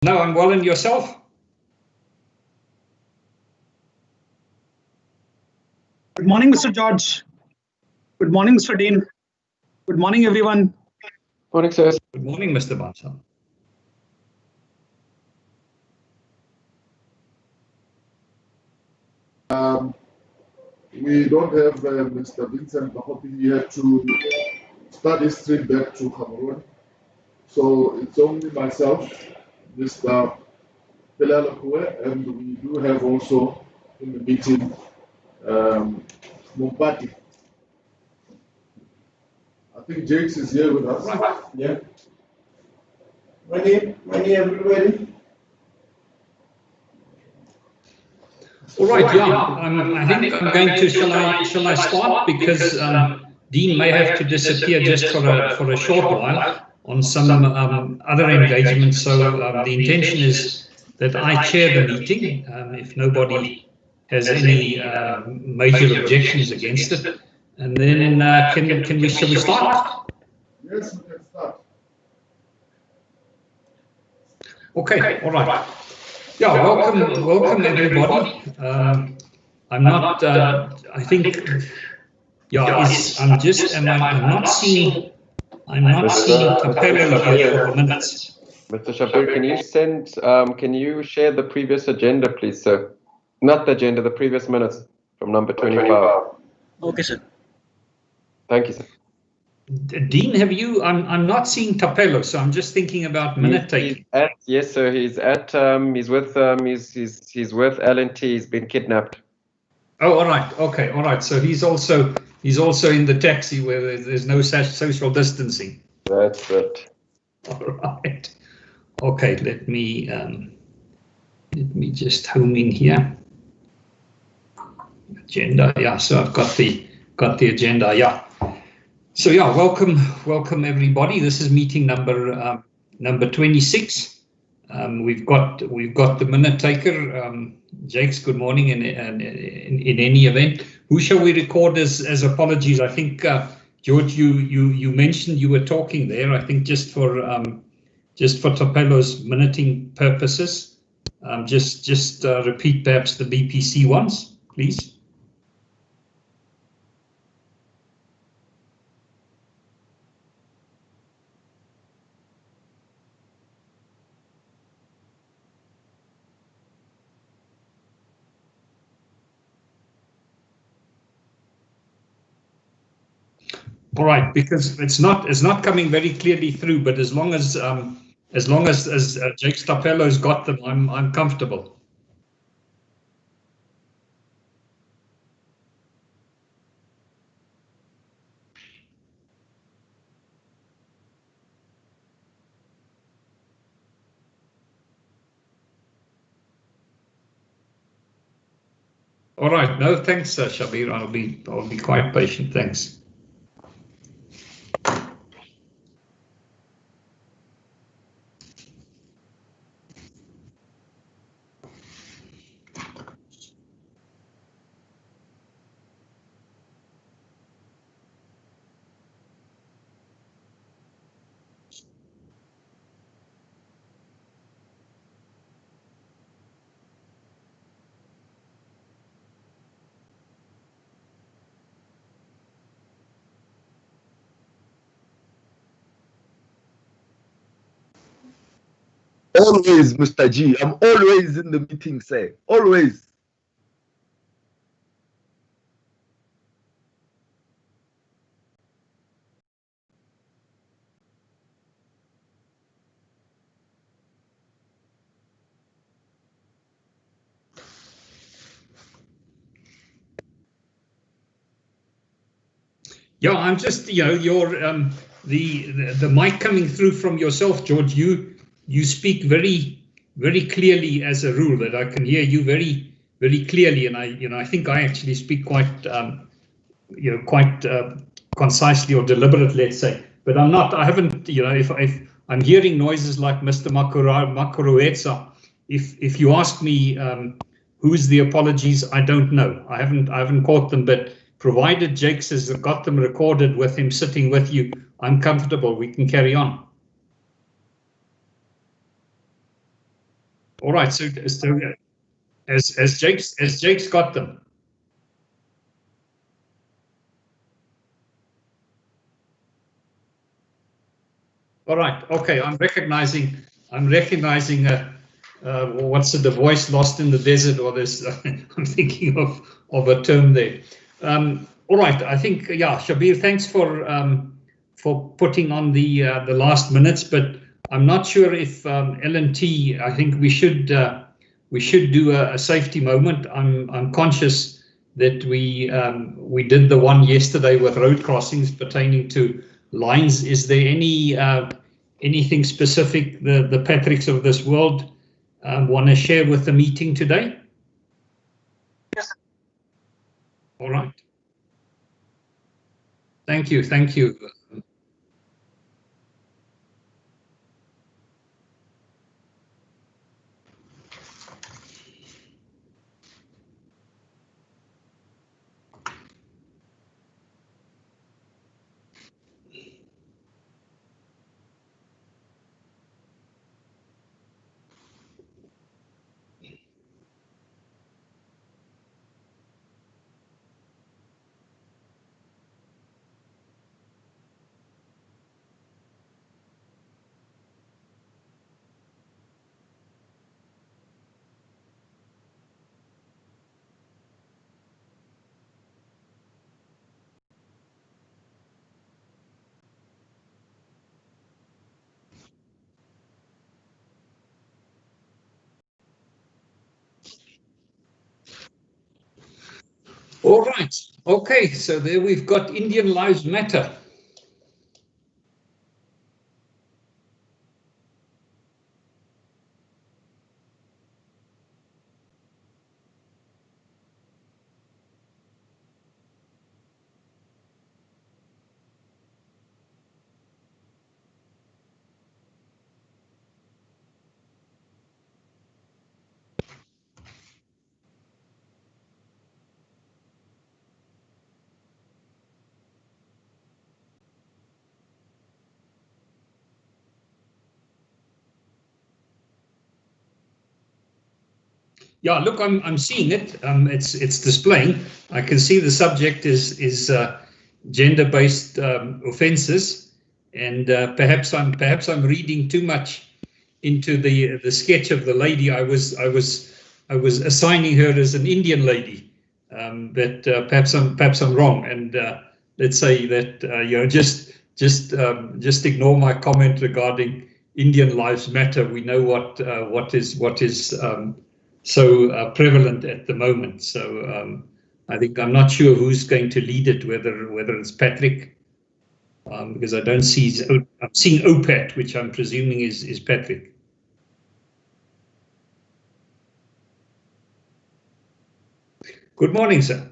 No, I'm well, and yourself? Good morning, Mr. George. Good morning, Mr. Dean. Good morning, everyone. Morning, sir. Good morning, Mr. Bansal. We don't have Mr. Vincent Bahopi here to start his trip back to Cameroon. So it's only myself, Mr. Pelalakwe, and we do have also in the meeting Mumpati. I think Jakes is here with us. Right. Yeah. Ready, everybody? All right, yeah. I think I'm going to. Shall I start, because Dean may have to disappear just for a short while on some other engagements. So the intention is that I chair the meeting, if nobody has any major objections against it, and then shall we start? Yes, we can start. Okay, all right. Yeah, welcome everybody. I'm not. I think. Yeah, I'm not seeing. I'm not seeing Capello here for the minutes. Mr. Shabir, can you send? Can you share the previous agenda, please, sir? Not the agenda, the previous minutes from number 25. Okay, sir. Thank you, sir. Dean, have you? I'm not seeing Tapelo, so I'm just thinking about minute taking. Yes, sir. He's at. He's with. He's with L&T. He's been kidnapped. Oh, all right. Okay, all right. So he's also in the taxi where there's no such social distancing. That's it. All right. Okay. Let me just home in here. Agenda. Yeah. So I've got the agenda. Yeah. So yeah, welcome everybody. This is meeting number 26. We've got the minute taker. Jakes, good morning. In any event, who shall we record as apologies? I think George, you mentioned you were talking there. I think just for Tapelo's minuting purposes, just repeat perhaps the BPC ones, please. All right, because it's not coming very clearly through, but as long as Jake Stapello's got them, I'm comfortable. All right, no thanks, Shabir. I'll be quite patient. Thanks. Always, Mr. G. I'm always in the meeting, sir. Always. Yeah, I'm just, your the mic coming through from yourself, George. You speak very clearly as a rule, that I can hear you very clearly, and I think I actually speak quite concisely or deliberate, let's say. But I haven't, if I'm hearing noises like Mr. Makuruetsa, if you ask me who's the apologies, I don't know. I haven't caught them, but provided Jakes has got them recorded with him sitting with you, I'm comfortable. We can carry on. All right. So as Jake's got them. All right. Okay. I'm recognizing. What's the voice lost in the desert, or this? I'm thinking of a term there. All right. I think Shabir, thanks for putting on the last minutes, but I'm not sure if L&T. I think we should do a safety moment. I'm conscious that we did the one yesterday with road crossings pertaining to lines. Is there anything specific the Patricks of this world want to share with the meeting today? Yes. All right. Thank you. All right. Okay. So there we've got Indian Lives Matter. Yeah, look, I'm seeing it. It's displaying. I can see the subject is gender-based offences, and perhaps I'm reading too much into the sketch of the lady. I was assigning her as an Indian lady, but perhaps I'm wrong. And let's say that just ignore my comment regarding Indian Lives Matter. We know what is so prevalent at the moment. So I think I'm not sure who's going to lead it, whether it's Patrick, because I don't see. I'm seeing OPAT, which I'm presuming is Patrick. Good morning, sir.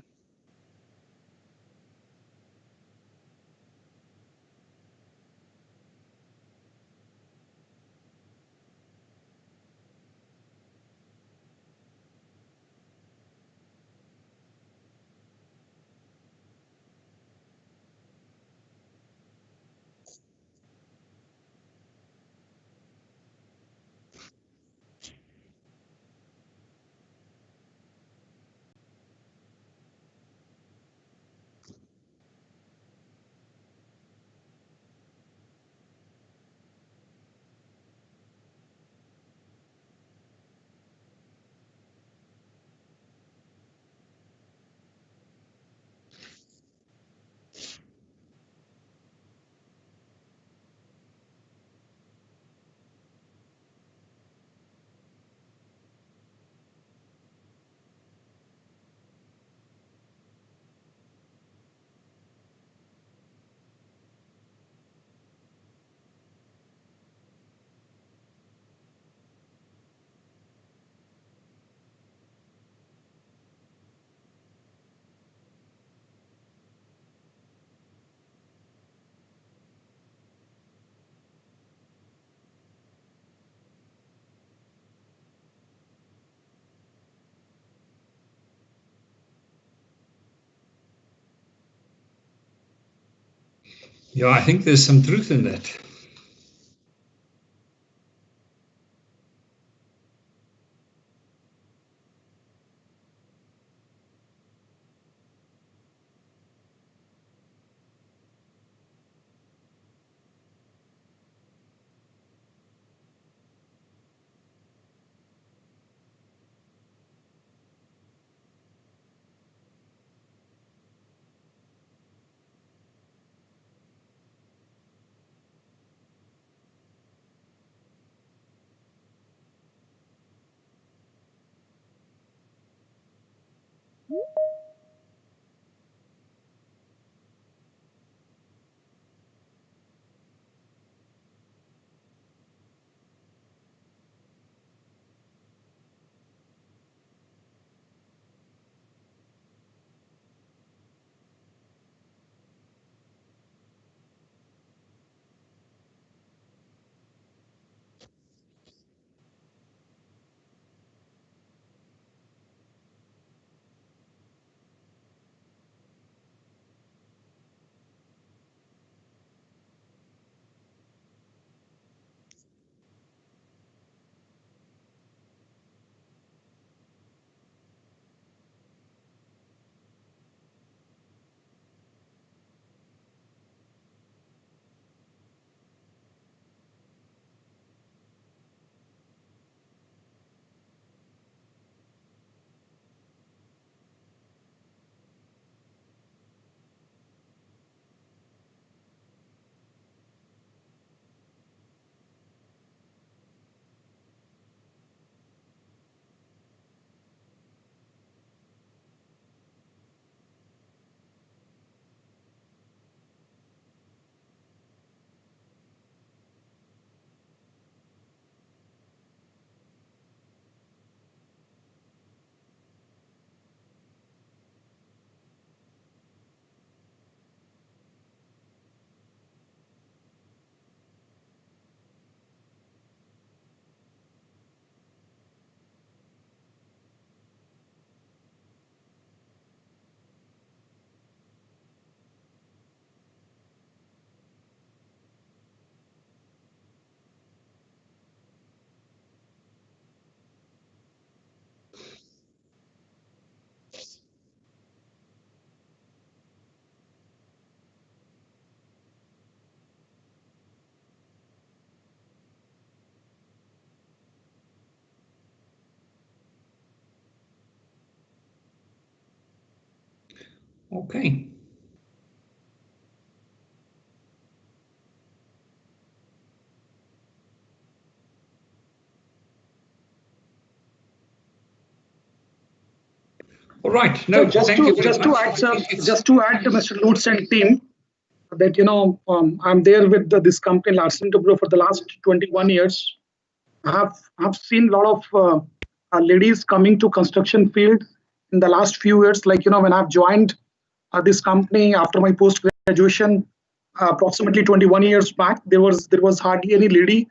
Yeah, I think there's some truth in that. Okay. All right. No, So thank you very just to much. add, sir, just to add to Mr. Lutz and team, that I'm there with this company Larsen & Toubro for the last 21 years. I've seen a lot of ladies coming to construction field in the last few years. Like when I've joined this company after my post graduation, approximately 21 years back, there was hardly any lady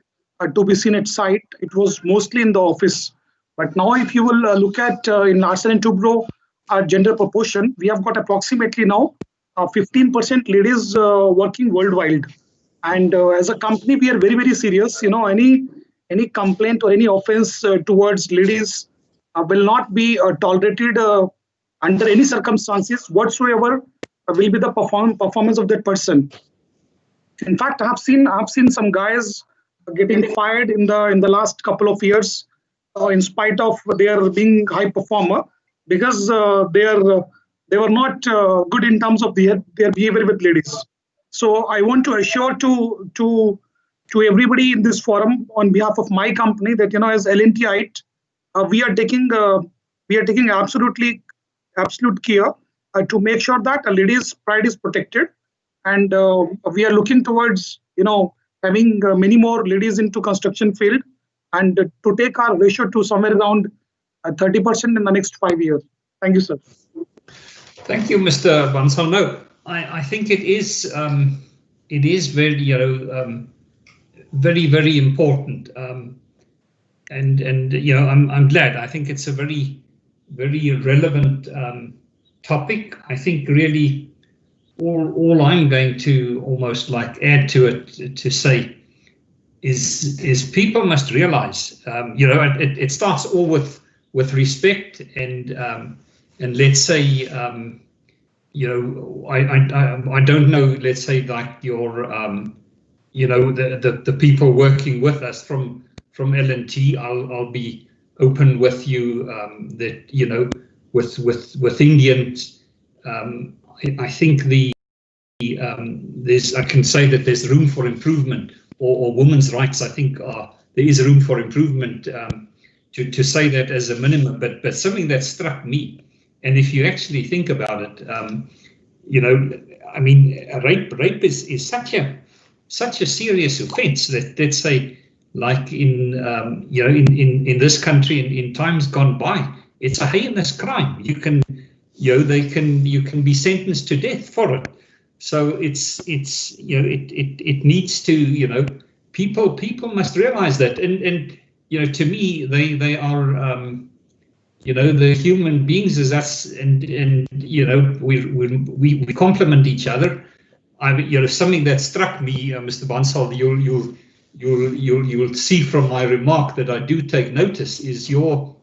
to be seen at site. It was mostly in the office. But now, if you will look at in Larsen & Toubro, our gender proportion, we have got approximately now 15% ladies working worldwide. And as a company, we are very, very serious. Any complaint or any offense towards ladies will not be tolerated under any circumstances whatsoever. Will be the performance of that person. In fact, I've seen some guys getting fired in the last couple of years, in spite of their being high performer, because they were not good in terms of their behavior with ladies. So I want to assure to everybody in this forum on behalf of my company that as L&Tite, we are taking absolute care to make sure that a lady's pride is protected, and we are looking towards having many more ladies into construction field, and to take our ratio to somewhere around 30% in the next 5 years. Thank you, sir. Thank you, Mr. Bansal. No, I think it is very very, very important, and I'm glad. I think it's a very, very relevant topic. I think really all I'm going to almost like add to it to say is people must realize, it starts all with respect, and let's say, I don't know, let's say like your the people working with us from L&T. I'll be open with you that with Indians, I think I can say that there's room for improvement, or women's rights. I think there is room for improvement, to say that as a minimum. But something that struck me And if you actually think about it, you know, I mean, rape is such a serious offence that, let's say, like in you know, in this country in times gone by, it's a heinous crime. You can, you know, you can be sentenced to death for it. So it's you know, it needs to, you know, people must realize that, and you know, to me they are you know, the human beings as us, and you know, we complement each other. You know, something that struck me, Mr. Bansal, you'll see from my remark that I do take notice, is your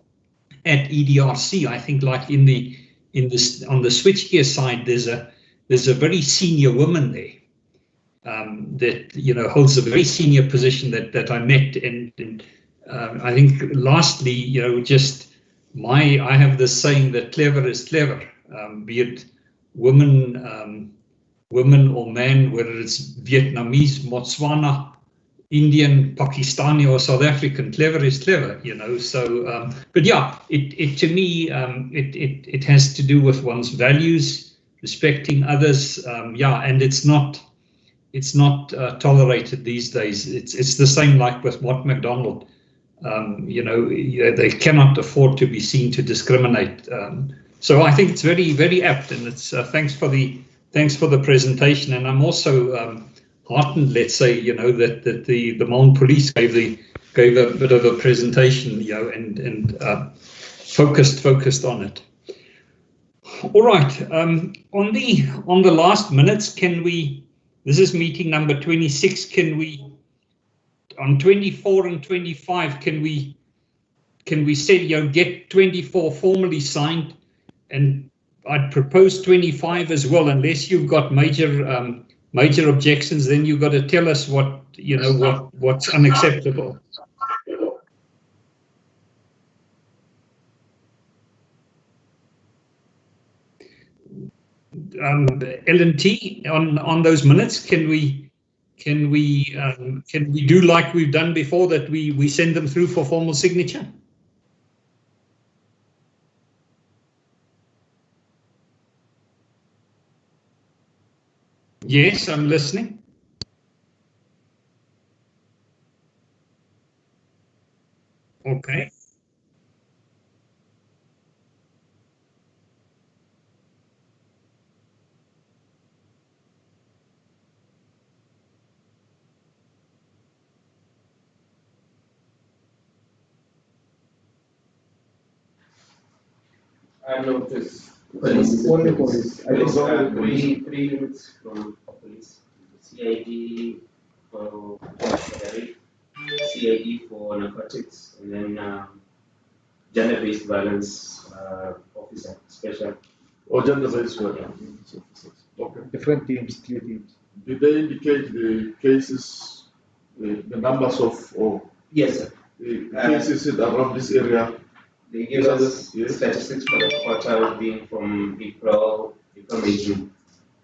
at EDRC. I think, like on the switchgear side, there's a very senior woman there that, you know, holds a very senior position that I met, and I think lastly, you know, just I have this saying that clever is clever, be it woman or man, whether it's Vietnamese, Botswana, Indian, Pakistani, or South African. Clever is clever, you know. So, but yeah, it to me, it has to do with one's values, respecting others. Yeah, and it's not tolerated these days. It's the same like with Watt McDonald. You know, they cannot afford to be seen to discriminate. So I think it's very, very apt, and it's thanks for the presentation. And I'm also heartened, let's say, you know, that the Maun police gave a bit of a presentation, you know, and focused on it. All right. On the last minutes, can we? This is meeting number 26. Can we? On 24 and 25, can we say, you know, get 24 formally signed, and I'd propose 25 as well, unless you've got major objections. Then you've got to tell us what, you know, what's unacceptable. L&T on those minutes, can we do like we've done before, that we send them through for formal signature? Yes, I'm listening. Okay. I noticed police. Only police. I don't know. Three units from police. CID for CID for narcotics, and then gender-based violence officer, special. Or gender-based violence officers. Okay. Different teams, 3 teams. Did they indicate the cases, the numbers of, or yes, sir. The cases around this area? They give us statistics for the quarter being from April, May, June.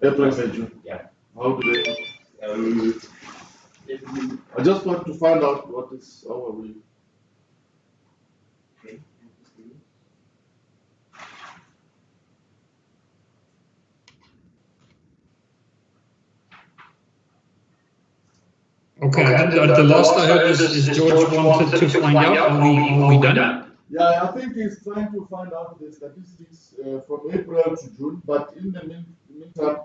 April, May, June. Yeah. How do they? I just want to find out what is our way. Okay. Okay, the last I heard is George wanted to find out, are we done? Yeah, I think he's trying to find out the statistics from April to June, but in the meantime,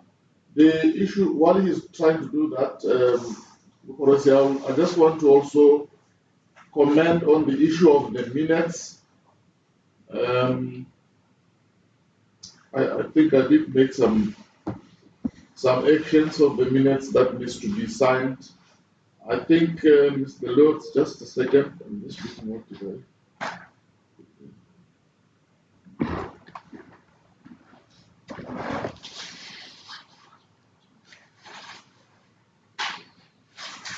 the issue, while he's trying to do that, I just want to also comment on the issue of the minutes. I think I did make some actions of the minutes that needs to be signed. I think, Mr. Lords, just a second, I'm just looking at today.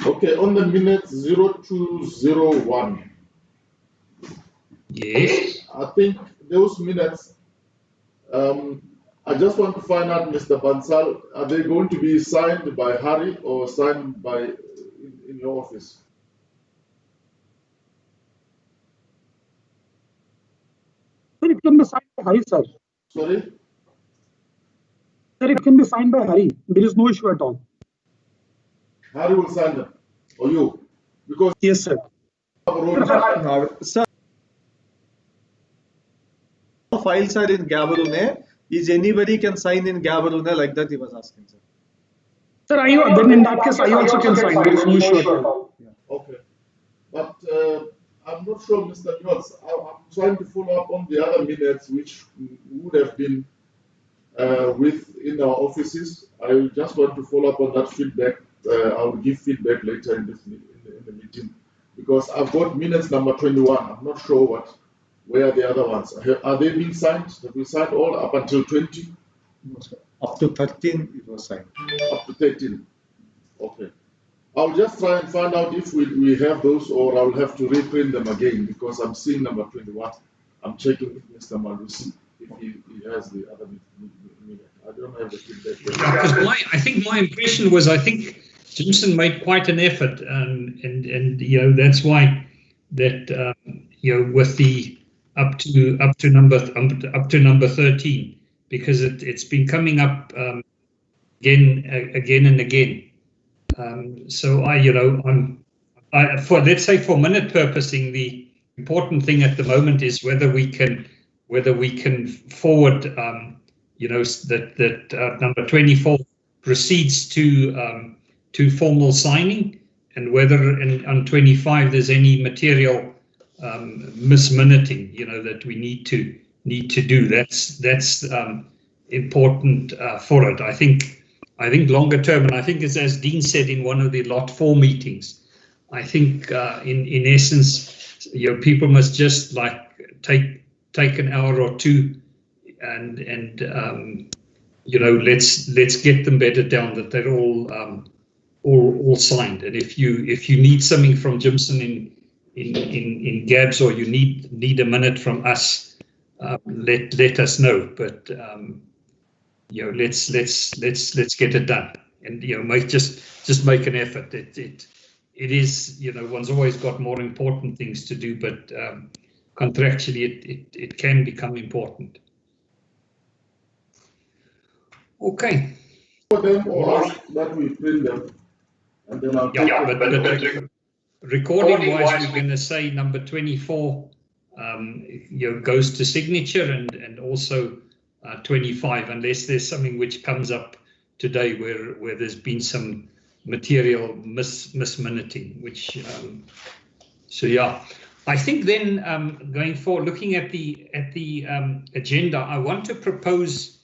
Okay, on the minutes 0201. Yes. I think those minutes, I just want to find out, Mr. Bansal, are they going to be signed by Harry or signed by in your office? It can be signed by Harry, sir. Sorry? Sir, it can be signed by Hari. There is no issue at all. Harry will sign them, or you? Because Yes, sir. Sir, files are in Gaborone. Is anybody can sign in Gaborone like that? He was asking, sir. Sir, then in that case, I also can sign. There is no issue at all. Okay. But I'm not sure, Mr. Jones. I'm trying to follow up on the other minutes which would have been in our offices. I just want to follow up on that feedback. I will give feedback later in the meeting because I've got minutes number 21. I'm not sure where the other ones are. They being signed? Have we signed all up until 20? Up to 13 it was signed. Up to 13. Okay. I'll just try and find out if we have those, or I'll have to reprint them again because I'm seeing number 21. I'm checking with Mr. Malusi if he has the other minute. I don't have the feedback. Yeah, because I think my impression was I think Jimson made quite an effort, and you know that's why that you know with the up to number 13 because it's been coming up again and again. So let's say for minute purposing, the important thing at the moment is whether we can forward you know that number 24 proceeds to formal signing, and whether on 25 there's any material misminuting, you know, that we need to do. That's important for it. I think longer term, and I think as Dean said in one of the Lot 4 meetings, I think in essence, you know, people must just like take an hour or two and you know, let's get them bedded down that they're all signed. And if you need something from Jimson in Gabs, or you need a minute from us, let us know. But you know, let's get it done, and you know, just make an effort. It is, you know, one's always got more important things to do, but contractually it can become important. Okay. For them or us that we print them, and then I'll but recording wise, we're going to say number 24 you know, goes to signature, and also 25, unless there's something which comes up today where there's been some material misminuting, which so yeah. I think then going forward, looking at the agenda, I want to propose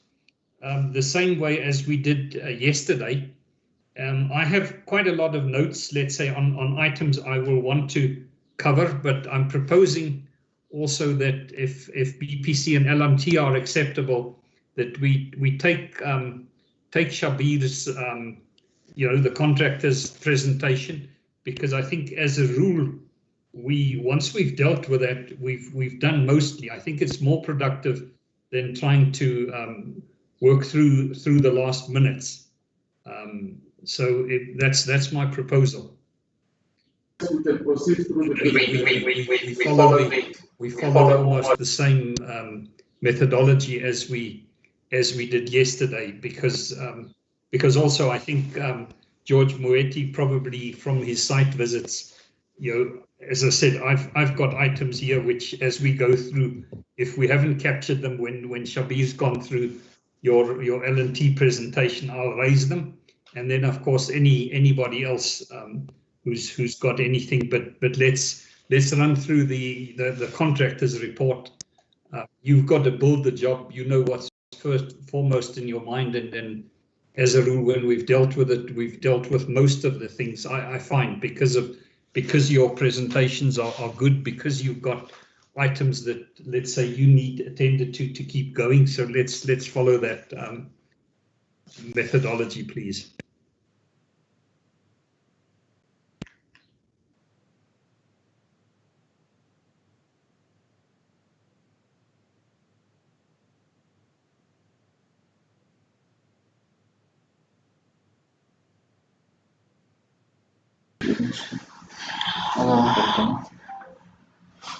the same way as we did yesterday. I have quite a lot of notes, let's say, on items I will want to cover, but I'm proposing also that if BPC and LMT are acceptable, that we take Shabir's you know, the contractor's presentation, because I think as a rule, once we've dealt with that, we've done mostly. I think it's more productive than trying to work through the last minutes. So that's my proposal. we can proceed through We follow almost the same methodology as we did yesterday, because also I think George Moeti, probably from his site visits, you know, as I said, I've got items here which, as we go through, if we haven't captured them when Shabir's gone through your L&T presentation, I'll raise them, and then of course anybody else who's got anything. But let's run through the contractor's report. You've got to build the job. You know what's foremost in your mind, and then as a rule, when we've dealt with it, we've dealt with most of the things. I find because your presentations are good, because you've got items that, let's say, you need attended to keep going. So let's follow that methodology, please.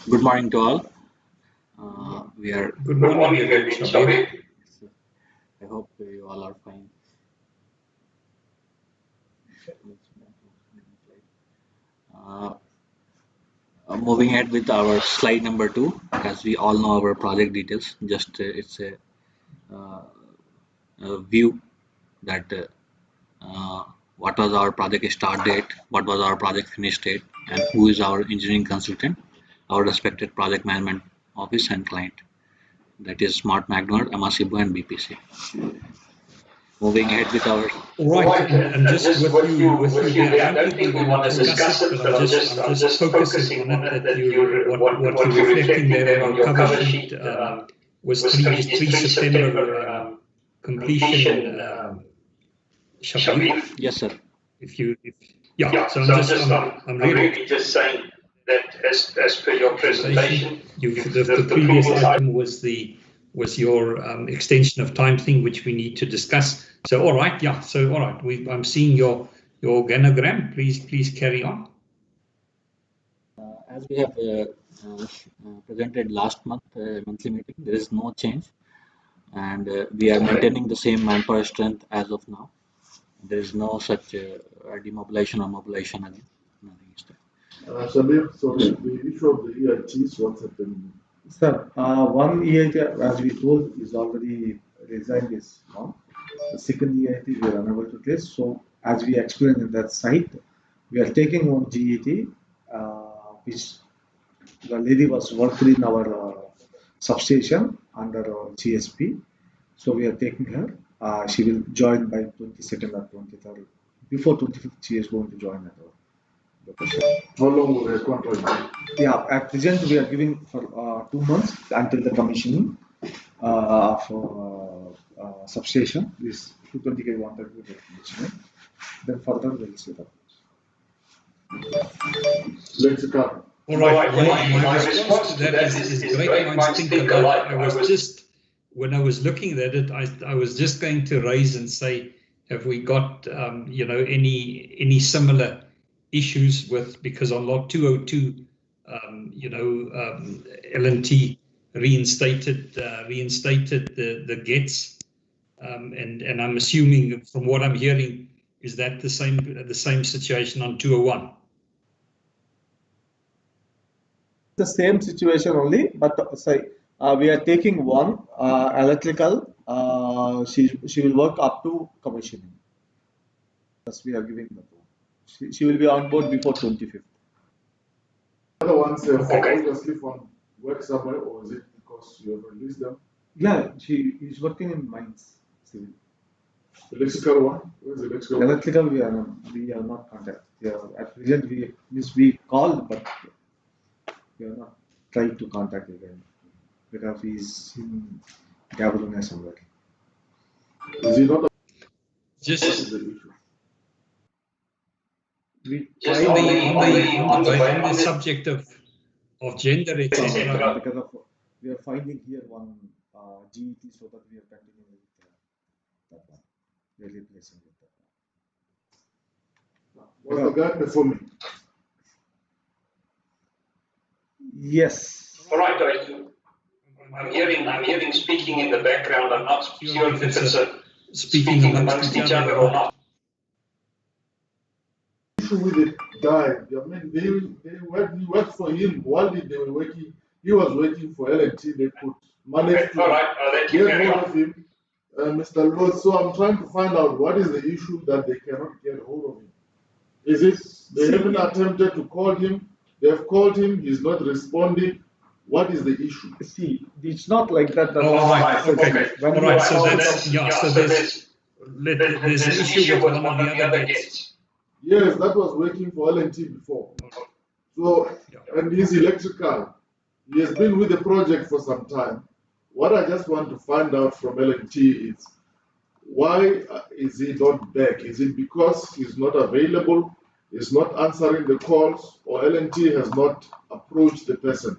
Good morning to all. We are. Good morning, Shabir. I hope you all are fine. Moving ahead with our slide number 2, as we all know our project details. Just it's a view that what was our project start date, what was our project finish date, and who is our engineering consultant, our respected project management office and client. That is Smart Magnolia, MAWANA and BPC. Moving ahead with our Right, and just with you there, I don't think we want to discuss it, but I'm just focusing on it that what you're reflecting there on your cover sheet was 3 September completion. Shabir? Yes, sir. So I'm really just saying that as per your presentation, the previous item was your extension of time thing, which we need to discuss. So all right, I'm seeing your organogram. Please carry on. As we have presented last month monthly meeting, there is no change, and we are maintaining the same manpower strength as of now. There is no such demobilization or mobilization again. Nothing is there. Shabir, so the issue of the EITs, what's happening? Sir, one EIT, as we told, is already resigned is now. The second EIT we are unable to place. So, as we explained in that site, we are taking one GET, which the lady was working in our substation under GSP. So, we are taking her. She will join by 22nd or 23rd. Before 25th, she is going to join at our location. How long will the contract be? Yeah, at present we are giving for 2 months until the commissioning of substation. This 220 kV water will be commissioning. Then further we'll see that. Let's go. All right, my response to that is great minds think alike. I was just, when I was looking at it, I was just going to raise and say, have we got any similar issues with, because on lot 202, L&T reinstated the gets, and I'm assuming from what I'm hearing is that the same situation on 201. The same situation only, but say we are taking one electrical. She will work up to commissioning. Thus we are giving that one. She will be on board before 25th. The other ones have obviously from work somewhere, or is it because you have released them? Yeah, she is working in mines. Civil. Electrical one? Where's the electrical? Electrical we are not contacted. Yeah, at present we called, but we are not trying to contact again because he is in Gaborone somewhere. Is he not? Just the issue? on the subject of gender, etc. Because of we are finding here one GET, so that we are continuing with that one. We are replacing with that one. Was the guy performing? Yes. All right, I'm hearing speaking in the background. I'm not sure if it's speaking amongst each other or not. With the guy, I mean, he worked for him while they were working. He was working for L&T. They could manage to get hold of him, Mr. Lord. So I'm trying to find out what is the issue that they cannot get hold of him. Is it they haven't attempted to call him? They have called him. He's not responding. What is the issue? See, it's not like that. All right. Okay. All right. So that's So there's an issue with one of the other gates. Yes, that was working for L&T before. So, and he's electrical. He has been with the project for some time. What I just want to find out from L&T is, why is he not back? Is it because he's not available, he's not answering the calls, or L&T has not approached the person?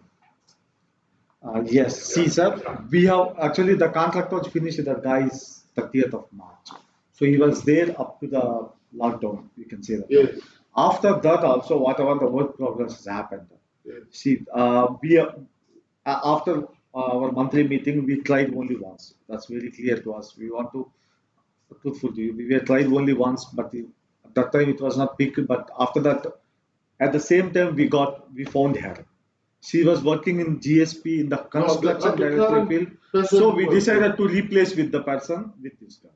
Yes, see sir, we have actually the contract was finished the guy's 30th of March. So he was there up to the lockdown, you can say that. Yes. After that also, whatever the work progress has happened. Yes. See, we are, after our monthly meeting, we tried only once. That's very clear to us. We want to truthful to you. We were tried only once, but at that time it was not big. But after that, at the same time, we found her. She was working in GSP in the construction directory field. So we decided to replace with the person with this guy.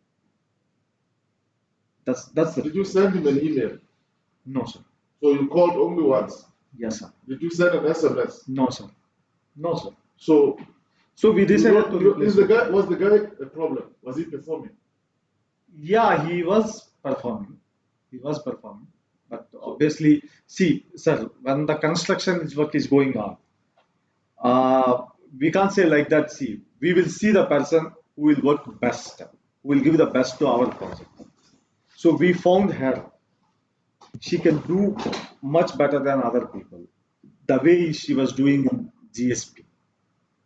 That's the. Did you send him an email? No, sir. So you called only once? Yes, sir. Did you send an SMS? No, sir. No, sir. So we decided to replace. Was the guy a problem? Was he performing? Yeah, he was performing. He was performing. But obviously, see, sir, when the construction work is going on, we can't say like that. See, we will see the person who will work best, who will give the best to our project. So we found her. She can do much better than other people. The way she was doing in GSP.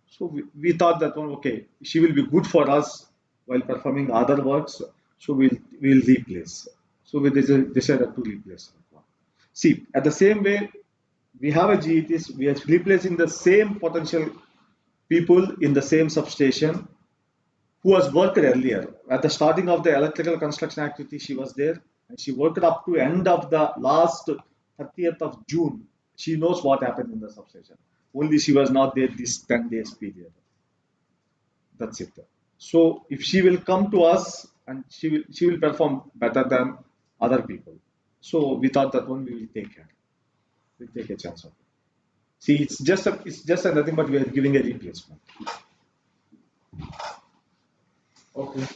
So we thought that one, okay, she will be good for us while performing other works. So we'll replace. So we decided to replace her. See, at the same way, we have a GETs. We are replacing the same potential people in the same substation who has worked earlier. At the starting of the electrical construction activity, she was there. And she worked up to end of the last 30th of June. She knows what happened in the substation. Only she was not there this 10 days period. That's it. So if she will come to us and she will perform better than other people. So we thought that one we will take her. We'll take a chance of it. See, it's just a nothing but we are giving a replacement. Okay.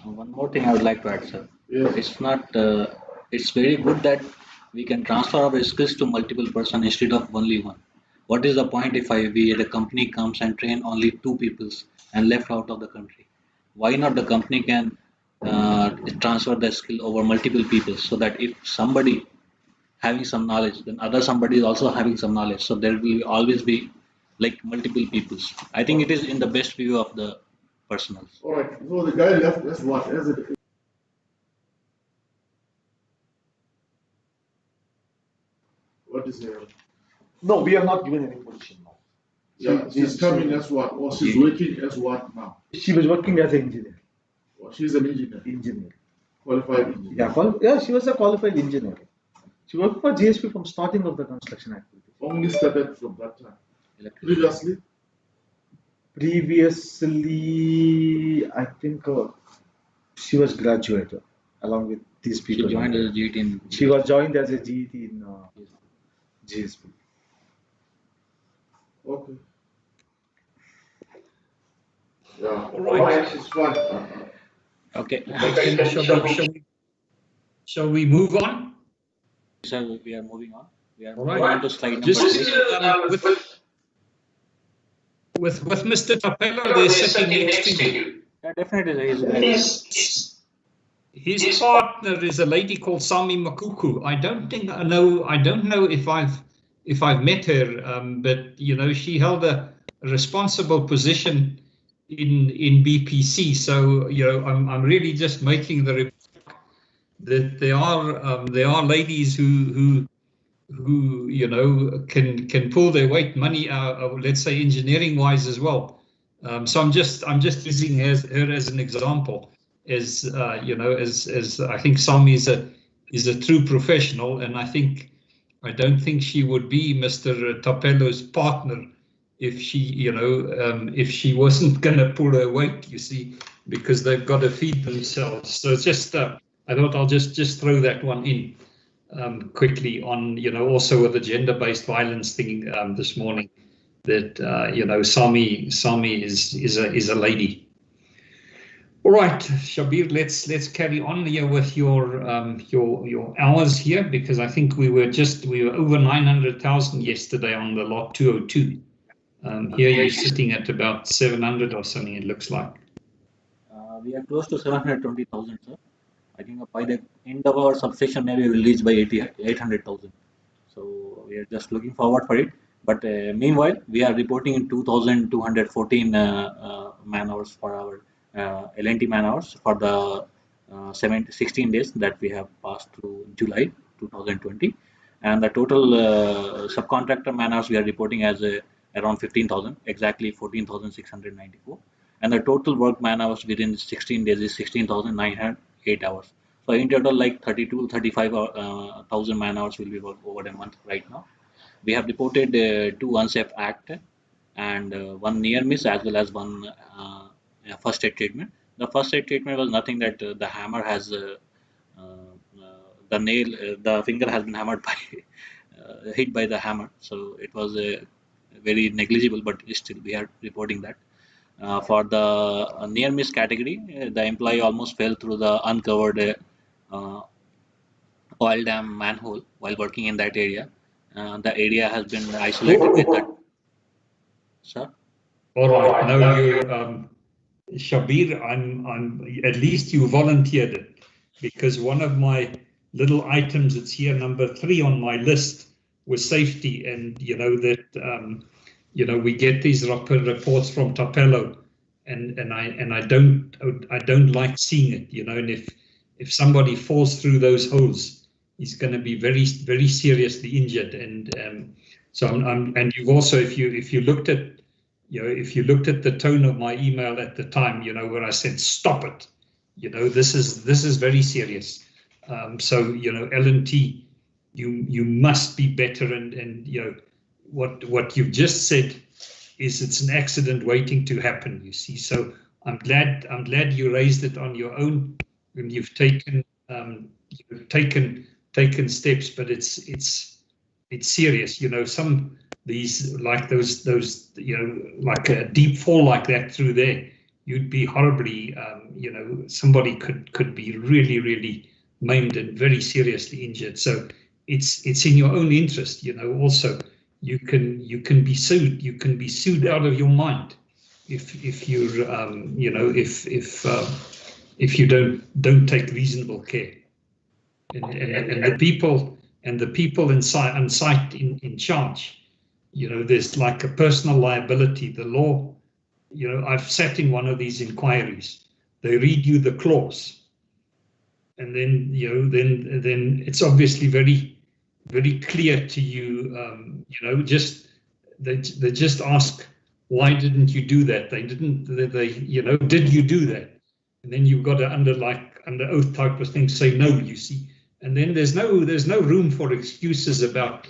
One more thing I would like to add, sir. Yes. It's not. It's very good that we can transfer our skills to multiple person instead of only one. What is the point if the company comes and train only 2 people and left out of the country? Why not the company can transfer the skill over multiple people so that if somebody having some knowledge, then other somebody is also having some knowledge. So there will always be like multiple peoples. I think it is in the best view of the personals. All right. So the guy left as what? As a what is it? No, we have not given any position now. Yeah, she's coming as what? Or she's working as what now? She was working as an engineer. Well, she's an engineer. Engineer. Qualified engineer. Yeah, she was a qualified engineer. She worked for GSP from starting of the construction activity. Only started from that time. Previously? Previously, I think she was graduated along with these people. She joined as a GET in. She was joined as a GET in GSP. Okay. Yeah. All right. It's fine. Okay. Shall we move on? So we are moving on. We are All moving right. on to slide number Just 3. with Mr. Tapello, they're sitting next to you. Yeah, definitely. His partner is a lady called Sami Makuku. I don't know if I've met her, but you know, she held a responsible position in BPC. So you know, I'm really just making the remark that there are ladies who you know can pull their weight, money, let's say engineering wise as well. So I'm just using her as an example. As you know, as I think Sami is a true professional, and I don't think she would be Mr. Tapello's partner if she wasn't going to pull her weight, you see, because they've got to feed themselves. So it's just I thought I'll just throw that one in quickly on, you know, also with the gender-based violence thing this morning, that you know, Sami is a lady. All right, Shabir, let's carry on here with your hours here, because I think we were over 900,000 yesterday on the lot 202. Here you're sitting at about 700 or something, it looks like. We are close to 720,000, sir. I think by the end of our substation, maybe we will reach by 800,000. So we are just looking forward for it. But meanwhile, we are reporting in 2,214 man hours for our L&T man hours for the 16 days that we have passed through July 2020. And the total subcontractor man hours we are reporting as around 15,000, exactly 14,694. And the total work man hours within 16 days is 16,908 hours. So in total, like 35,000 man hours will be worked over a month right now. We have reported 2 unsafe acts and 1 near miss, as well as 1 first aid treatment. The first aid treatment was nothing that the hammer has the finger has been hammered by hit by the hammer, so it was very negligible, but still we are reporting that. For the near miss category, the employee almost fell through the uncovered oil dam manhole while working in that area. The area has been isolated with that. Sir? All right, now you, Shabir, at least you volunteered it, because one of my little items, it's here number 3 on my list, was safety, and you know that we get these reports from Tapelo, and I don't like seeing it, and if somebody falls through those holes, he's going to be very, very seriously injured, and so and you've also, if you looked at the tone of my email at the time, where I said stop it, this is very serious. So L&T, you must be better, and what you've just said is it's an accident waiting to happen. You see, so I'm glad you raised it on your own, and you've taken steps, but it's serious. Some these, like those like a deep fall like that through there, you'd be horribly somebody could be really, really maimed and very seriously injured. So it's in your own interest, also. You can be sued. You can be sued out of your mind if you if you don't take reasonable care. And the people on site in charge, there's like a personal liability. The law, I've sat in one of these inquiries. They read you the clause, and then then it's obviously very, very clear to you. They just ask, why didn't you do that? They didn't. Did you do that? And then you've got to under oath type of thing say no. You see, and then there's no room for excuses about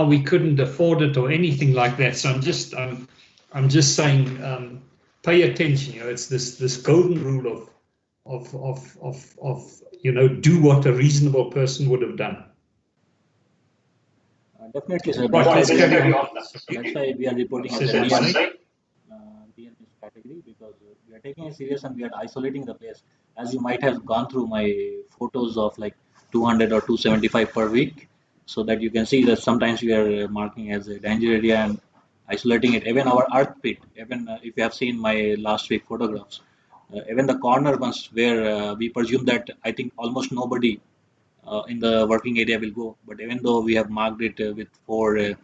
we couldn't afford it or anything like that. So I'm just saying, pay attention. It's this golden rule of do what a reasonable person would have done. Definitely, sir. That's why we are reporting as a near miss category, because we are taking it serious and we are isolating the place. As you might have gone through my photos of like 200 or 275 per week, so that you can see that sometimes we are marking as a danger area and isolating it. Even our earth pit, even if you have seen my last week photographs, even the corner ones where we presume that I think almost nobody in the working area will go, but even though we have marked it with 4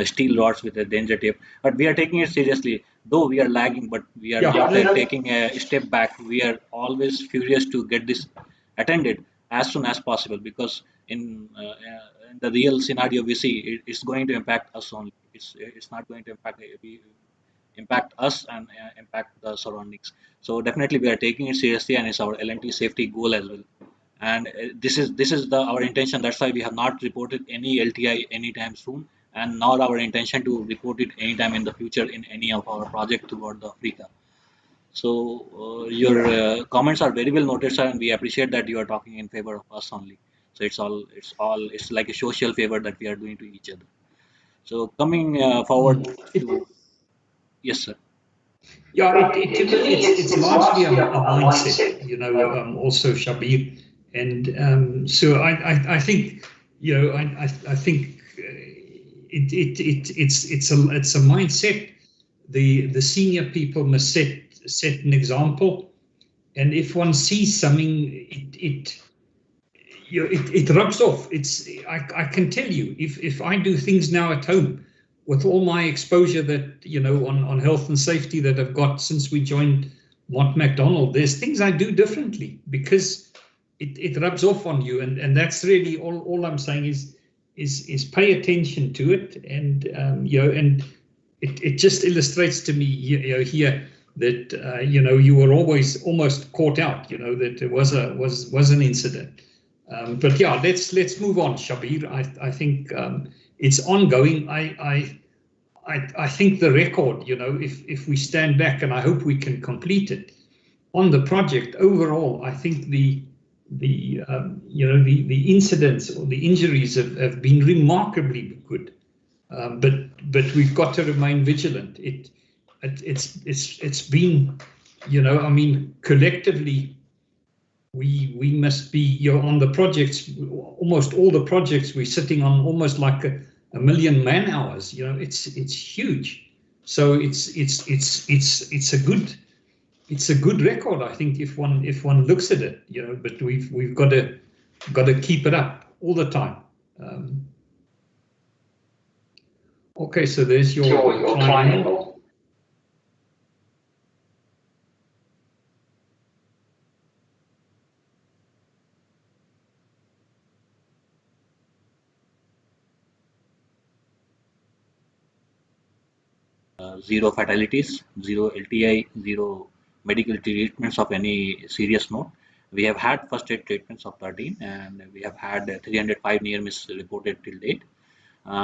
steel rods with a danger tape, but we are taking it seriously. Though we are lagging, but we are not taking a step back. We are always furious to get this attended as soon as possible, because in the real scenario we see, it's going to impact us only. It's not going to impact us and impact the surroundings. So definitely we are taking it seriously, and it's our L&T safety goal as well. And this is our intention. That's why we have not reported any LTI anytime soon, and not our intention to report it anytime in the future in any of our project toward the Africa. So your comments are very well noted, sir, and we appreciate that you are talking in favor of us only. So it's like a social favor that we are doing to each other. So coming forward to, yes, sir. Yeah, it's largely a mindset, also, Shabir. And so I think, I think it's a mindset. The senior people must set an example, and if one sees something, it rubs off. I can tell you, if I do things now at home, with all my exposure that on health and safety that I've got since we joined Mott MacDonald, there's things I do differently because it rubs off on you, and that's really all I'm saying is pay attention to it, and and it just illustrates to me, here that you were always almost caught out, that there was an incident. But yeah, let's move on, Shabir. I think it's ongoing. I think the record, if we stand back, and I hope we can complete it on the project overall, I think the incidents or the injuries have been remarkably good. But we've got to remain vigilant. It's been, I mean, collectively, we must be, on the projects, almost all the projects we're sitting on, almost like a million man hours. It's huge. So it's a good record, I think, if one looks at it. But we've got to keep it up all the time. Okay, so there's your triangle. Zero fatalities, zero LTI, zero medical treatments of any serious note. We have had first aid treatments of 13, and we have had 305 near miss reported till date.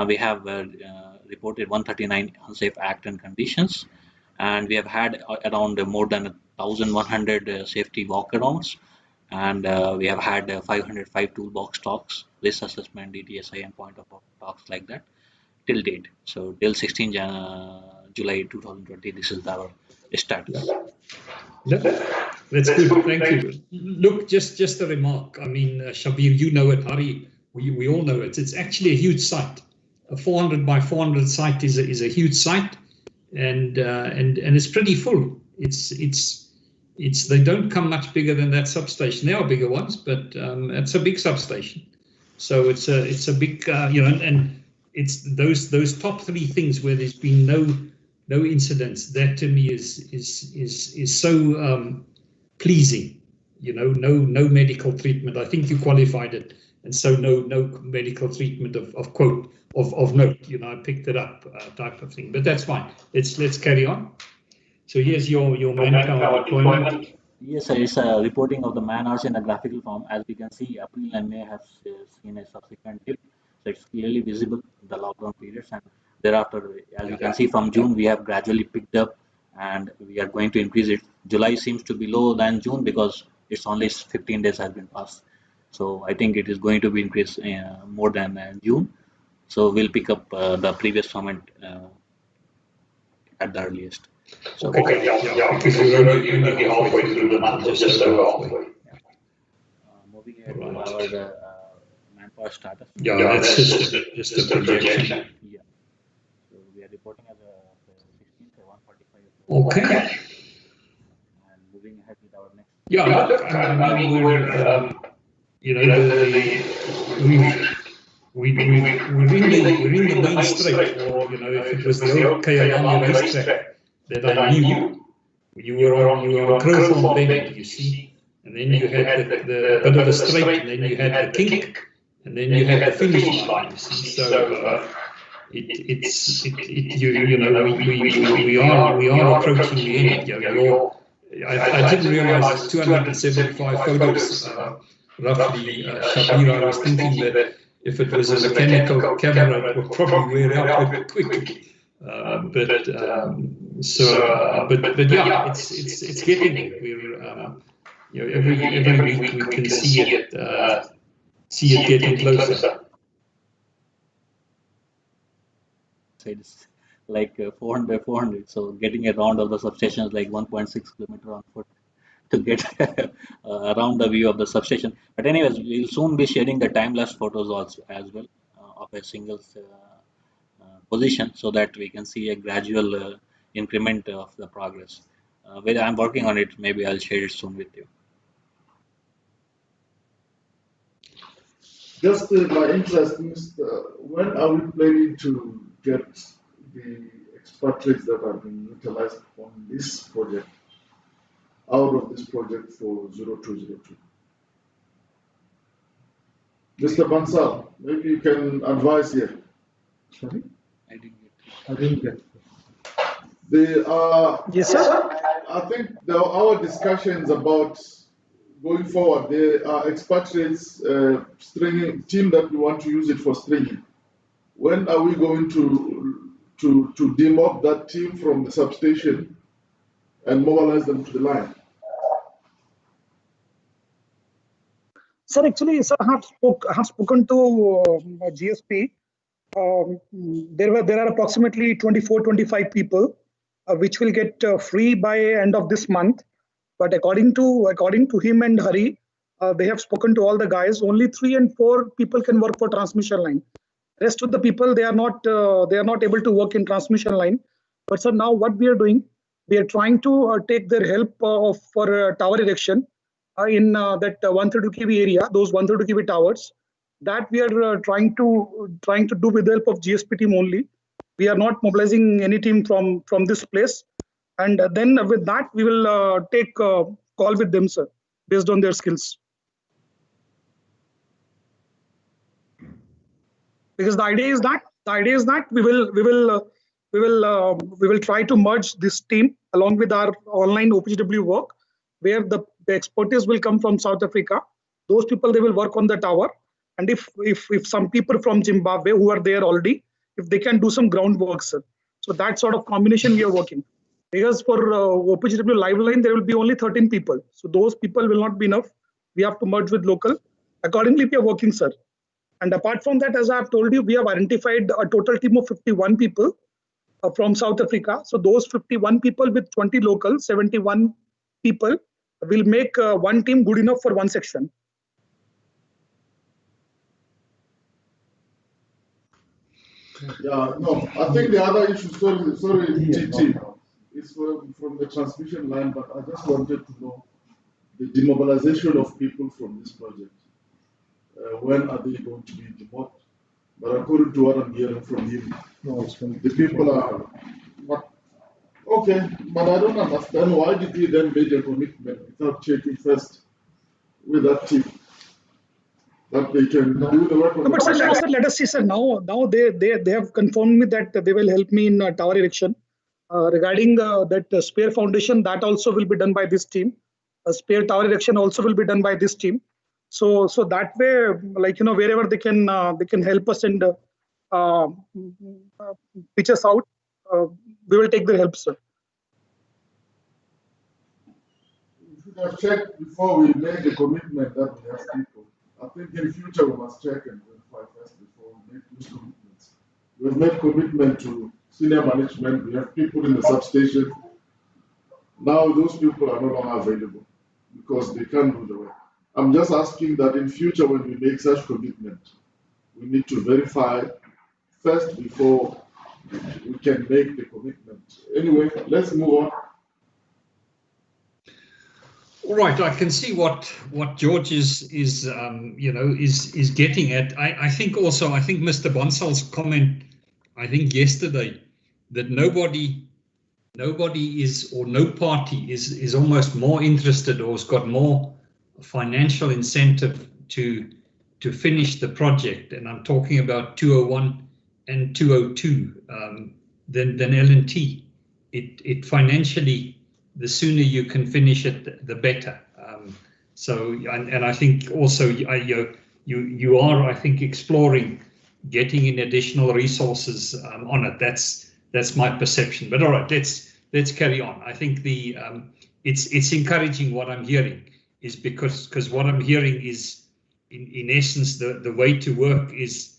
We have reported 139 unsafe act and conditions, and we have had around more than 1,100 safety walkarounds, and we have had 505 toolbox talks, risk assessment, DTSI, and point of talks like that till date. So till 16 July 2020, this is our status. That's good. Thank you. Look, just a remark. I mean, Shabir, you know it. Hari, we all know it. It's actually a huge site. A 400 by 400 site is a huge site, and it's pretty full. They don't come much bigger than that substation. There are bigger ones, but it's a big substation. So it's a big and it's those top three things where there's been no incidents. That to me is so pleasing. No medical treatment. I think you qualified it, and so no medical treatment of note. I picked it up, type of thing. But that's fine. Let's carry on. So here's your manpower deployment. Yes, sir, it's a reporting of the man hours in a graphical form. As we can see, April and May have seen a subsequent dip. So it's clearly visible in the lockdown periods, and thereafter, as you can see from June, we have gradually picked up, and we are going to increase it. July seems to be lower than June because it's only 15 days has been passed. So I think it is going to be increased more than June. So we'll pick up the previous comment at the earliest. So, okay, yeah, because you're only halfway through the month, just over halfway. Moving ahead to our manpower status. Yeah, that's just a projection. Yeah. So we are reporting as a 16th, 145. Okay. And moving ahead with our next. Yeah, look, I mean, we're we're in the main straight, or if it was the old Kyalami racetrack that I knew, you were on Crowthorne Bend, you see, and then you had the bit of the straight, and then you had the kink, and then you had the finish line, you see. So we are approaching the end. I didn't realize it's 275 photos, roughly. Shabir, I was thinking that if it was a mechanical camera, it would probably wear out very quickly. But yeah, it's getting there. We're every week we can see it getting closer. So it's like 400 by 400. So getting around all the substations like 1.6 kilometer on foot to get around the view of the substation. But anyways, we'll soon be sharing the time-lapse photos also as well of a single position, so that we can see a gradual increment of the progress. Whether I'm working on it, maybe I'll share it soon with you. Just my interest is, when are we planning to get the expatriates that have been utilized on this project out of this project for 0202? Mr. Bansal, maybe you can advise here. Sorry? I didn't get I didn't get. Yes, sir. I think our discussions about going forward, there are expatriates stringing team that we want to use it for stringing. When are we going to demob that team from the substation and mobilize them to the line? Sir, actually, sir, I have spoken to GSP. There are approximately 24-25 people which will get free by end of this month. But according to him and Hari, they have spoken to all the guys. Only 3 and 4 people can work for transmission line. Rest of the people, they are not able to work in transmission line. But sir, now what we are doing, we are trying to take their help for tower erection in that 132 kV area, those 132 kV towers. That we are trying to do with the help of GSP team only. We are not mobilizing any team from this place. And then with that, we will take call with them, sir, based on their skills. Because the idea is that we will try to merge this team along with our online OPGW work, where the expertise will come from South Africa. Those people, they will work on the tower. And if some people from Zimbabwe who are there already, if they can do some groundwork, sir. So that sort of combination we are working. Because for OPGW live line, there will be only 13 people. So those people will not be enough. We have to merge with local. Accordingly, we are working, sir. And apart from that, as I have told you, we have identified a total team of 51 people from South Africa. So those 51 people with 20 local, 71 people will make one team good enough for one section. Yeah, no, I think the other issue, sorry, TT, is from the transmission line, but I just wanted to know the demobilization of people from this project. When are they going to be demobbed? But according to what I'm hearing from him, the people are not okay. But I don't understand why did he then make a commitment without checking first with that team that they can do the work. No, but sir, let us see, sir. Now they have confirmed me that they will help me in tower erection. Regarding that spare foundation, that also will be done by this team. Spare tower erection also will be done by this team. So that way, like wherever they can help us and pitch us out, we will take their help, sir. We should have checked before we make the commitment that we have people. I think in future we must check and verify first before we make these commitments. We have made commitment to senior management. We have people in the substation. Now those people are no longer available because they can't do the work. I'm just asking that in future when we make such commitment, we need to verify first before we can make the commitment. Anyway, let's move on. All right, I can see what George is getting at. I think Mr. Bonsal's comment, I think yesterday, that nobody is, or no party is almost more interested or has got more financial incentive to finish the project, and I'm talking about 201 and 202 than L&T. It financially, the sooner you can finish it, the better. And I think also you are, I think, exploring getting in additional resources on it. That's my perception. But all right, let's carry on. I think it's encouraging what I'm hearing, is because what I'm hearing is in essence the way to work is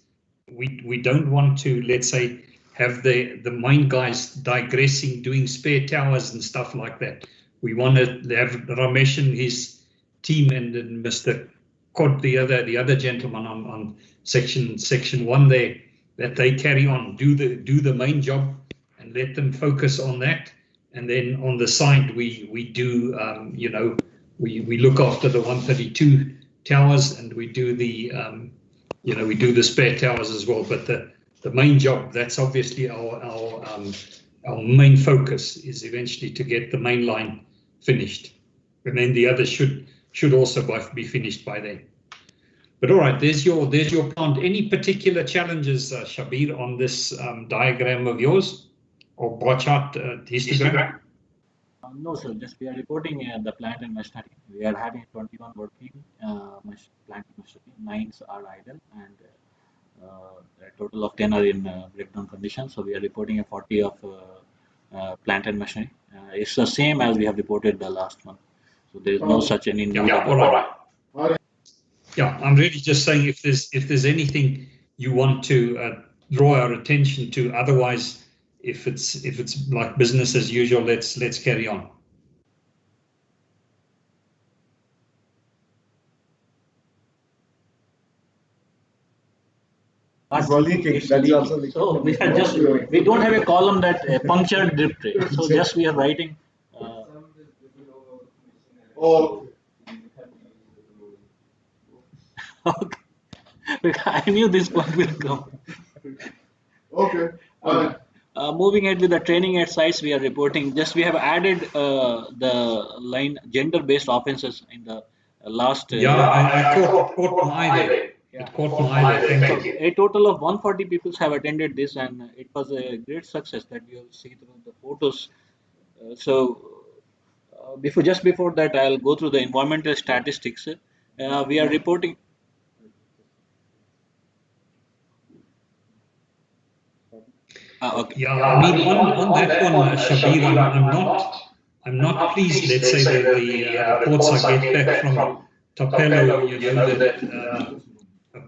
we don't want to, let's say, have the mine guys digressing, doing spare towers and stuff like that. We want to have Ramesh and his team and Mr. Kod, the other gentleman on section 1 there, that they carry on, do the main job and let them focus on that. And then on the side we do we look after the 132 towers, and we do the we do the spare towers as well. But the main job, that's obviously our main focus, is eventually to get the main line finished, and then the others should also be finished by then. But all right, there's your plant. Any particular challenges, Shabir, on this diagram of yours? or bar chart histogram? No, sir. Just we are reporting the plant and machinery. We are having 21 working plant and machinery. 9 are idle, and a total of 10 are in breakdown condition. So we are reporting a 40 of plant and machinery. It's the same as we have reported the last month. So there is no such an individual. Yeah, all right. Yeah, I'm really just saying if there's anything you want to draw our attention to. Otherwise, if it's like business as usual, let's carry on. So we don't have a column that punctured drip tray. So just we are writing. Okay. I knew this point will come. Okay. Moving ahead with the training at sites, we are reporting. Just we have added the line gender-based offences in the last. I caught my eye there. It caught my eye there. Thank you. A total of 140 people have attended this, and it was a great success that we will see through the photos. Before that, I'll go through the environmental statistics. We are reporting. Okay. Yeah, I mean on that one, Shabir, I'm not pleased. Let's say the reports I get back from Tapelo, that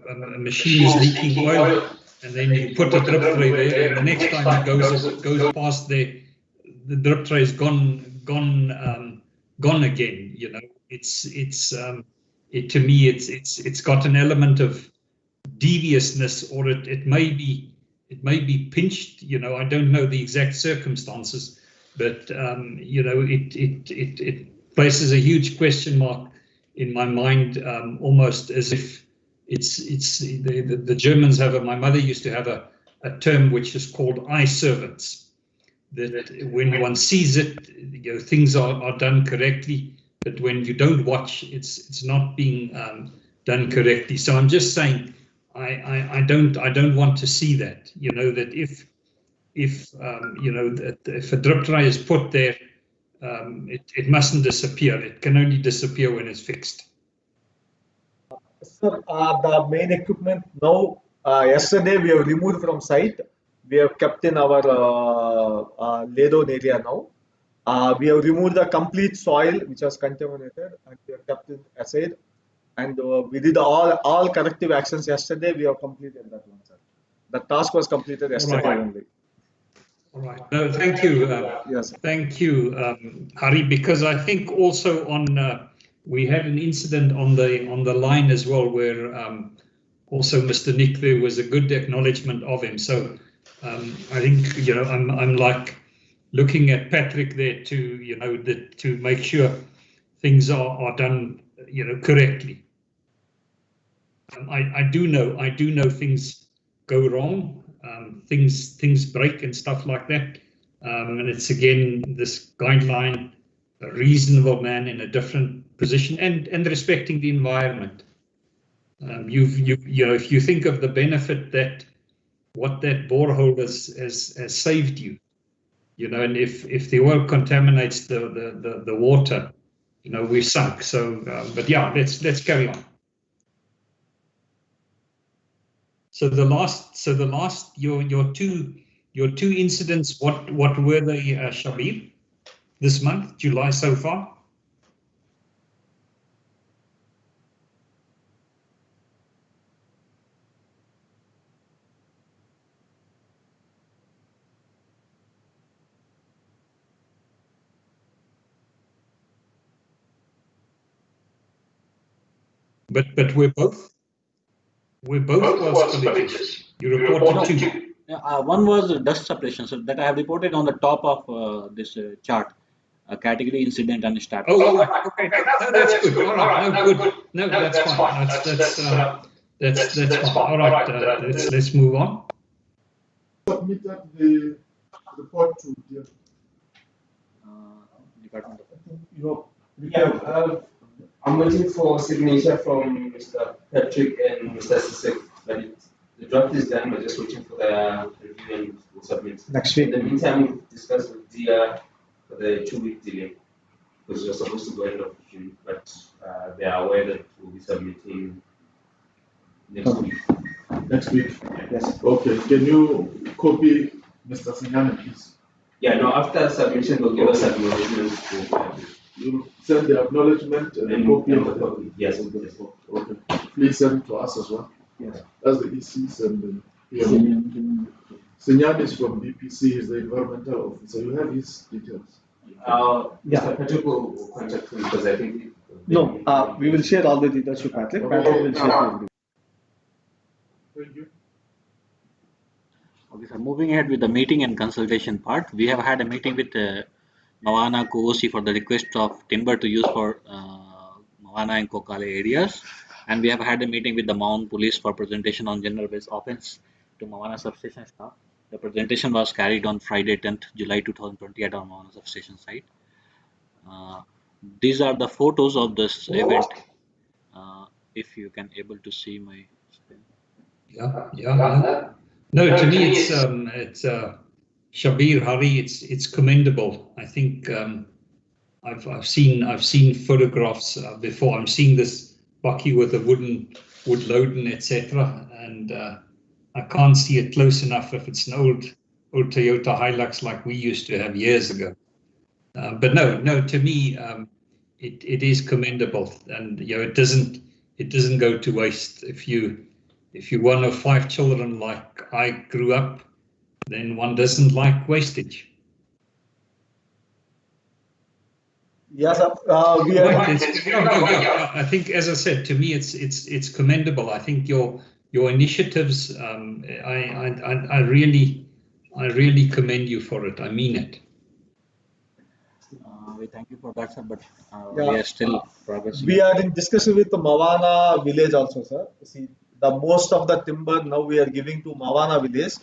a machine is leaking oil, and then you put a drip tray there, and the next time it goes past there, the drip tray is gone again. To me it's got an element of deviousness, or it may be pinched. I don't know the exact circumstances, but it places a huge question mark in my mind, almost as if it's the Germans have my mother used to have a term which is called eye servants, that when one sees it, things are done correctly, but when you don't watch, it's not being done correctly. So I'm just saying, I don't want to see that. That if a drip tray is put there, it mustn't disappear. It can only disappear when it's fixed. Sir, the main equipment now, yesterday we have removed from site. We have kept in our laydown area now. We have removed the complete soil which was contaminated, and we have kept it aside. And we did all corrective actions yesterday. We have completed that one, sir. The task was completed yesterday only. All right. No, thank you. Yes. Thank you, Hari. Because I think also we had an incident on the line as well, where also Mr. Nick, there was a good acknowledgement of him. So I think I'm like looking at Patrick there to make sure things are done correctly. I do know things go wrong, things break and stuff like that, and it's again this guideline, a reasonable man in a different position, and respecting the environment. If you think of the benefit that what that borehole has saved you, and if the oil contaminates the water, we're sunk. So, but yeah, let's carry on. So the last your two incidents, what were they, Shabir, this month, July so far? But we're both oil spillages. You reported two. One was dust suppression, so that I have reported on the top of this chart. Category incident and status. Oh, okay. No, that's good. All right, no, good. No, that's fine. That's fine. All right, let's move on. Submitted the report to the Department. I'm waiting for signature from Mr. Patrick and Mr. Sisek, but the draft is done. We're just waiting for the review and submit. Next week. In the meantime, we discussed with DIA for the 2-week delay, because we're supposed to go end of June, but they are aware that we'll be submitting next week. Next week? Yes. Okay, can you copy Mr. Sinyane, please? Yeah, no, after submission, they'll give us acknowledgement. You send the acknowledgement and a copy of the copy. Yes. Okay. Please send it to us as well. Yes. As the ECs and the PMO. Sinyane is from BPC, he's the environmental officer. You have his details. Mr. Patrick will contact him because I think. No, we will share all the details with Patrick. Patrick will share to everyone. Thank you. Okay, sir. Moving ahead with the meeting and consultation part, we have had a meeting with MAWANA COOC for the request of timber to use for MAWANA and Kokale areas, and we have had a meeting with the Mount Police for presentation on gender-based offense to MAWANA Substation staff. The presentation was carried on Friday, 10th July 2020 at our MAWANA Substation site. These are the photos of this event. If you can able to see my screen. Yeah. No, to me it's Shabir Hari. It's commendable. I think I've seen photographs before. I'm seeing this bakkie with a wood loading, etc. And I can't see it close enough if it's an old Toyota Hilux like we used to have years ago. But no, to me it is commendable, and it doesn't go to waste. If you're one of 5 children like I grew up, then one doesn't like wastage. Yes, we are. I think, as I said, to me, it's commendable. I think your initiatives, I really commend you for it. I mean it. We thank you for that, sir, but we are still progressing. We are in discussion with the MAWANA village also, sir. See, the most of the timber now we are giving to MAWANA village,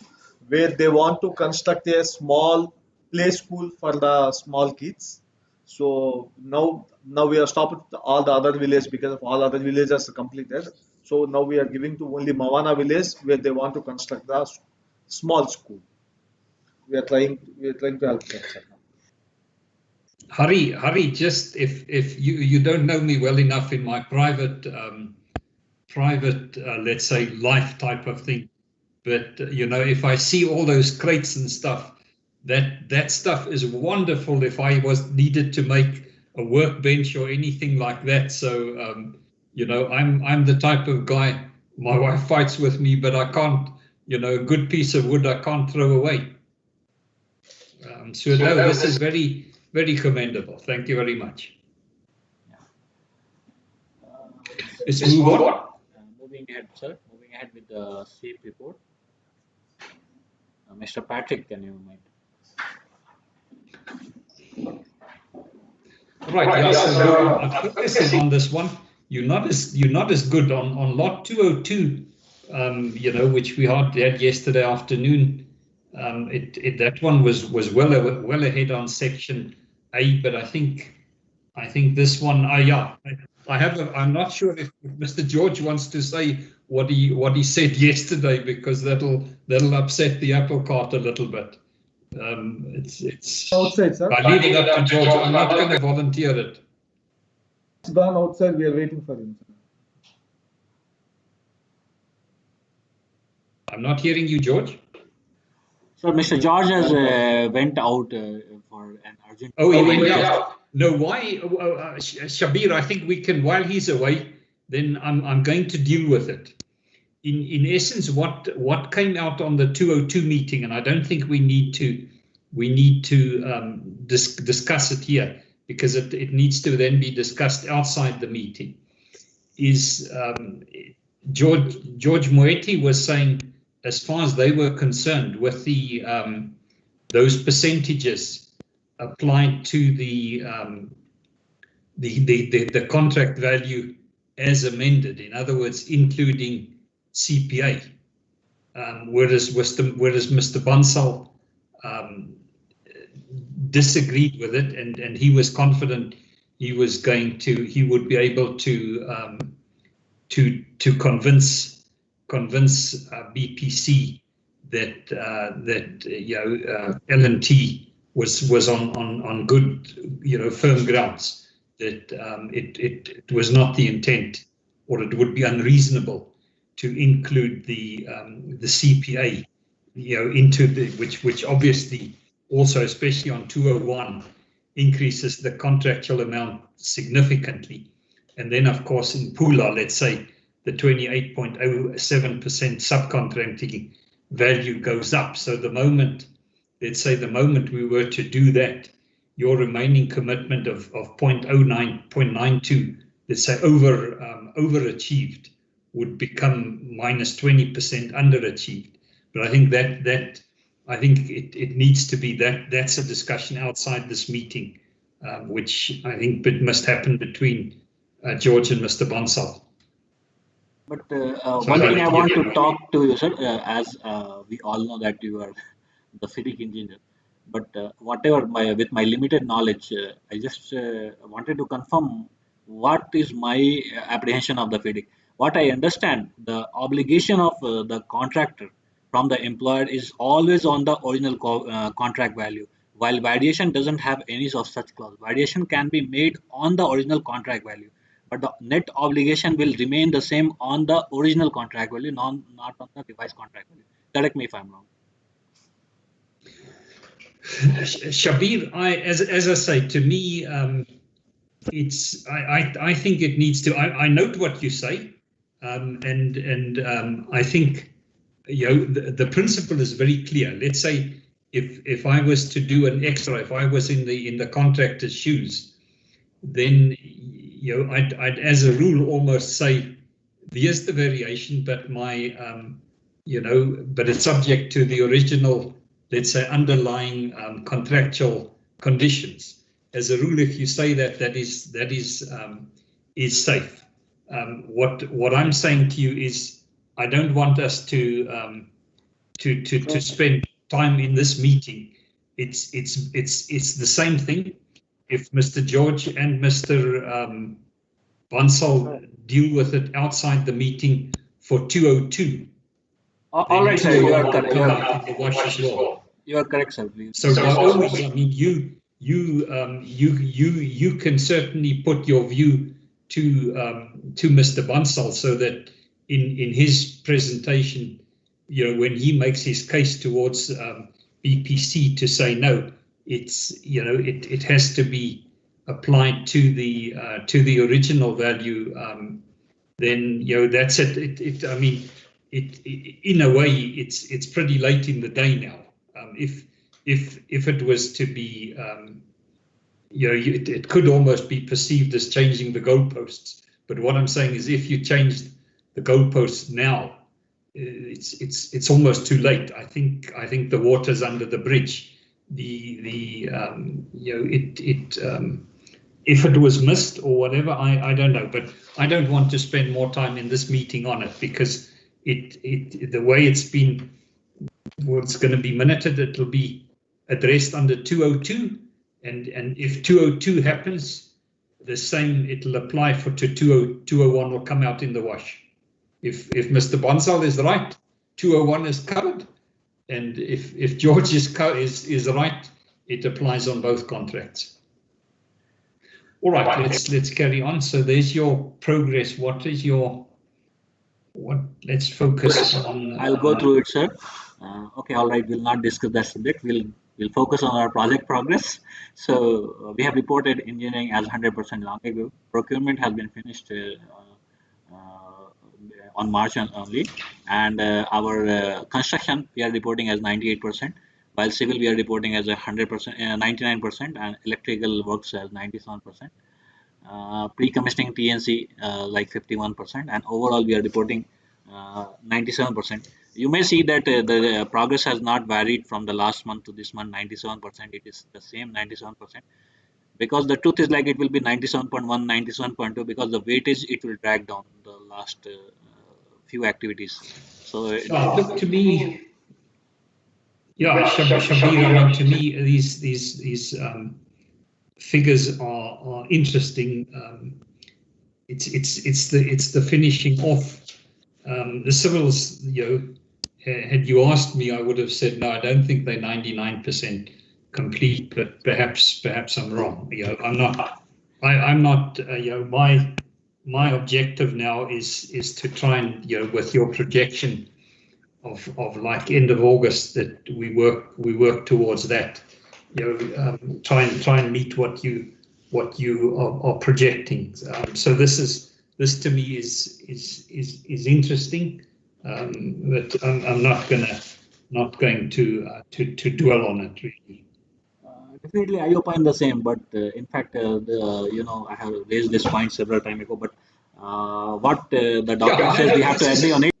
where they want to construct a small play school for the small kids. So now we are stopped all the other villages because of all other villages are completed. So now we are giving to only MAWANA village where they want to construct the small school. We are trying to help them, sir. Hari, just if you don't know me well enough in my private let's say life type of thing, but if I see all those crates and stuff, that stuff is wonderful if I was needed to make a workbench or anything like that. So I'm the type of guy, my wife fights with me, but I can't, a good piece of wood I can't throw away. So no, this is very, very commendable. Thank you very much. Let's move on. Moving ahead, sir. Moving ahead with the SEEP report. Mr. Patrick, can you make? Right. Yeah. So I'm focusing on this one. You're not as good on lot 202. Which we had yesterday afternoon. That one was well ahead on section A, but I think this one. I'm not sure if Mr. George wants to say what he said yesterday, because that'll upset the apple cart a little bit. It's outside, sir. I leave it up to George. I'm not going to volunteer it. It's gone outside. We are waiting for him, sir. I'm not hearing you, George. So Mr. George has went out for an urgent. Oh, he went out. No, why, Shabir? I think we can, while he's away, then I'm going to deal with it. In essence, what came out on the 202 meeting, and I don't think we need to discuss it here, because it needs to then be discussed outside the meeting. Is George Moeti was saying, as far as they were concerned, with the those percentages applied to the contract value as amended, in other words, including CPA, whereas Mr. Bansal disagreed with it, and he was confident he would be able to convince BPC that L&T was on good, firm grounds, that it was not the intent, or it would be unreasonable to include the CPA, into which obviously also, especially on 201, increases the contractual amount significantly. And then, of course, in Pula, let's say the 28.07% subcontracting value goes up. So the moment, let's say, the moment we were to do that, your remaining commitment of 0.92, let's say, overachieved, would become minus 20% underachieved. But I think I think it needs to be that's a discussion outside this meeting, which I think must happen between George and Mr. Bansal. But one thing I want to talk to you, sir, as we all know that you are the FIDIC engineer. But whatever, with my limited knowledge, I just wanted to confirm what is my apprehension of the FIDIC. What I understand, the obligation of the contractor from the employer is always on the original contract value, while variation doesn't have any of such clause. Variation can be made on the original contract value, but the net obligation will remain the same on the original contract value, not on the revised contract value. Correct me if I'm wrong. Shabir, as I say, to me, I think it needs to. I note what you say, and I think the principle is very clear. Let's say if I was to do an extra, if I was in the contractor's shoes, then I'd as a rule almost say, here's the variation, but but it's subject to the original, let's say, underlying contractual conditions. As a rule, if you say that is safe. What I'm saying to you is, I don't want us to spend time in this meeting. It's the same thing. If Mr. George and Mr. Bansal deal with it outside the meeting for 202. All right, sir. You are correct. You are correct, sir. Please. So by all means, I mean, you can certainly put your view to Mr. Bansal, so that in his presentation, when he makes his case towards BPC to say no, it has to be applied to the original value. Then that's it. I mean, in a way, it's pretty late in the day now. If it was to be, it could almost be perceived as changing the goalposts. But what I'm saying is, if you change the goalposts now, it's almost too late. I think the water's under the bridge. If it was missed or whatever, I don't know. But I don't want to spend more time in this meeting on it, because the way it's been. Well, it's going to be minuted. It'll be addressed under 202, and if 202 happens, the same it'll apply for 201 will come out in the wash. If Mr. Bansal is right, 201 is covered, and if George is right, it applies on both contracts. All right, let's carry on. So there's your progress. Let's focus on. I'll go through it, sir. Okay, all right. We'll not discuss that subject. We'll focus on our project progress. So we have reported engineering as 100% long ago. Procurement has been finished on March only, and our construction we are reporting as 98%, while civil we are reporting as 100%, 99%, and electrical works as 97%. Pre-commissioning TNC like 51%, and overall we are reporting 97%. You may see that the progress has not varied from the last month to this month. 97%, it is the same 97%, because the truth is like it will be 97.1, 97.2, because the weightage it will drag down the last few activities. So look, to me, Shabir, to me these figures are interesting. It's the finishing off. The civils, had you asked me, I would have said no. I don't think they're 99% complete, but perhaps I'm wrong. I'm not. I'm not. My objective now is to try and with your projection of like end of August, that we work towards that. Try and meet what you are projecting. So this to me is interesting, but I'm not going to dwell on it really. Definitely, I opine the same. But in fact, I have raised this point several times ago. But what the document says, we have to agree on it.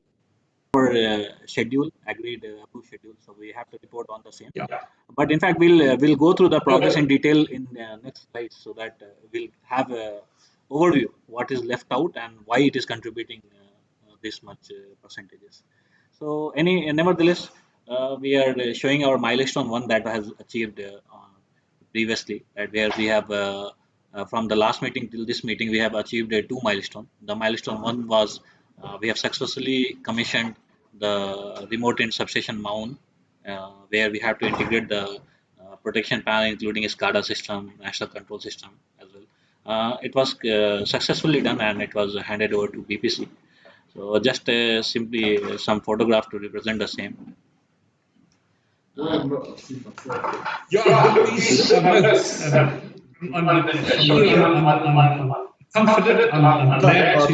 Our schedule, agreed approved schedule, so we have to report on the same. Yeah. But in fact, we'll go through the progress in detail in next slide, so that we'll have a overview what is left out and why it is contributing this much percentages. So nevertheless, we are showing our milestone one that has achieved previously, right, where we have from the last meeting till this meeting we have achieved two milestone. The milestone one was we have successfully commissioned the remote end substation MAWANA, where we have to integrate the protection panel, including a SCADA system, national control system as well. It was successfully done, and it was handed over to BPC. So just simply some photograph to represent the same. I'm confident. I'm glad to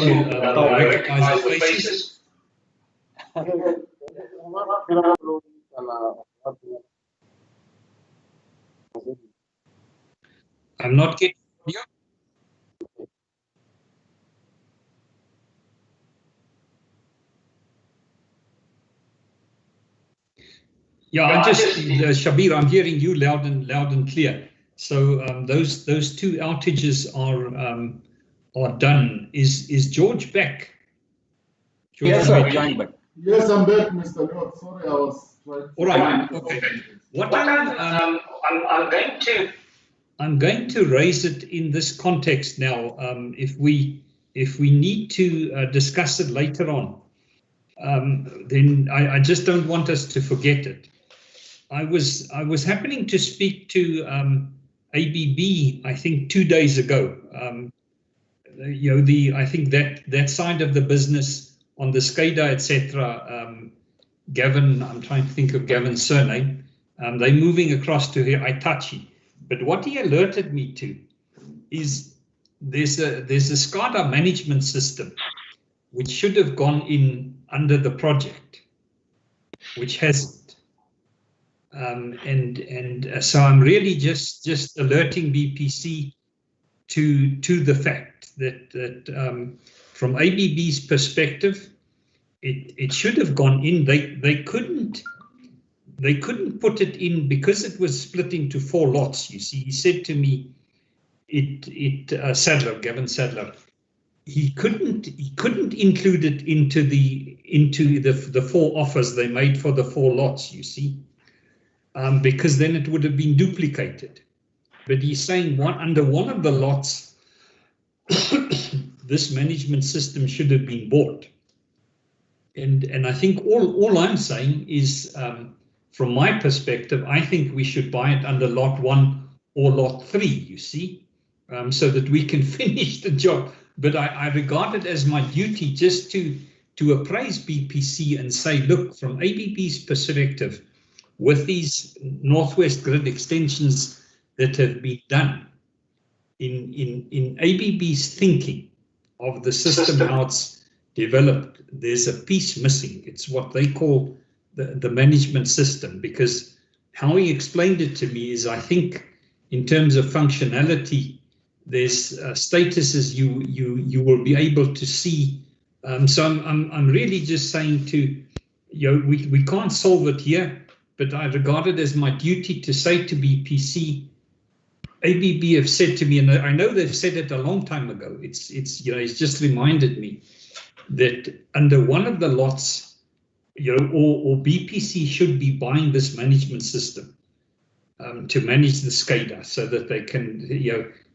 recognize the faces. I'm not getting you. Yeah, I just Shabir, I'm hearing you loud and clear. So those two outages are done. Is George back? George, yes, sir. Yes, I'm back, Mr. North. Sorry, I was trying. All right. Okay. What I'm going to raise it in this context now. If we need to discuss it later on, then I just don't want us to forget it. I was happening to speak to ABB, I think 2 days ago. I think that side of the business on the SCADA, etc. Gavin, I'm trying to think of Gavin's surname. They're moving across to Hitachi. But what he alerted me to is there's a SCADA management system which should have gone in under the project, which hasn't. So I'm really just alerting BPC to the fact that from ABB's perspective, it should have gone in. They couldn't put it in because it was split into 4 lots. You see, he said to me, Gavin Sadler, he couldn't include it into the 4 offers they made for the 4 lots. You see. Because then it would have been duplicated. But he's saying under one of the lots, this management system should have been bought. And I think all I'm saying is, from my perspective, I think we should buy it under lot 1 or lot 3, you see, so that we can finish the job. But I regard it as my duty just to appraise BPC and say, look, from ABB's perspective, with these Northwest Grid extensions that have been done in ABB's thinking of the system, how it's developed, there's a piece missing. It's what they call the management system, because how he explained it to me is, I think in terms of functionality, there's statuses you will be able to see. So I'm really just saying to, we can't solve it here, but I regard it as my duty to say to BPC, ABB have said to me, and I know they've said it a long time ago. It's just reminded me that under one of the lots, or BPC should be buying this management system to manage the SCADA, so that they can,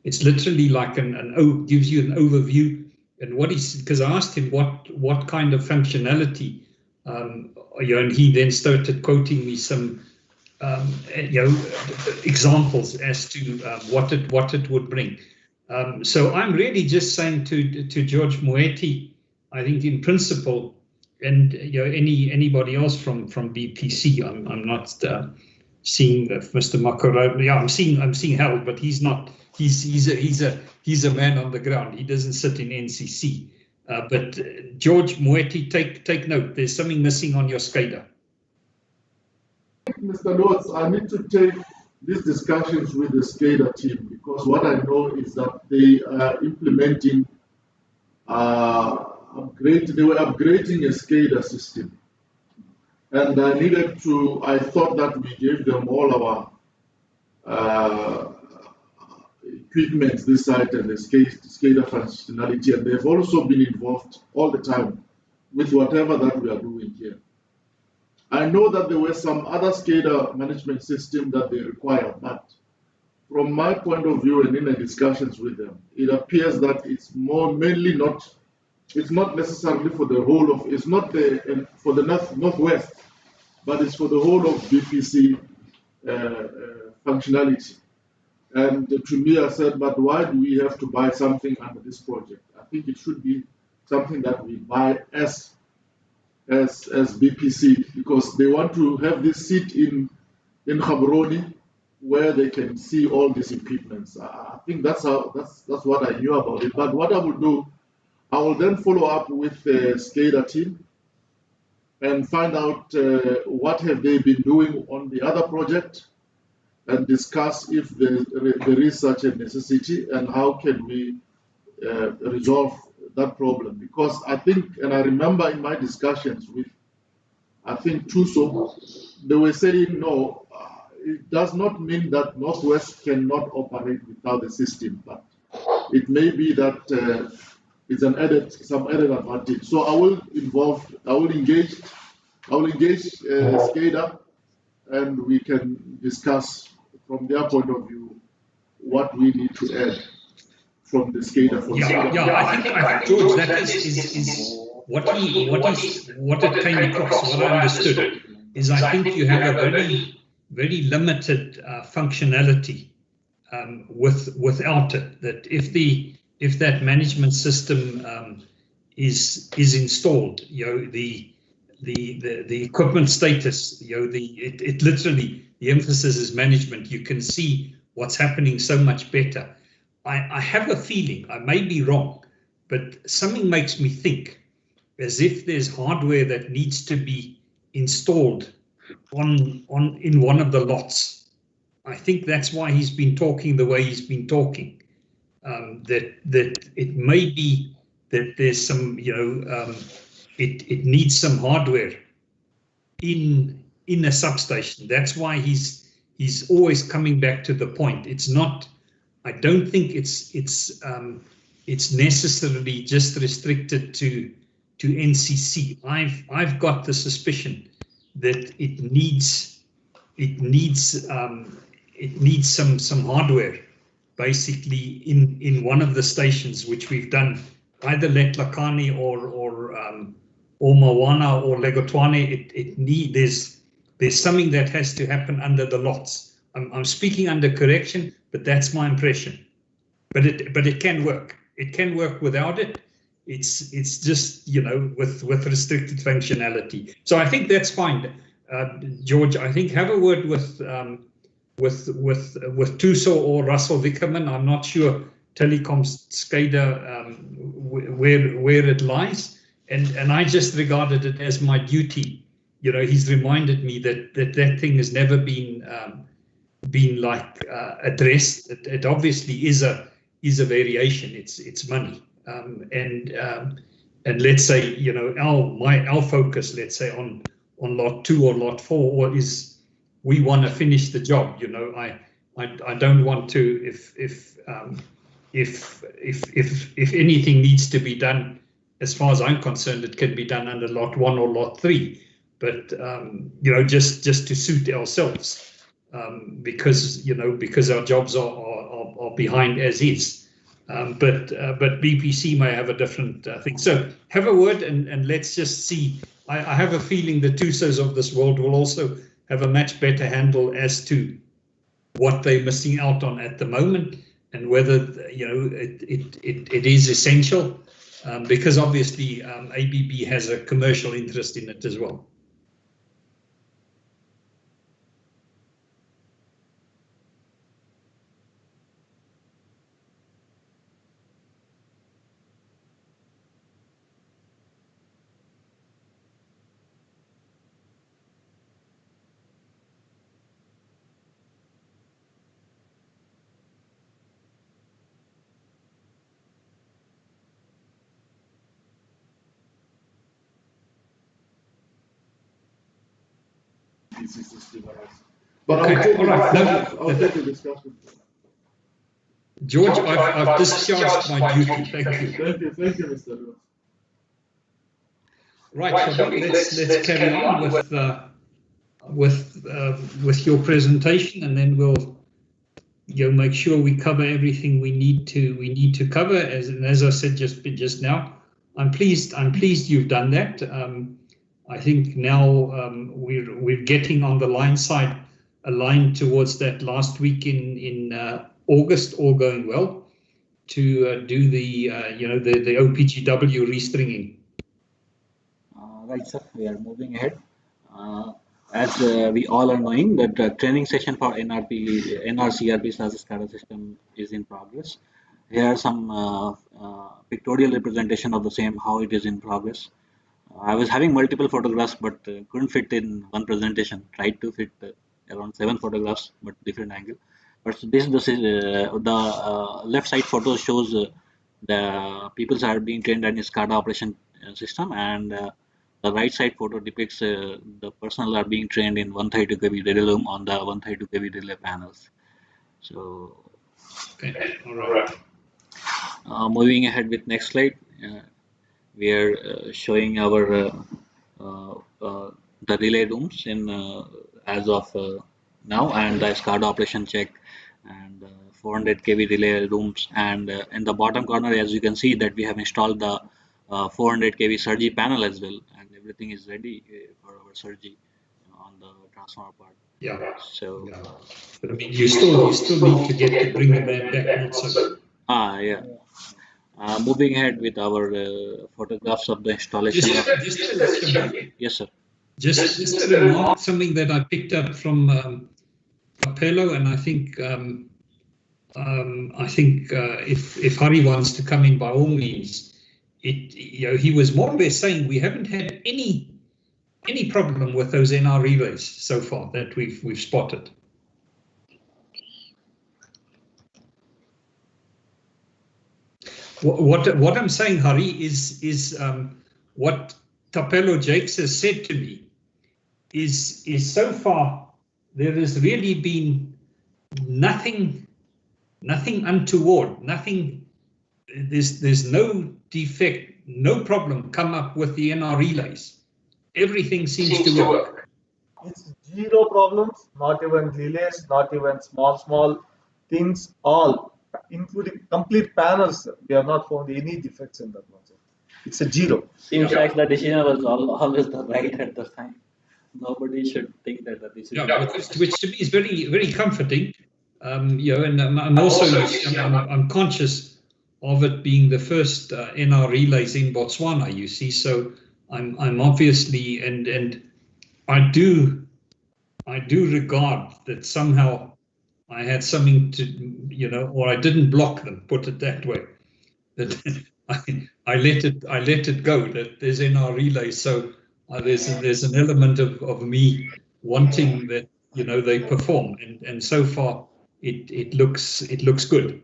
it's literally like gives you an overview. And because I asked him what kind of functionality And he then started quoting me some examples as to what it would bring. So I'm really just saying to George Moeti, I think in principle, and anybody else from BPC, I'm not seeing Mr. Makaro. Yeah, I'm seeing Harold, but he's not. He's a man on the ground. He doesn't sit in NCC. But George Moeti, take note. There's something missing on your SCADA. Mr. Lords, I need to take these discussions with the SCADA team, because what I know is that they are implementing, they were upgrading a SCADA system. And I thought that we gave them all our equipment, this site, and the SCADA functionality, and they've also been involved all the time with whatever that we are doing here. I know that there were some other SCADA management system that they require, but from my point of view and in the discussions with them, it appears that it's it's not necessarily for the whole of, it's not for the Northwest, but it's for the whole of BPC functionality. And to me, I said, but why do we have to buy something under this project? I think it should be something that we buy as BPC, because they want to have this seat in Gaborone where they can see all these equipments. I think that's what I knew about it. But what I will do, I will then follow up with the SCADA team and find out what have they been doing on the other project, and discuss if there is such a necessity and how can we resolve that problem. Because I think, and I remember in my discussions with, I think, TUSO, they were saying, no, it does not mean that Northwest cannot operate without the system, but it may be that it's some added advantage. So I will engage SCADA, and we can discuss from their point of view what we need to add from the SCADA. I think George, that is what it came across. What I understood is, I think you have a very limited functionality without it. That if that management system is installed, the equipment status, it literally, the emphasis is management. You can see what's happening so much better. I have a feeling, I may be wrong, but something makes me think as if there's hardware that needs to be installed in one of the lots. I think that's why he's been talking the way he's been talking. That it may be that there's some, it needs some hardware in a substation. That's why he's always coming back to the point. It's not. I don't think it's necessarily just restricted to NCC. I've got the suspicion that it needs some hardware, basically in one of the stations, which we've done either Letlakane or MAWANA or Legotwane. There's something that has to happen under the lots. I'm speaking under correction, but that's my impression. But it can work. It can work without it. It's just, with restricted functionality. So I think that's fine, George. I think have a word with TUSO or Russell Vickerman. I'm not sure Telecom's SCADA where it lies, and I just regarded it as my duty. He's reminded me that thing has never been addressed. It obviously is a variation. It's money, and let's say our focus, let's say on lot 2 or lot 4, is we want to finish the job. I don't want to, if anything needs to be done, as far as I'm concerned, it can be done under lot 1 or lot 3. But just to suit ourselves. Because our jobs are behind as is, but BPC may have a different thing. So have a word and let's just see I have a feeling the TUSOs of this world will also have a much better handle as to what they're missing out on at the moment, and whether it is essential, because obviously ABB has a commercial interest in it as well. But Okay, I'll take all right. I'll take the discussion. George, I've discharged my duty. Thank you. Thank you, Mr. Lewis. Right, Shabir, let's carry on with your presentation, and then we'll make sure we cover everything we need to cover. As I said just now, I'm pleased you've done that. I think now we're getting on the line side, aligned towards that last week in August, all going well, to do the the OPGW restringing. Right, sir. We are moving ahead. As we all are knowing that the training session for NRCRP SCADA system is in progress. Here are some pictorial representation of the same, how it is in progress. I was having multiple photographs, but couldn't fit in one presentation. Tried to fit around 7 photographs, but different angle. But this the left side photo shows the people are being trained in SCADA operation system, and the right side photo depicts the personnel are being trained in 132 kV relay loom on the 132 kV relay panels. So, okay, all right. Moving ahead with next slide, we are showing our the relay looms in as of now, and the SCADA operation check, and 400 kV relay looms, and in the bottom corner, as you can see, that we have installed the 400 kV surge panel as well, and everything is ready for our surge on the transformer part. Yeah. So, but I mean, you still need to get to bring the man back, not so. Yeah. Moving ahead with our photographs of the installation. Yes, sir. Just a remark, something that I picked up from Capello, and I think if Hari wants to come in, by all means, he was more or less saying we haven't had any problem with those NR relays so far that we've spotted. What I'm saying, Hari, is what Tapelo Jakes has said to me is so far there has really been nothing untoward, nothing. There's no defect, no problem come up with the NR relays. Everything seems to work. It's zero problems, not even relays, not even small things, all, including complete panels. We have not found any defects in that one. It's a zero. Seems like the decision was always the right at the time. Nobody should think that the decision. Yeah, which to me is very, very comforting. And I'm also I'm conscious of it being the first NR relays in Botswana. You see, so I'm obviously and I do regard that somehow I had something to or I didn't block them. Put it that way. That I let it go. That there's NR relays, so there's an element of me wanting that they perform, and so far it looks good.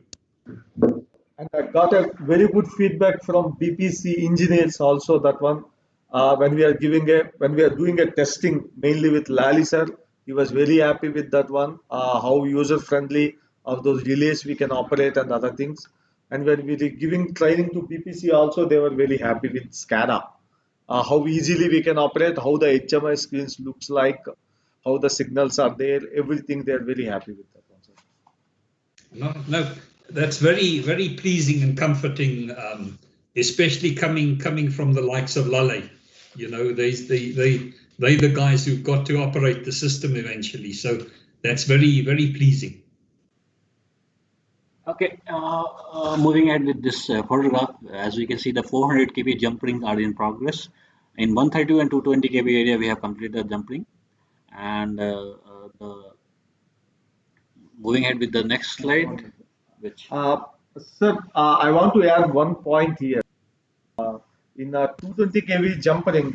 And I got a very good feedback from BPC engineers also. That one, when we are doing a testing mainly with Lali sir, he was very happy with that one. How user friendly of those relays we can operate and other things. And when we were giving training to BPC also, they were very happy with SCADA. How easily we can operate, how the HMI screens looks like, how the signals are there, everything they are very happy with that one. No, that's very, very pleasing and comforting, especially coming from the likes of Lale. You know, they're the guys who've got to operate the system eventually. So that's very, very pleasing. Okay, moving ahead with this photograph, as we can see, the 400 kV jump ring are in progress. In 132 and 220 kV area, we have completed the jump ring. And moving ahead with the next slide, which Sir, I want to add one point here. In a 220 kV jump ring,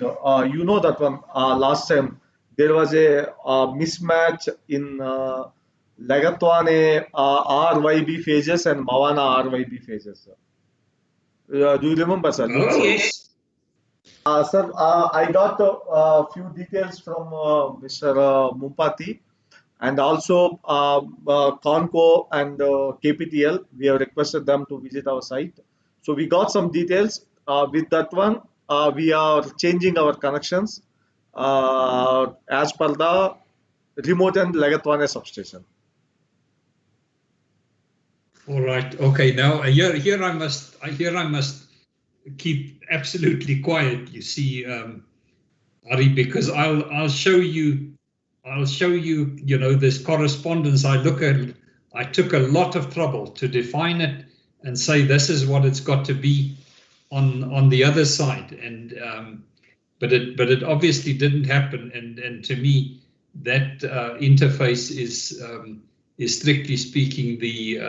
you know that one last time there was a mismatch in Lagatwane RYB phases and MAWANA RYB phases. Do you remember, sir? Oh, yes. Sir, I got a few details from Mr. Mumpati, and also Conco and KPTL. We have requested them to visit our site. So we got some details. With that one, we are changing our connections as per the remote and Lagatwane substation. All right. Okay. Now here I must keep absolutely quiet. You see, Ari, because I'll show you. You know, this correspondence. I took a lot of trouble to define it and say this is what it's got to be on the other side. And but it obviously didn't happen. And to me, that interface is strictly speaking the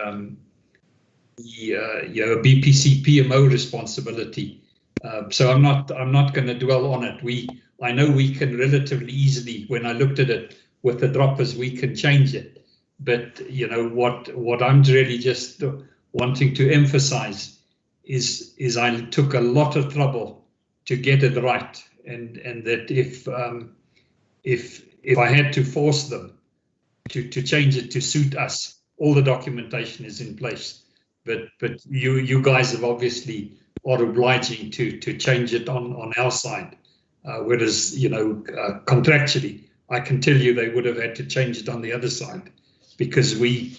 BPC PMO responsibility. So I'm not going to dwell on it. I know we can relatively easily, when I looked at it with the droppers, we can change it. But you know what I'm really just wanting to emphasize is I took a lot of trouble to get it right, and that if I had to force them to change it to suit us, all the documentation is in place. But you guys have obviously are obliging to change it on our side, whereas you know contractually I can tell you they would have had to change it on the other side, because we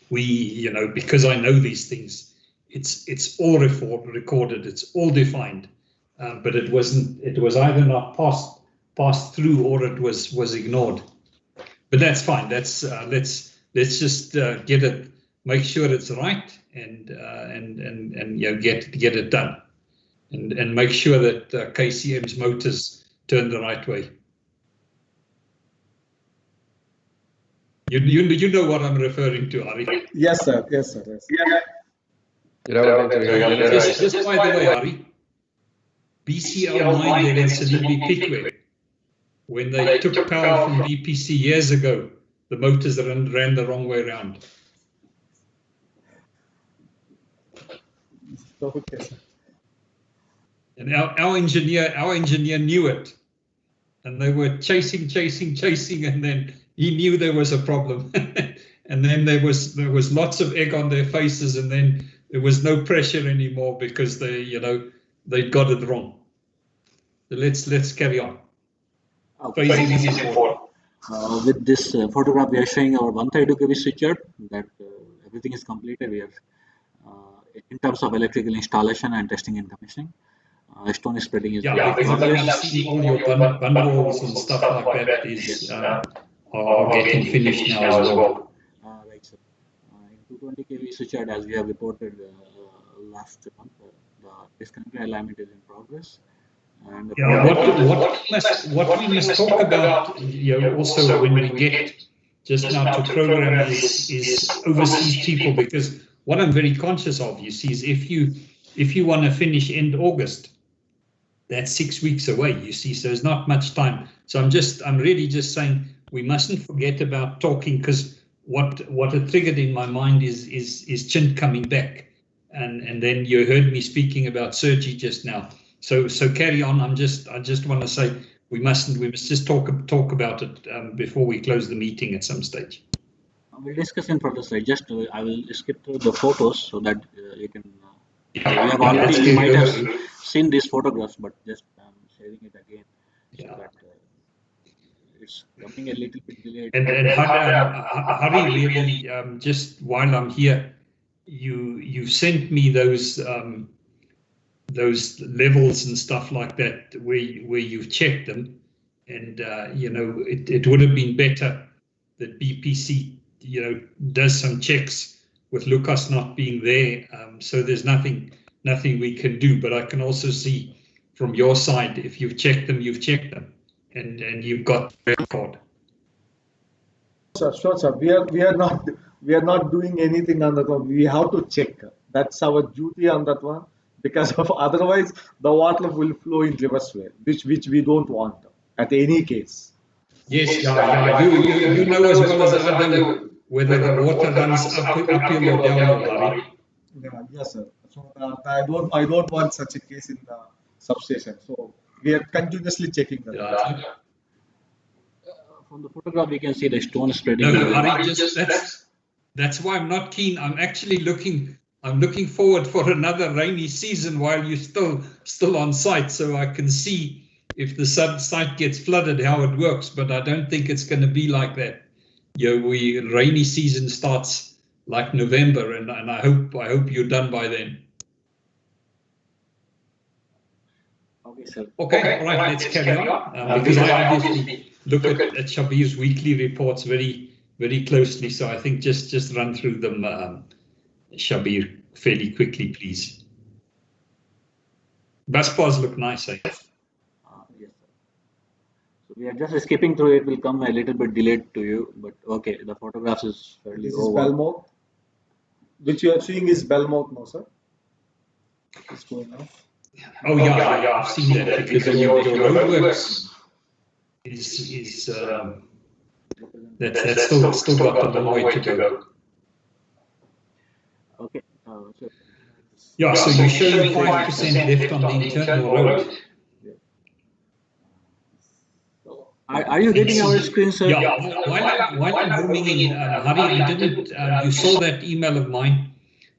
you know, because I know these things, it's all recorded, it's all defined, but it was either not passed through or it was ignored. But that's fine. That's let's just get it, make sure it's right, and you know, get it done, and make sure that KCM's motors turn the right way. You know what I'm referring to, Ari? Yes, sir. Yes, sir. Yes. You know, Just by the way, Ari, BCL 9 there in Salibi Pickwick, when they took power from BPC years ago, the motors ran the wrong way around. Okay, sir. And our engineer knew it, and they were chasing, and then he knew there was a problem, and then there was lots of egg on their faces, and then there was no pressure anymore because they'd got it wrong. So let's carry on. phasing is important. With this photograph, we are showing our 132 kV switcher that everything is completed. We are in terms of electrical installation and testing and commissioning. Stone spreading is because I've seen all your bun walls and stuff like that is are getting finished now as well. Right, sir. In 220 kV switcher, as we have reported last month, the disconnect alignment is in progress. And what we must talk about, you know, also when we get just now to program is overseas people, because what I'm very conscious of, you see, is if you want to finish end August, that's 6 weeks away, you see, so there's not much time. So I'm really just saying we mustn't forget about talking, because what it triggered in my mind is Chint coming back, and then you heard me speaking about Sergi just now. So carry on. I just want to say we must just talk about it before we close the meeting at some stage. We'll discuss in further slide. Just I will skip through the photos so that you can. You might have seen these photographs, but just sharing it again. So that, it's coming a little bit delayed. And Hari, really, just while I'm here, you sent me those levels and stuff like that where you've checked them, and you know, it would have been better that BPC, you know, does some checks with Lucas not being there. So there's nothing we can do. But I can also see from your side, if you've checked them, and you've got the record. Sure, sir. We are not doing anything on that one. We have to check. That's our duty on that one, because of otherwise the water will flow in reverse way, which we don't want at any case. Yes, you know as well as I do whether the water runs uphill or downhill. Yes, sir. So I don't want such a case in the substation. So we are continuously checking that. Yeah. From the photograph, we can see the stone spreading. No, Hari, that's why I'm not keen. I'm actually looking forward for another rainy season while you're still on site, so I can see if the site gets flooded, how it works. But I don't think it's going to be like that. You know, rainy season starts like November, and I hope you're done by then. Okay, sir. Okay, all right, let's carry on. Because I obviously look at Shabir's weekly reports very, very closely. So I think just run through them, Shabir, fairly quickly, please. Bus bars look nice, eh? Yes, sir. So we are just skipping through it. Will come a little bit delayed to you, but okay, the photographs is fairly This over. is Belmouth, which you are seeing is Belmouth now, sir. It's going on. Oh yeah, I've seen that, because your roadworks is that's still got a long way to go. Okay. So Yeah, so you're showing 5% left on the internal road. are you getting our screen, sir? Yeah, while I'm zooming in, Hari, I didn't. You saw that email of mine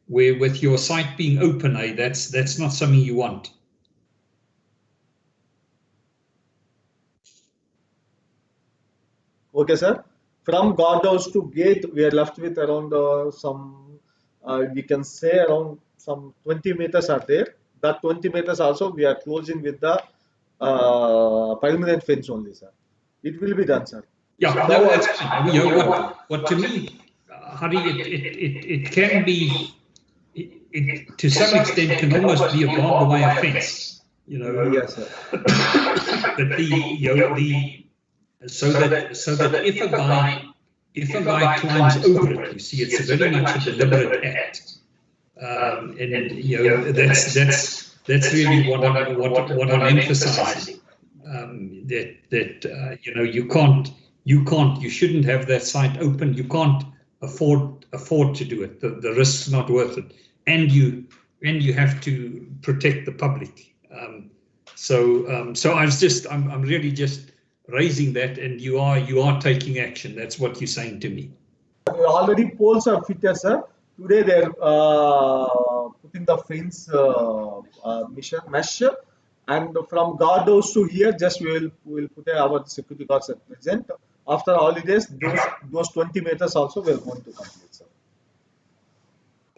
where with your site being open, that's not something you want. Okay, sir. From guardhouse to gate, we are left with around we can say around some 20 meters are there. That 20 meters also we are closing with the permanent fence only, sir. It will be done, sir. Yeah, no, that's fine. You know, what to me, Hari, it can be, it to some extent can almost be a barbed wire fence. You know. Yes, sir. But so that if a guy climbs over it, you see, it's very much a deliberate act, and you know, that's really what I'm emphasizing. That you know, you shouldn't have that site open. You can't afford to do it. The risk's not worth it, and you have to protect the public. So I'm really just raising that, and you are taking action. That's what you're saying to me. Already poles are fitted, sir. Today they're putting the fence mesh, and from guardhouse to here, just we will put our security guards at present. After holidays, those 20 meters also we are going to complete, sir.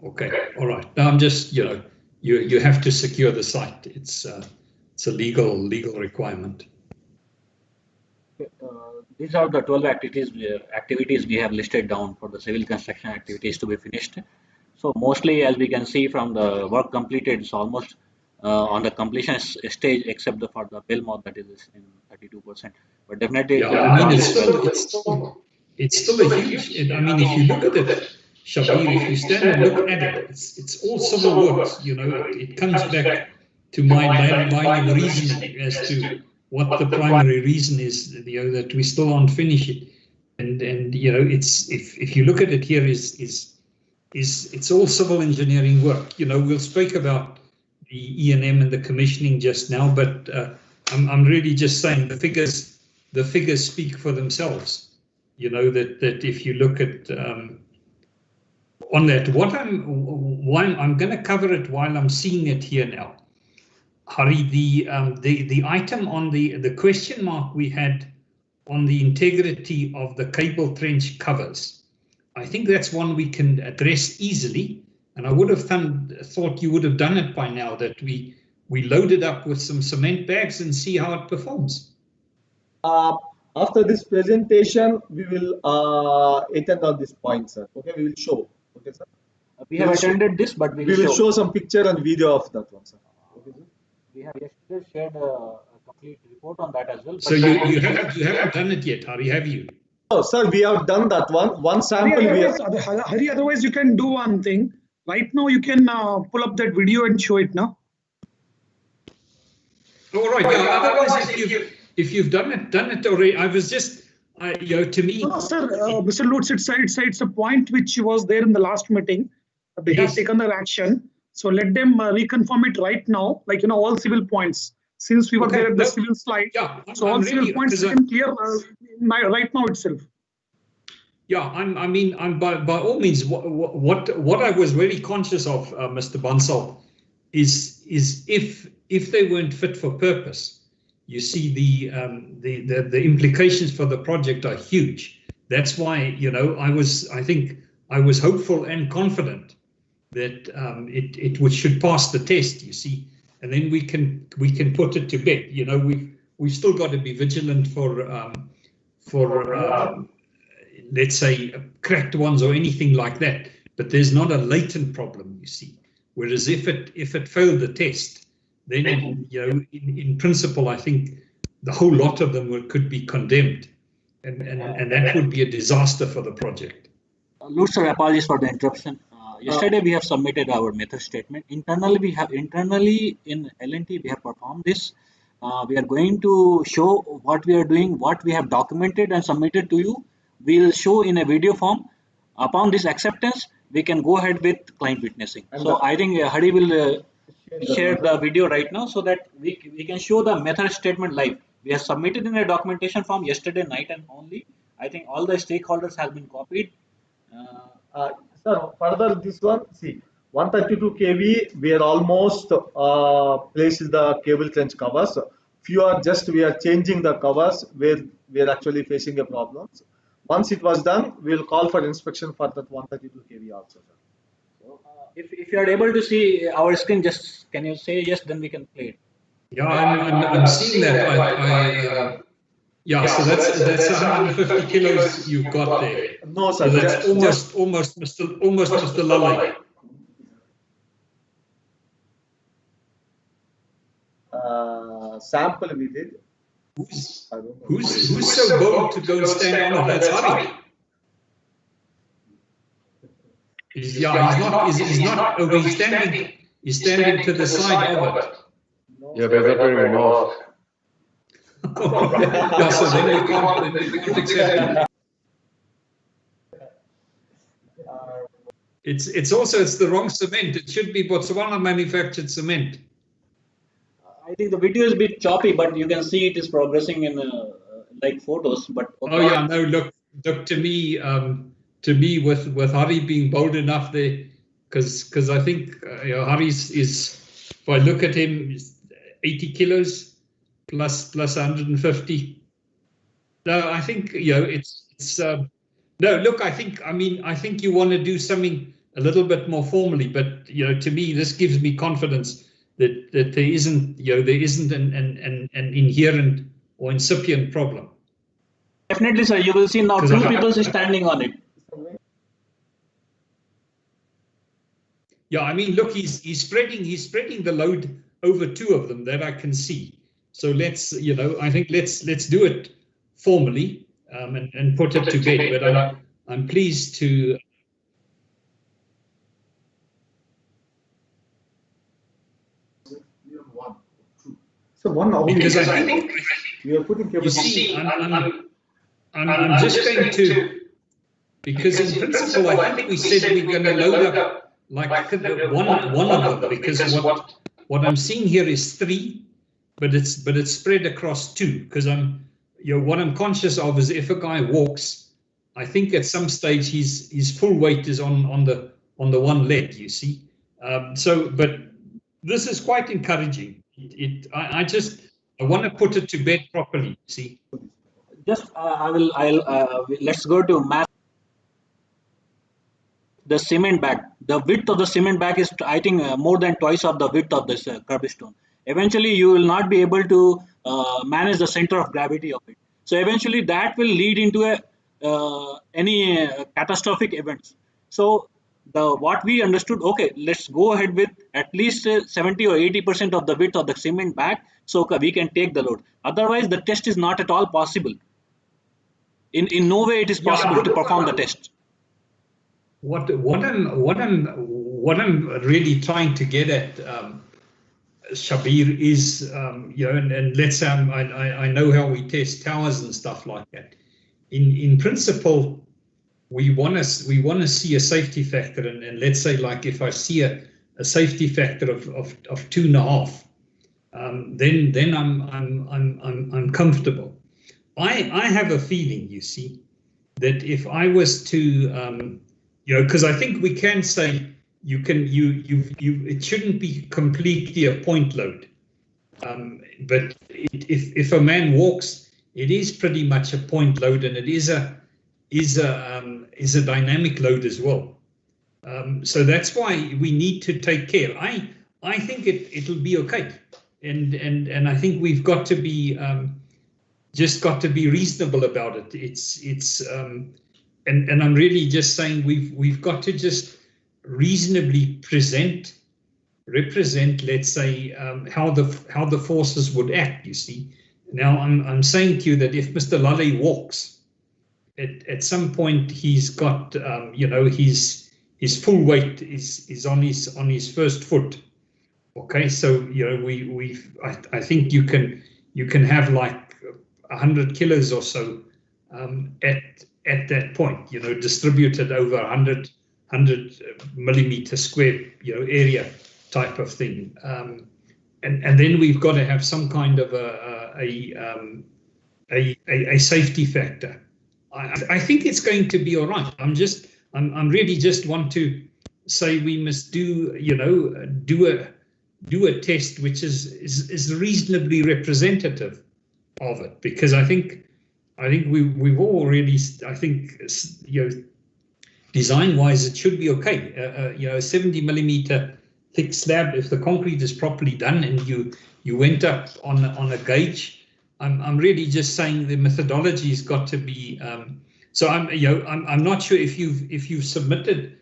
Okay, all right. Now I'm just, you know, you have to secure the site. It's a legal requirement. These are the 12 activities we have listed down for the civil construction activities to be finished. So mostly, as we can see from the work completed, it's almost on the completion stage, except for the Belmouth, that is in 32%. But definitely, yeah, I mean, it's still a huge. I mean, if you look at it, Shabir, if you stand and look at it, it's all civil works. You know, it comes back to my line of reasoning as to what the primary reason is, you know, that we still aren't finished it, and you know, it's if you look at it here, it's all civil engineering work. You know, we'll speak about the E&M and the commissioning just now, but I'm really just saying the figures speak for themselves. You know, that if you look at on that, I'm going to cover it while I'm seeing it here now. Hari, the item on the question mark we had on the integrity of the cable trench covers, I think that's one we can address easily, and I would have thought you would have done it by now, that we we load it up with some cement bags and see how it performs. After this presentation, we will attend on this point, sir. Okay, we will show. Okay, sir. We have attended this, but We will show some picture and video of that one, sir. Okay, sir. We have yesterday shared a complete report on that as well. So you haven't done it yet, Hari, have you? Oh, sir, we have done that one. One sample we have. Hari, otherwise you can do one thing. Right now you can pull up that video and show it now. All right. Yeah, otherwise, if you've done it already. I was just, to me. No, sir. Mr. Lutz, it's a point which was there in the last meeting. They have taken their action. So let them reconfirm it right now, like, all civil points. Since we were there at the civil slide, so all civil points can clear right now itself. Yeah, I'm by all means. What I was very conscious of, Mr. Bansal, is if they weren't fit for purpose, you see the implications for the project are huge. That's why I was hopeful and confident that it should pass the test. You see, and then we can put it to bed. We've still got to be vigilant for let's say cracked ones or anything like that. But there's not a latent problem, you see. Whereas if it failed the test, then in principle, I think the whole lot of them could be condemned, and that would be a disaster for the project. Lutz, sir, apologies for the interruption. Yesterday we have submitted our method statement. Internally in L&T we have performed this. We are going to show what we are doing, what we have documented and submitted to you. We will show in a video form. Upon this acceptance, we can go ahead with client witnessing. So I think Hari will share the video right now so that we can show the method statement live. We have submitted in a documentation form yesterday night and only. I think all the stakeholders have been copied. Sir, further this one, see, 132 kV, we are almost placed the cable trench covers. We are changing the covers where we are actually facing a problem. Once it was done, we will call for inspection for that 132 kV also, sir. So, if you are able to see our screen, just can you say yes, then we can play it. Yeah, I'm seeing that. So that's 150 kilos you've got there. No, sir. So that's almost Mr. Lally. Sample we did. Who's so bold to go and stand on it? That's Hari. He's not. Oh, he's standing to the side of it. Yeah, but they're wearing a mask. Yeah, so then you can't accept it. It's the wrong cement. It should be Botswana manufactured cement. I think the video is a bit choppy, but you can see it is progressing in like photos. But okay. Oh yeah, no, look to me with Hari being bold enough there, because I think Hari is, if I look at him, 80 kilos plus 150. No, I think it's no. Look, I think you want to do something a little bit more formally, but to me this gives me confidence that there isn't an inherent or incipient problem. Definitely, sir. You will see now two people standing on it. Yeah, look, he's spreading the load over two of them that I can see. So let's I think let's do it formally and put it to bed. But I'm pleased to. So one only. Because I think we are putting cable. You see, I'm just going to, because in principle I think we said we're going to load up like one of them, because what I'm seeing here is 3, but it's spread across 2. Because what I'm conscious of is if a guy walks, I think at some stage his full weight is on the one leg. You see, but this is quite encouraging. I want to put it to bed properly. See, just let's go to math. The cement bag. The width of the cement bag is, I think, more than twice of the width of this curbstone. eventually you will not be able to manage the center of gravity of it. So eventually that will lead into any catastrophic events. So what we understood, okay, let's go ahead with at least 70 or 80% of the width of the cement bag, so we can take the load. Otherwise, the test is not at all possible. In no way it is possible to perform the test. What I'm really trying to get at, Shabir, is and let's say I know how we test towers and stuff like that. In principle, we want to see a safety factor, and let's say like if I see a safety factor of 2.5, then I'm comfortable. I have a feeling, you see, that if I was to because I think we can say it shouldn't be completely a point load, but if a man walks, it is pretty much a point load, and it is a dynamic load as well. So that's why we need to take care. I think it'll be okay, and I think we've got to be just got to be reasonable about it. And I'm really just saying we've got to just reasonably represent, let's say, how the forces would act. You see, now I'm saying to you that if Mr. Lale walks, at some point he's got his full weight is on his first foot. Okay, so I think you can have like 100 kilos or so at that point, distributed over 100 millimeter square area type of thing, and then we've got to have some kind of a safety factor. I think it's going to be all right. I'm really just want to say we must do a test which is reasonably representative of it, because I think we've all really, I think, design wise it should be okay. A 70 millimeter thick slab, if the concrete is properly done and you went up on a gauge. I'm really just saying the methodology's got to be. So I'm not sure if you've submitted.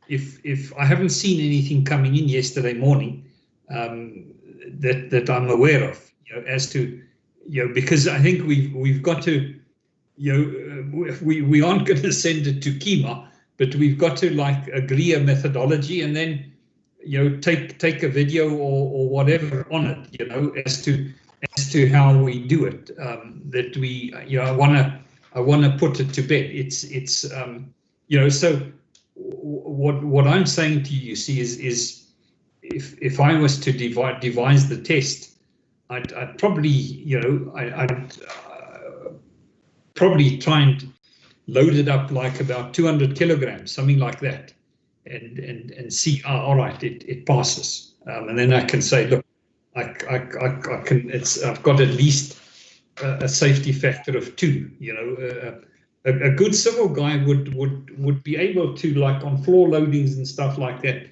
If I haven't seen anything coming in yesterday morning that I'm aware of, as to because I think we've got to we aren't going to send it to Kima, but we've got to like agree a methodology and then take a video or whatever on it, as to how we do it. That we I want to put it to bed. It's so what I'm saying to you, see, is if I was to devise the test, I'd probably I'd probably try and load it up like about 200 kilograms, something like that, and see, all right, it passes, and then I can say, look, I can. I've got at least a safety factor of 2. A good civil guy would be able to, like on floor loadings and stuff like that.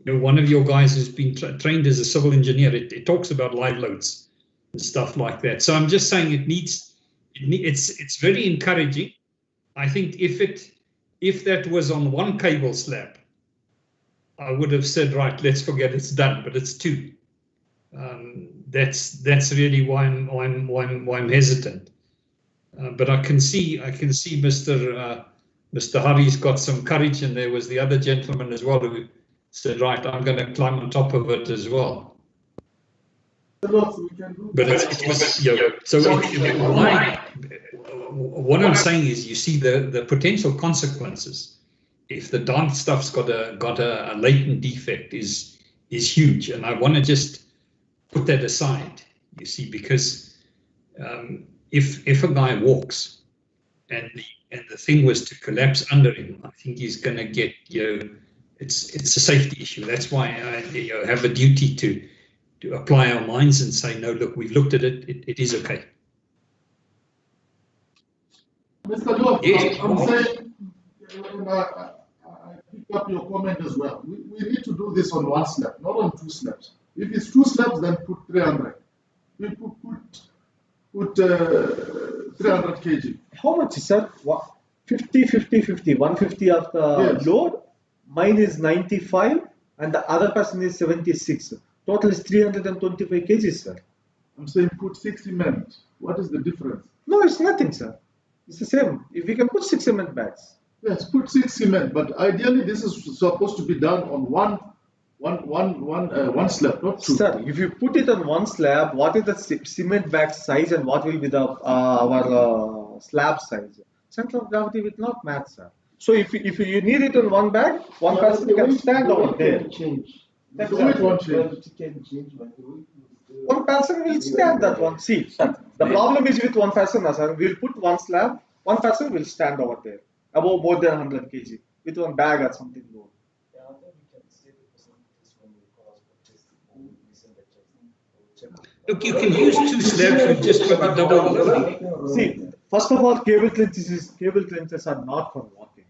One of your guys who's been trained as a civil engineer, it talks about live loads and stuff like that. So I'm just saying it's very encouraging. I think if that was on one cable slab, I would have said, right, let's forget it's done, but it's 2. That's really why I'm hesitant. But I can see Mr. Hari's got some courage, and there was the other gentleman as well who said, right, I'm going to climb on top of it as well. But it was, so what I'm saying is, you see the potential consequences if the dark stuff's got a latent defect is huge, and I want to just put that aside, you see, because if a guy walks and the thing was to collapse under him, I think he's going to get, it's a safety issue. That's why I have a duty to apply our minds and say, no, look, we've looked at it, it is okay. Mr. George, yes. I'm saying, I picked up your comment as well. We need to do this on one slab, not on 2 slabs. If it's 2 slabs, then put 300. We put 300 kg. How much, sir? 50, 50, 50. 150 of the load. Mine is 95, and the other person is 76. Total is 325 kg, sir. I'm saying put 6 cement. What is the difference? No, it's nothing, sir. It's the same. If we can put 6 cement bags. Yes, put 6 cement, but ideally this is supposed to be done on one slab, not 2. Sir, if you put it on one slab, what is the cement bag size and what will be the our slab size? Center of gravity will not match, sir. So if you need it in one bag, one person can stand over there. The weight won't change. One person will stand that one. See, sir, the problem is with one person, sir. We'll put one slab, one person will stand over there, above more than 100 kg, with one bag or something low. Look, you can use 2 slabs with just for double loading. See, first of all, cable trenches are not for walking.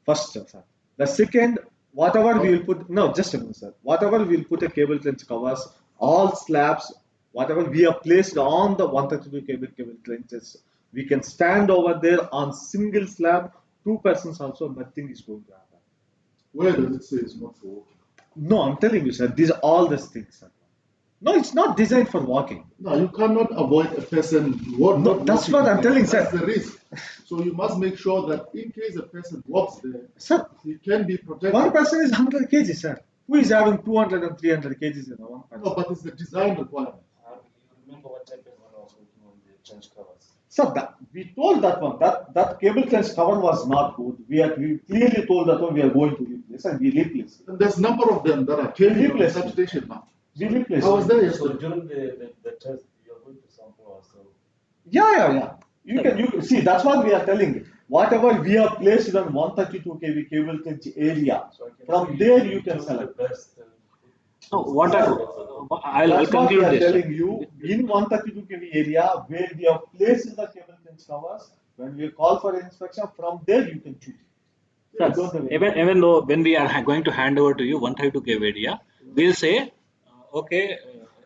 First, sir. The second, whatever we will put, no, just a minute, sir. Whatever we will put a cable trench covers, all slabs, whatever we have placed on the 132 cable trenches, we can stand over there on single slab, 2 persons also, nothing is going to happen. Where does it say it's not for walking? No, I'm telling you, sir, these are all these things, sir. No, it's not designed for walking. No, you cannot avoid a person. No, that's what I'm telling, sir. That's the risk. So you must make sure that in case a person walks there, sir, he can be protected. One person is 100 kg, sir. Who is having 200 and 300 kgs in one person? No, but it's the design requirement. You remember what happened when I was working on the trench covers? Sir, we told that one, that cable trench cover was not good. We clearly told that one we are going to replace, and we replaced. And there's a number of them that are changing on the substation now. We replaced. I was there So yesterday. during the test, you're going to sample also. Yeah. You can see, that's what we are telling. Whatever we have placed on 132 kV cable trench area, So I can from see there you can choose select. the best. So what I'll That's what we conclude are this. telling you. In 132 kV area where we have placed the cable trench covers, when we call for inspection, from there you can choose. Sir, Don't have any- even though when we are going to hand over to you 132 kV area, we'll say, okay,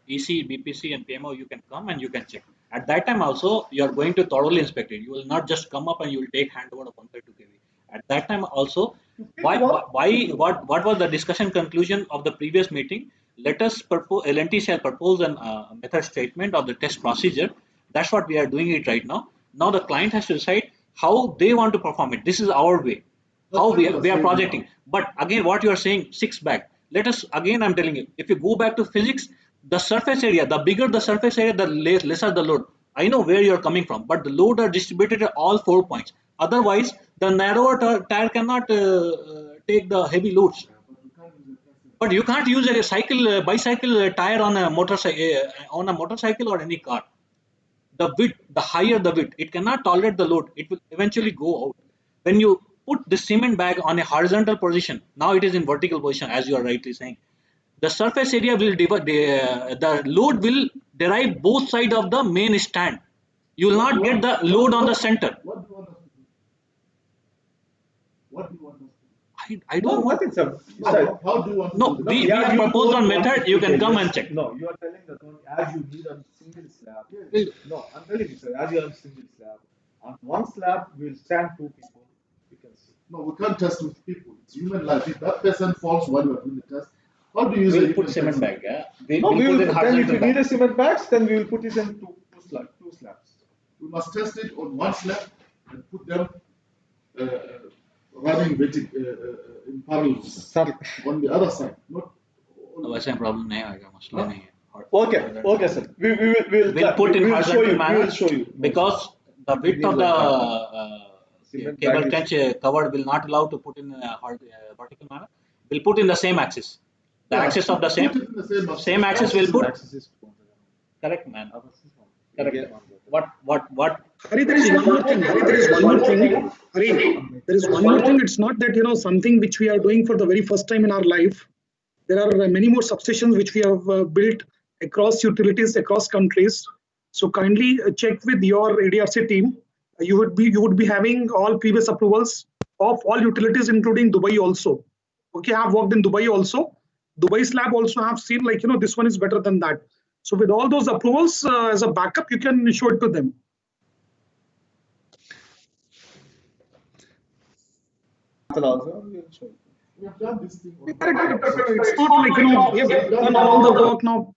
EC, BPC, and PMO, you can come and you can check. At that time also, you are going to thoroughly inspect it. You will not just come up and you will take handover of 132 kV. At that time also, what was the discussion conclusion of the previous meeting? Let us propose, L&T shall propose a method statement of the test procedure. That's what we are doing it right now. Now the client has to decide how they want to perform it. This is our way, how we are projecting. But again, what you are saying, 6 bag. Let us, again, I'm telling you, if you go back to physics, the surface area, the bigger the surface area, the lesser the load. I know where you're coming from, but the load are distributed at all 4 points. Otherwise, the narrower tire cannot take the heavy loads. But you can't use a bicycle tire on a motorcycle or any car. The width, the higher the width, it cannot tolerate the load. It will eventually go out. When you put the cement bag on a horizontal position, now it is in vertical position, as you are rightly saying. The surface area will divide, the load will derive both sides of the main stand. You will not get the load on the center. What do you want us to do? What do you want us to do? I don't want. Nothing, sir. No, how do you want to No, do we that? have proposed on method. You can come and check. No, you are telling that one as you need on single slab. No, I'm telling you, sir, as you have single slab. On one slab, we'll stand 2 people. You can see. No, we can't test with people. It's human life. If that person falls while you are doing the test, how do you use We'll a put cement bag. No, we will. Then if you need a cement bags, then we will put it in two slabs. We must test it on one slab and put them running in parallel Sorry. on the other side. Not वैसे problem नहीं आएगा, मसला नहीं है. Okay, sir. We'll put in horizontal manner. We will show you. Because the width of the cable trench covered will not allow to put in vertical manner. We'll put in the same axis. The axis of the put it in the same axis will put. Axis is Correct, man. Correct. What? Hari, there is one more thing. Hari, there is one more thing. Hari, there is one more thing. It's not that, something which we are doing for the very first time in our life. There are many more substations which we have built across utilities, across countries. So kindly check with your ADRC team. You would be having all previous approvals of all utilities, including Dubai also. Okay, I have worked in Dubai also. Dubai slab also have seen like, this one is better than that. So with all those approvals as a backup, you can show it to them. We have done this thing. It's not like, we have done all the work now.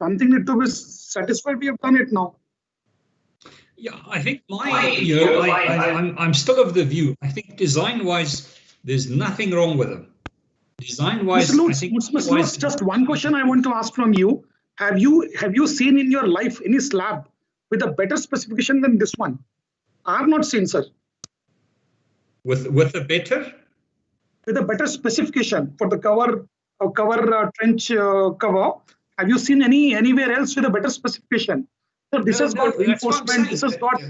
Something need to be satisfied. We have done it now. Yeah, I think I'm still of the view. I think design-wise, there's nothing wrong with them. Design-wise, Mr. Lutz, just one question I want to ask from you. Have you seen in your life any slab with a better specification than this one? I have not seen, sir. With a better? With a better specification for the cover trench cover. Have you seen anywhere else with a better specification? So this has got reinforcement. This has got,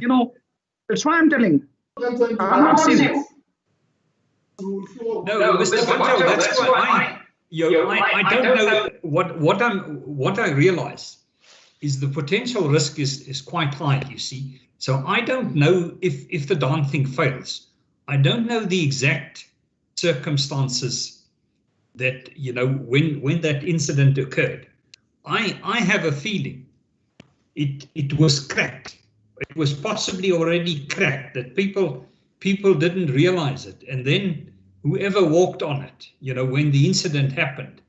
that's why I'm telling. I have not seen it. No, Mr. Banjal, that's why I don't know what I realize is the potential risk is quite high, you see. So I don't know if the darn thing fails. I don't know the exact circumstances that, when that incident occurred. I have a feeling it was cracked. It was possibly already cracked, that people didn't realize it. And then whoever walked on it, when the incident happened,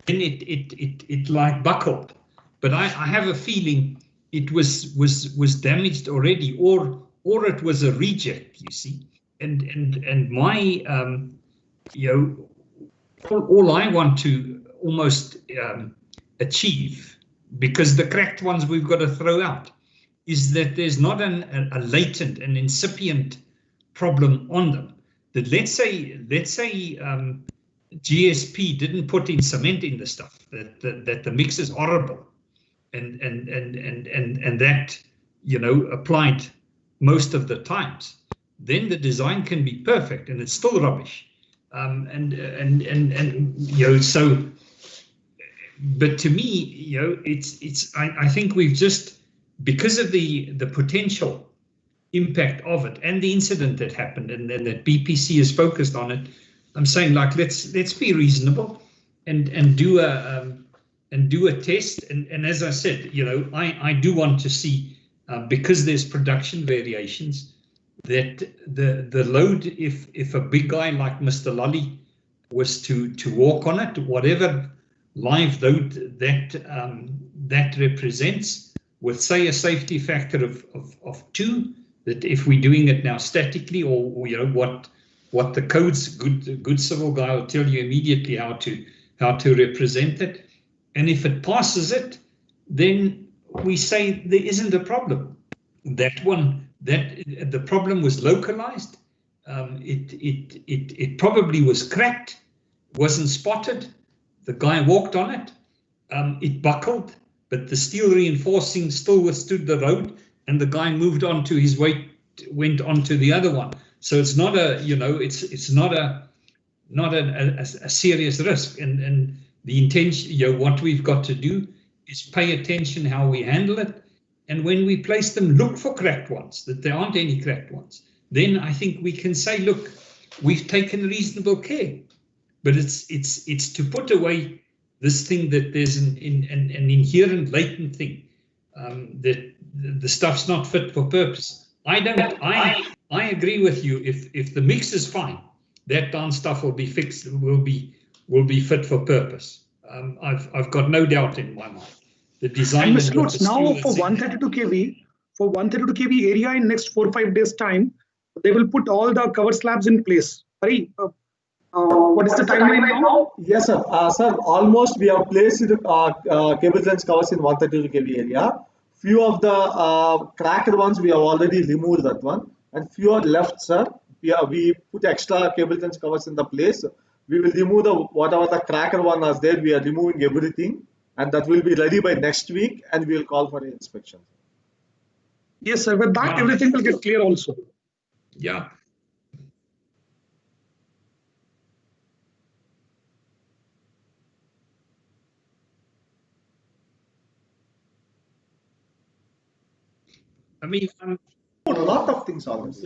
then it like buckled. But I have a feeling it was damaged already, or it was a reject, you see. And my all I want to almost achieve, because the cracked ones we've got to throw out, is that there's not a latent, an incipient problem on them. That let's say GSP didn't put in cement in the stuff, that the mix is horrible, and that applied most of the times, then the design can be perfect and it's still rubbish. So. But to me, I think we've just, because of the potential impact of it and the incident that happened, and then that BPC is focused on it, I'm saying, like, let's be reasonable and do a test. And as I said, I do want to see, because there's production variations, that the load, if a big guy like Mr. Lolly was to walk on it, whatever live load that represents, with say a safety factor of 2, that if we're doing it now statically, or what the code's good civil guy will tell you immediately how to represent it, and if it passes it, then we say there isn't a problem. That the problem was localized. It probably was cracked, wasn't spotted. The guy walked on it, it buckled, but the steel reinforcing still withstood the load, and the guy moved on to his weight, went on to the other one. So it's not it's not a serious risk. And the intention, what we've got to do is pay attention how we handle it. And when we place them, look for cracked ones, that there aren't any cracked ones. Then I think we can say, look, we've taken reasonable care. But it's to put away this thing that there's an inherent latent thing, that the stuff's not fit for purpose. I agree with you. If the mix is fine, that darn stuff will be fixed, will be fit for purpose. I've got no doubt in my mind. The design. And Mr. Lutz, now for 132 kV area, in next 4 or 5 days time, they will put all the cover slabs in place. Sorry. What is the timeline now? Yes, sir. Sir, almost we have placed cable trench covers in 132 kV area. Few of the cracked ones we have already removed that one, and few are left, sir. We put extra cable trench covers in the place. We will remove whatever the cracker one was there. We are removing everything, and that will be ready by next week, and we will call for an inspection. Yes, sir. With that, everything will get clear also. Yeah. I mean, a lot of things on this.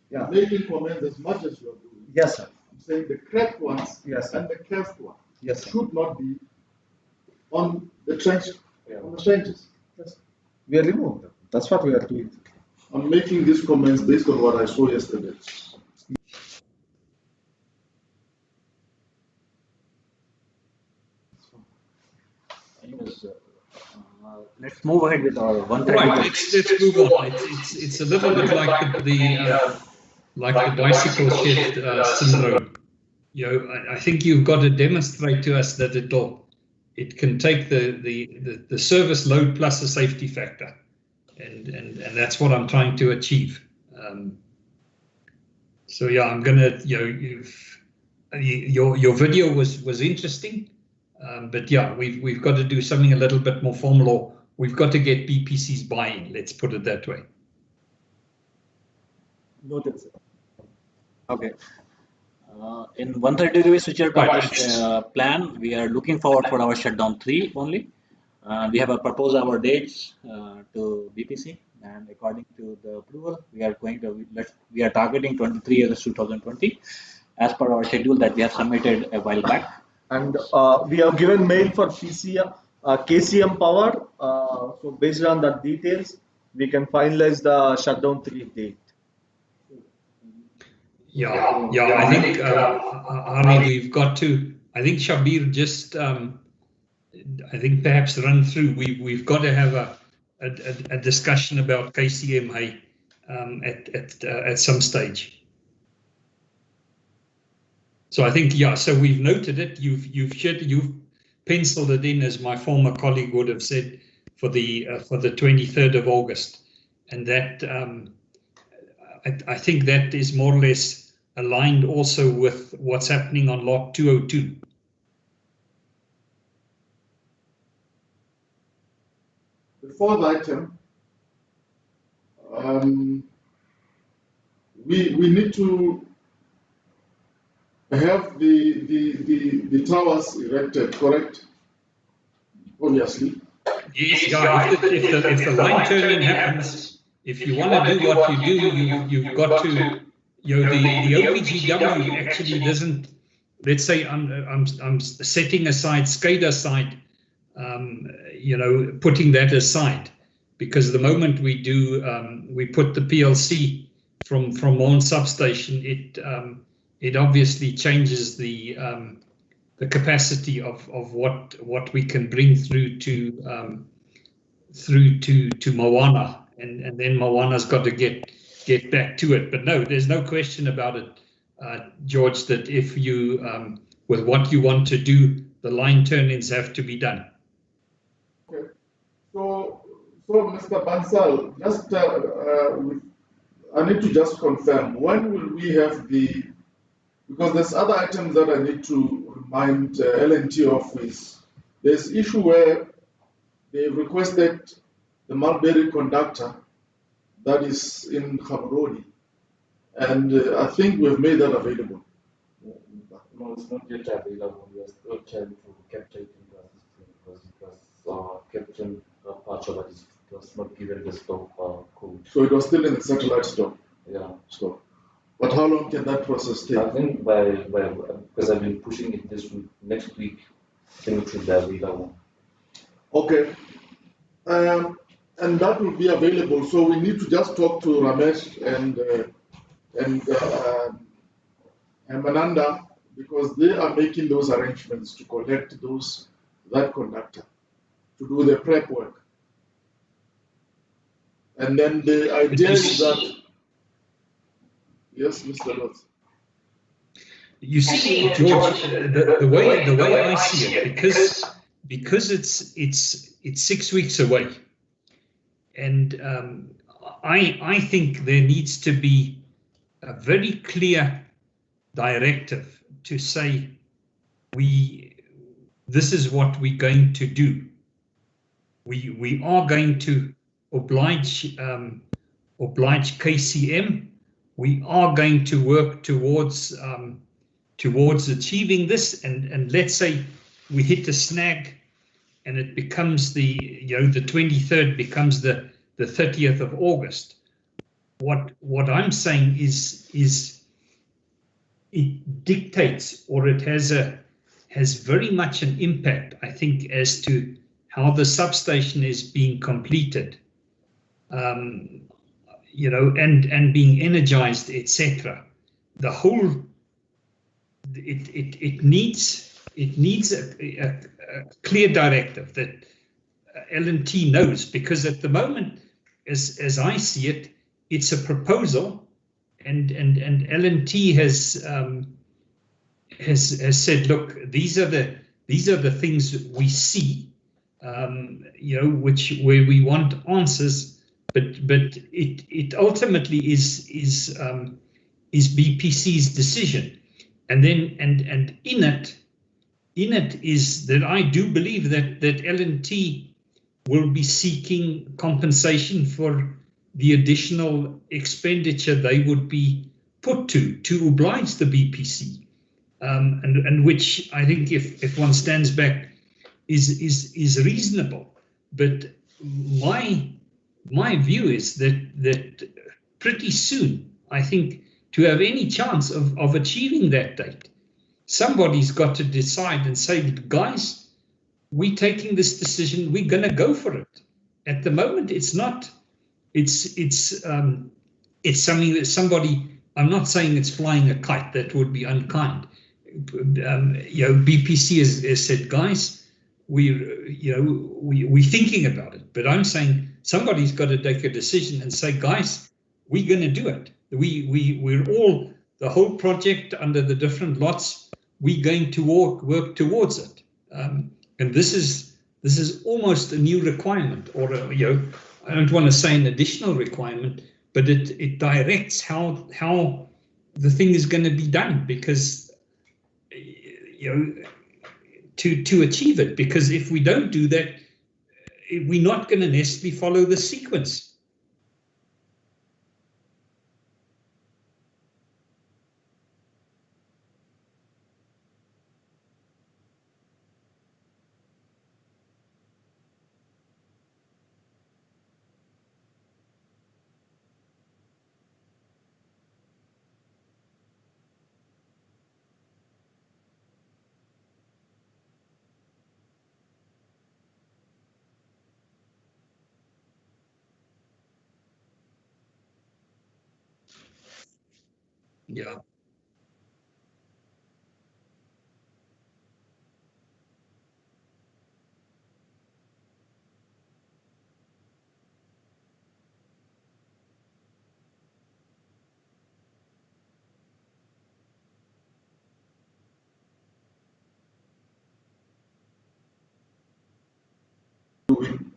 Making comments as much as you are doing. Yes, sir. I'm saying the cracked ones, yes, sir, and the cast ones. Yes, sir. should not be on the trenches. Yes. We are removing them. That's what we are doing. I'm making these comments based on what I saw yesterday. Let's move ahead with our 130. Right, let's move on. It's a little bit like the bicycle shed syndrome. You know, I think you've got to demonstrate to us that it can take the service load plus a safety factor, and that's what I'm trying to achieve. So yeah, I'm gonna, you know, your video was interesting, but yeah, we've got to do something a little bit more formal, or we've got to get BPC's buy-in. Let's put it that way. Noted, sir. Okay. In 130-degree switcher plan, we are looking forward for our shutdown 3 only. We have proposed our dates to BPC, and according to the approval, we are targeting 23 August 2020, as per our schedule that we have submitted a while back. And we have given mail for KCM power. So based on the details, we can finalize the shutdown 3 date. Yeah. I think Ari, we've got to. I think Shabir just. I think perhaps run through. We've got to have a discussion about KCMA at some stage. So I think so we've noted it. You've penciled it in, as my former colleague would have said, for the 23rd of August, and that I think that is more or less aligned also with what's happening on lot 202. The fourth item, we need to have the towers erected, correct? Obviously. Yes, yeah. If the line turning happens, if you want to do what you do, you've got to. You know, the OPGW actually doesn't. Let's say I'm setting aside SCADA aside. You know, putting that aside, because the moment we do, we put the PLC from MAWANA Substation, it obviously changes the capacity of what we can bring through to MAWANA, and then MAWANA's got to get back to it. But no, there's no question about it, George, that if you with what you want to do, the line turn-ins have to be done. Okay. So Mr. Bansal, just I need to just confirm, when will we have because there's other items that I need to remind L&T of. There's issue where they requested the mulberry conductor that is in Khabarodi, and I think we've made that available. No, it's not yet available. We are still trying to capture it in the system because it was captured part of it was not given the stock code. So it was still in the satellite stock. Yeah. So, but how long can that process take? I think because I've been pushing it this week, next week, I think it should be available. Okay. And that will be available. So we need to just talk to Ramesh and Mananda, because they are making those arrangements to collect that conductor, to do the prep work. And then the idea is that, yes, Mr. Lutz. You see, George, the way I see it, because it's 6 weeks away, and I think there needs to be a very clear directive to say this is what we're going to do. We are going to oblige KCM. We are going to work towards achieving this, and let's say we hit a snag and it becomes the 23rd becomes the 30th of August. What I'm saying is it dictates, or it has has very much an impact, I think, as to how the substation is being completed, you know, and being energized, etc. The whole, it needs a clear directive that L&T knows, because at the moment, as I see it, it's a proposal, and L&T has said, look, these are the things we see, you know, where we want answers, but it ultimately is BPC's decision, and then and in it is that I do believe that L&T will be seeking compensation for the additional expenditure they would be put to oblige the BPC, and which I think, if one stands back, is reasonable. But my view is that pretty soon, I think, to have any chance of achieving that date, somebody's got to decide and say, guys, we're taking this decision, we're going to go for it. At the moment, it's not. It's something that somebody. I'm not saying it's flying a kite. That would be unkind. You know, BPC has said, guys, we're thinking about it. But I'm saying somebody's got to take a decision and say, guys, we're going to do it. We're all, the whole project under the different lots, we're going to work towards it. And this is almost a new requirement, or you know, I don't want to say an additional requirement, but it directs how the thing is going to be done, because you know, to achieve it. Because if we don't do that, we're not going to necessarily follow the sequence. Yeah.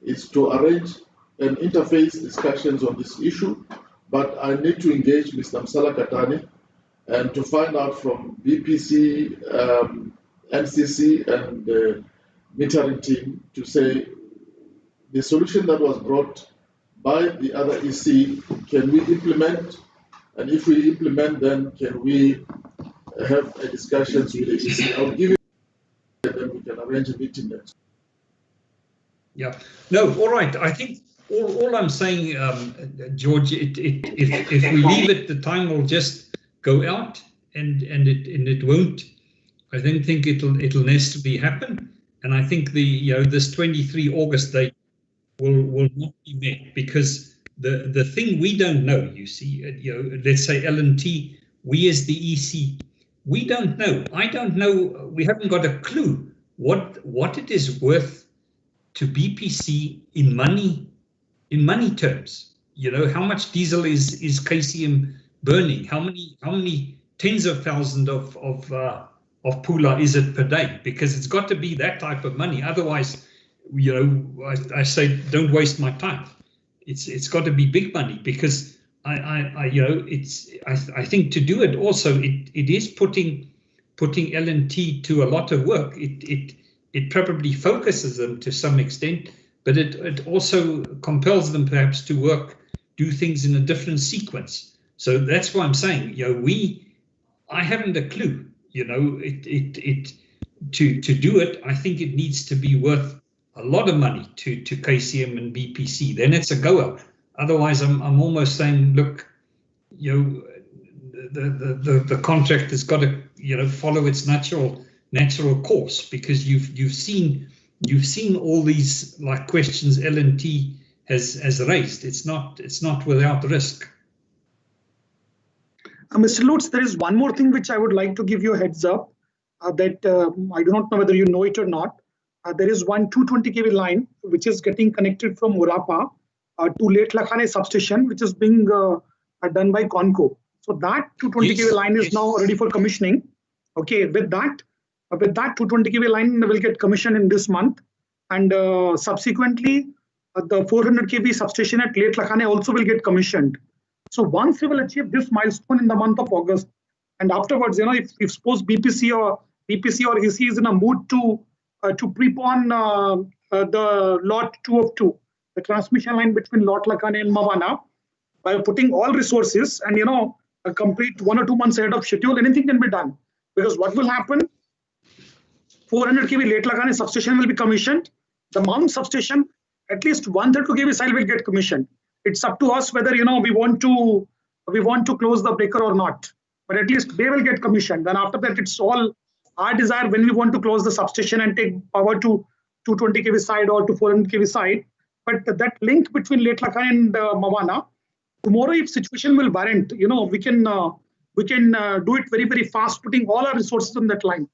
Is to arrange an interface discussions on this issue, but I need to engage Mr. Msala Katani and to find out from BPC, MCC, and the metering team to say the solution that was brought by the other EC, can we implement? And if we implement, then can we have a discussions with the EC? I'll give you, and then we can arrange a meeting next. Yeah, no, all right. I think all I'm saying, George, if we leave it, the time will just go out, and it won't. I don't think it'll necessarily happen, and I think this 23 August date will not be met, because the thing we don't know, you see, let's say L&T, we as the EC, we don't know. I don't know. We haven't got a clue what it is worth to BPC in money terms. You know, how much diesel is KCM burning? How many tens of thousands of pula is it per day? Because it's got to be that type of money. Otherwise, you know, I say don't waste my time. It's got to be big money, because I think to do it also, it is putting L&T to a lot of work. It probably focuses them to some extent, but it also compels them perhaps to do things in a different sequence. So that's why I'm saying, you know, I haven't a clue. You know, to do it, I think it needs to be worth a lot of money to KCM and BPC. Then it's a goer. Otherwise, I'm almost saying, look, you know, the contract has got to, you know, follow its natural natural course, because you've seen all these like questions L&T has raised. It's not without risk. Mr. Lutz, there is one more thing which I would like to give you a heads up that I do not know whether you know it or not. There is one 220 kV line which is getting connected from Murapa to Late Lakhane substation, which is being done by Conco. So that 220 kV line is now ready for commissioning. Okay, with that 220 kV line will get commissioned in this month, and subsequently the 400 kV substation at Late Lakhane also will get commissioned. So once we will achieve this milestone in the month of August, and afterwards, if suppose BPC or EC is in a mood to prepone the lot 2 of 2, the transmission line between Lot Lakhane and MAWANA, by putting all resources and a complete 1 or 2 months ahead of schedule, anything can be done. Because what will happen? 400 kV Late Lakhane substation will be commissioned. The Mount substation, at least 132 kV side will get commissioned. It's up to us whether we want to close the breaker or not. But at least they will get commissioned. Then after that, it's all our desire when we want to close the substation and take power to 220 kV side or to 400 kV side. But that link between Late Lakhane and MAWANA, tomorrow if situation will warrant, we can do it very, very fast, putting all our resources on that line.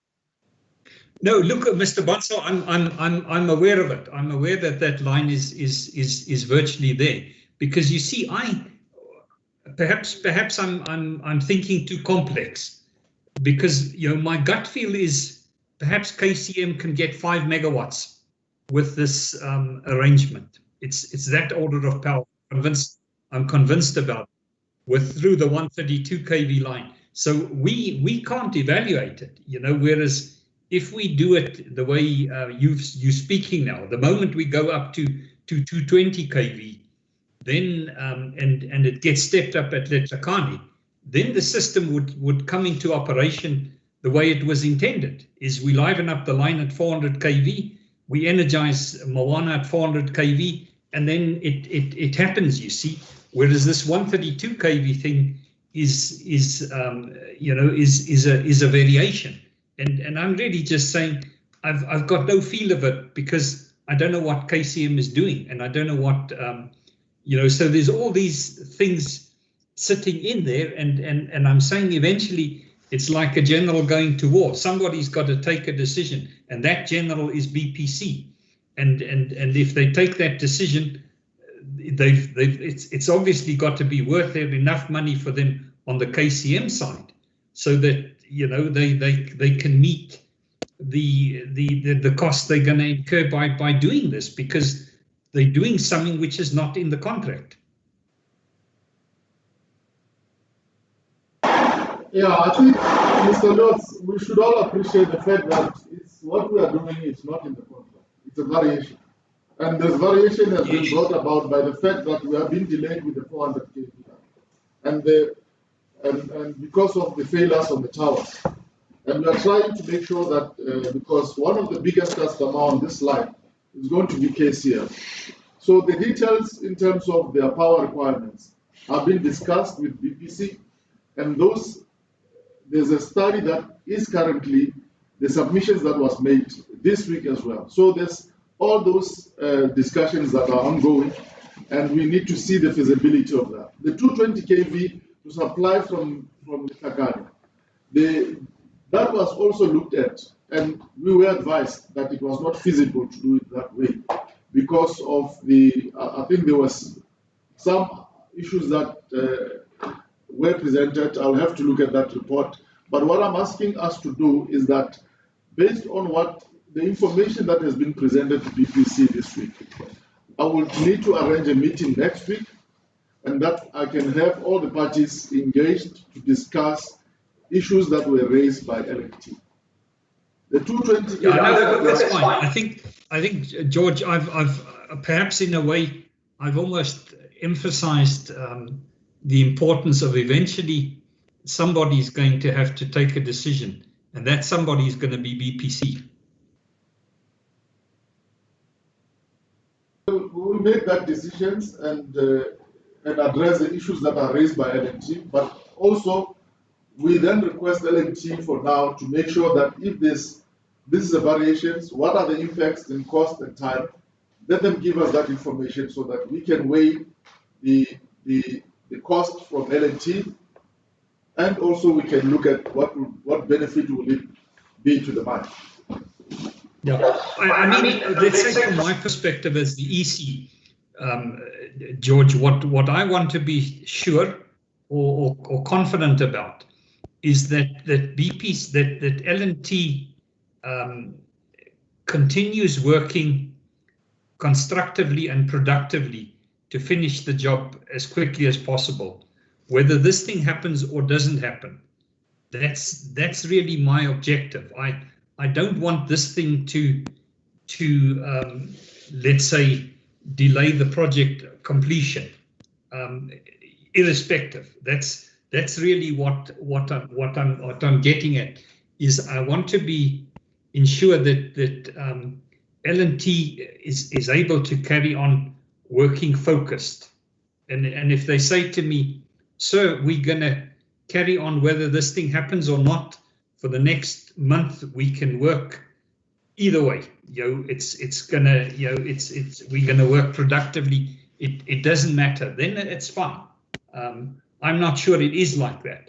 No, look, Mr. Bonso, I'm aware of it. I'm aware that line is virtually there, because you see, perhaps I'm thinking too complex, because my gut feel is perhaps KCM can get 5 megawatts with this arrangement. It's that order of power. I'm convinced about it, through the 132 kV line. So we can't evaluate it, whereas if we do it the way you're speaking now, the moment we go up to 220 kV, then and it gets stepped up at Late Lakhane, then the system would come into operation the way it was intended. Is we liven up the line at 400 kV, we energize MAWANA at 400 kV, and then it happens, you see. Whereas this 132 kV thing is a variation. And I'm really just saying I've got no feel of it, because I don't know what KCM is doing, and I don't know what so there's all these things sitting in there, and I'm saying eventually it's like a general going to war. Somebody's got to take a decision, and that general is BPC. And if they take that decision, it's obviously got to be worth enough money for them on the KCM side, so that they can meet the cost they're going to incur by doing this, because they're doing something which is not in the contract. Yeah, I think, Mr. Lutz, we should all appreciate the fact that what we are doing is not in the contract. It's a variation. And this variation has been brought about by the fact that we have been delayed with the 400 kV. And because of the failures on the towers. And we are trying to make sure that, because one of the biggest customers on this line is going to be KCM. So the details in terms of their power requirements have been discussed with BPC, and there's a study that is currently the submissions that was made this week as well. So there's all those discussions that are ongoing, and we need to see the feasibility of that. The 220 kV to supply from Lakhane, that was also looked at, and we were advised that it was not feasible to do it that way because of I think there was some issues that were presented. I'll have to look at that report. But what I'm asking us to do is that, based on what the information that has been presented to BPC this week, I will need to arrange a meeting next week, and that I can have all the parties engaged to discuss issues that were raised by L&T. The 220. That's fine. I think George, I've perhaps in a way I've almost emphasized the importance of eventually somebody's going to have to take a decision, and that somebody is going to be BPC. We will make that decisions and address the issues that are raised by L&T, but also we then request L&T for now to make sure that if there's this is the variations, what are the impacts in cost and time. Let them give us that information so that we can weigh the cost from L&T, and also we can look at what benefit will it be to the mine. Yeah, I mean, let's say from my perspective as the EC, George, what I want to be sure or confident about is that BP's that L&T continues working constructively and productively to finish the job as quickly as possible. Whether this thing happens or doesn't happen, that's really my objective. I don't want this thing to let's say delay the project completion. Irrespective, that's really what I'm getting at. Is I want to be ensure that L&T is able to carry on working focused, and if they say to me, sir, we're gonna carry on whether this thing happens or not for the next month, we can work either way. It's gonna, we're gonna work productively. It doesn't matter. Then it's fine. I'm not sure it is like that.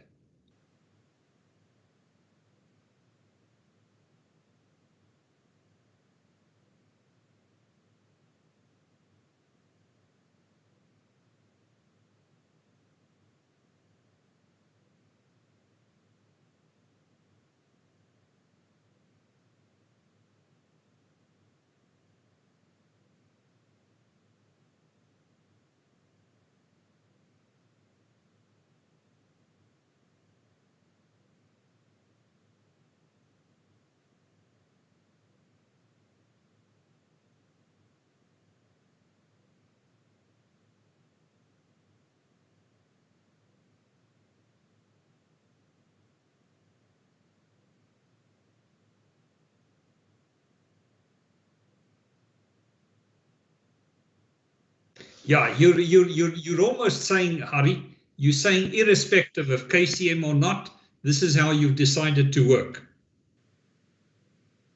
Yeah, you're almost saying, Hari, you're saying irrespective of KCM or not, this is how you've decided to work.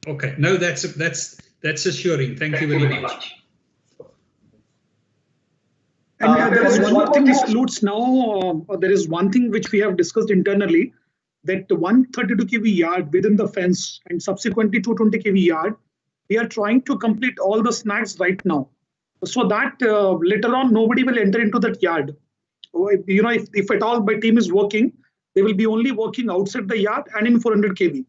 Okay, no, that's assuring. Thank you very much. And there is one more thing, Mr. Lutz. Now there is one thing which we have discussed internally, that 132 kV yard within the fence and subsequently 220 kV yard, we are trying to complete all the snags right now, so that later on nobody will enter into that yard. If at all my team is working, they will be only working outside the yard and in 400 kV.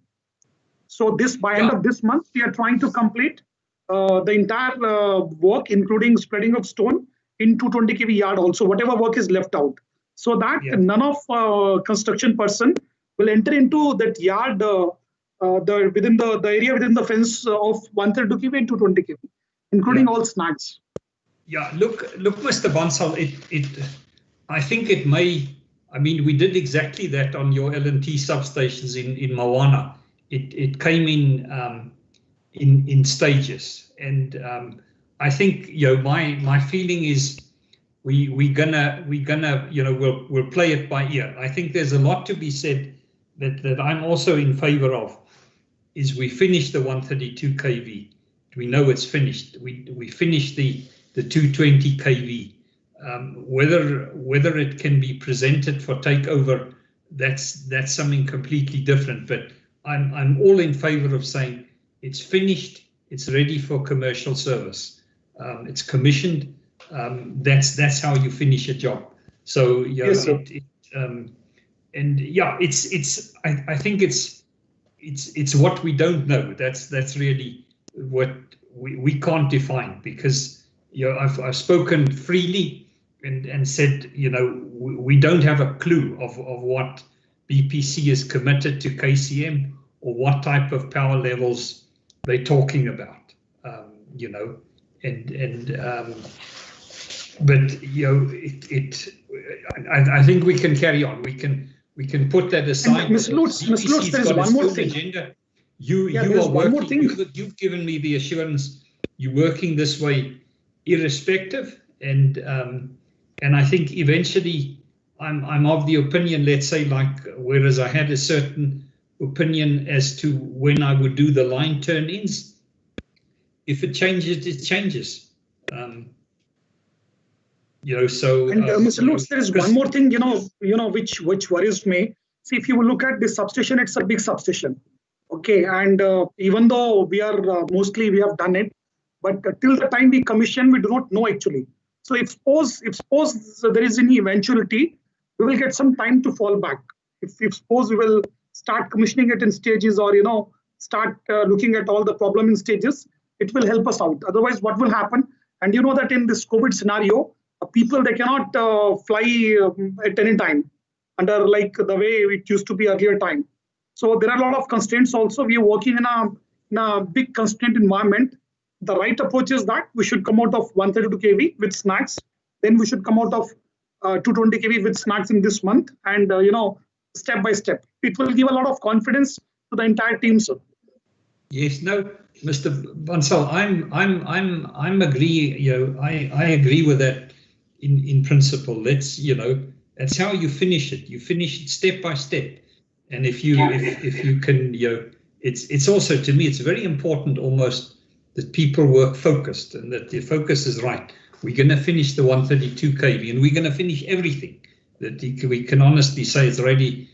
So this by end of this month, we are trying to complete the entire work, including spreading of stone in 220 kV yard also, whatever work is left out, so that none of construction person will enter into that yard within the area within the fence of 132 kV and 220 kV, including all snags. Yeah, look, Mr. Bansal, I think it may. I mean, we did exactly that on your L&T substations in MAWANA. It came in stages, and I think my feeling is we're gonna we'll play it by ear. I think there's a lot to be said that I'm also in favor of. Is we finish the 132 kV. We know it's finished. We finish the 220 kV. Whether it can be presented for takeover, that's something completely different. But I'm all in favor of saying it's finished, it's ready for commercial service, it's commissioned. That's how you finish a job. So yes, and yeah, I think it's what we don't know. That's really what we can't define, because I've spoken freely and said we don't have a clue of what BPC is committed to KCM or what type of power levels they're talking about, but I think we can carry on. We can put that aside. Ms. Lutz, there is one more thing. Agenda. You are working. You've given me the assurance you're working this way, irrespective, and I think eventually I'm of the opinion. Let's say, like, whereas I had a certain opinion as to when I would do the line turn-ins. If it changes, it changes. So. And Mr. Lutz, there is one more thing, which worries me. See, if you look at this substation, it's a big substation. Okay, and even though we are mostly we have done it, but till the time we commission, we do not know actually. So if suppose there is any eventuality, we will get some time to fall back. If suppose we will start commissioning it in stages, or start looking at all the problem in stages, it will help us out. Otherwise, what will happen? And you know that in this COVID scenario, people, they cannot fly at any time under like the way it used to be earlier time. So there are a lot of constraints also. We are working in a big constraint environment. The right approach is that we should come out of 132 kV with snacks. Then we should come out of 220 kV with snacks in this month, and step by step. It will give a lot of confidence to the entire team, sir. Yes, no, Mr. Bansal, I'm agree. I agree with that in principle. That's how you finish it. You finish it step by step. And if you can, it's also, to me, it's very important almost that people work focused and that their focus is right. We're going to finish the 132 kV and we're going to finish everything that we can honestly say is ready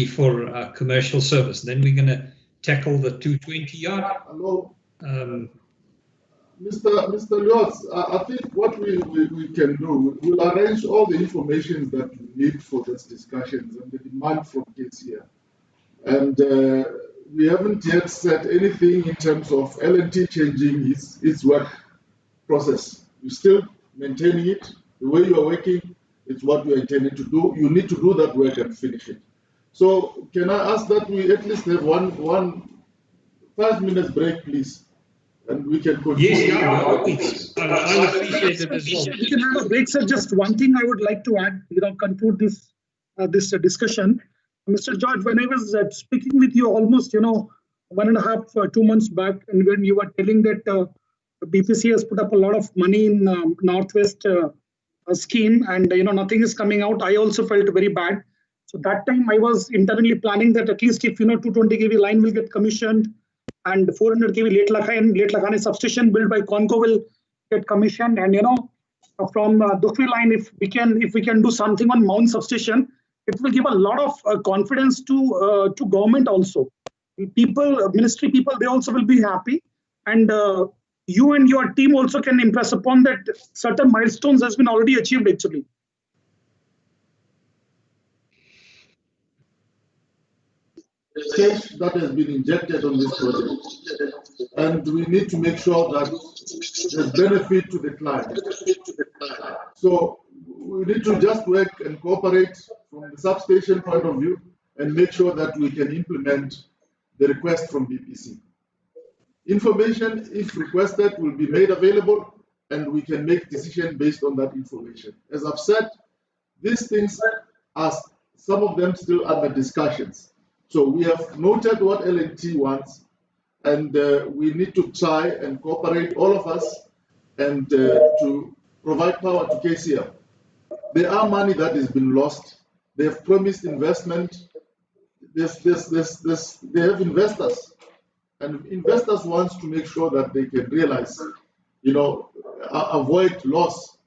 for commercial service. Then we're going to tackle the 220 yard. Hello. Mr. Lutz, I think what we can do, we'll arrange all the information that we need for these discussions and the demand from KCA. And we haven't yet said anything in terms of L&T changing its work process. We're still maintaining it. The way you are working, it's what we are intending to do. You need to do that work and finish it. So can I ask that we at least have one 5 minutes break, please? And we can continue. Yes, I would appreciate it as well. We can have a break, sir. Just one thing I would like to add, conclude this discussion. Mr. George, when I was speaking with you almost, 1.5, 2 months back, and when you were telling that BPC has put up a lot of money in Northwest scheme, and nothing is coming out, I also felt very bad. So that time I was internally planning that at least if 220 kV line will get commissioned, and 400 kV Late Lakhani substation built by Conco will get commissioned, and from Dukri line, if we can do something on Mount substation, it will give a lot of confidence to government also. People, ministry people, they also will be happy, and you and your team also can impress upon that certain milestones has been already achieved actually. Change that has been injected on this project, and we need to make sure that there's benefit to the client. So we need to just work and cooperate from the substation point of view and make sure that we can implement the request from BPC. Information, if requested, will be made available, and we can make decision based on that information. As I've said, these things are some of them still under discussions. So we have noted what L&T wants, and we need to try and cooperate, all of us, and to provide power to KCL. There are money that has been lost. They have promised investment. They have investors, and investors want to make sure that they can realize, avoid loss,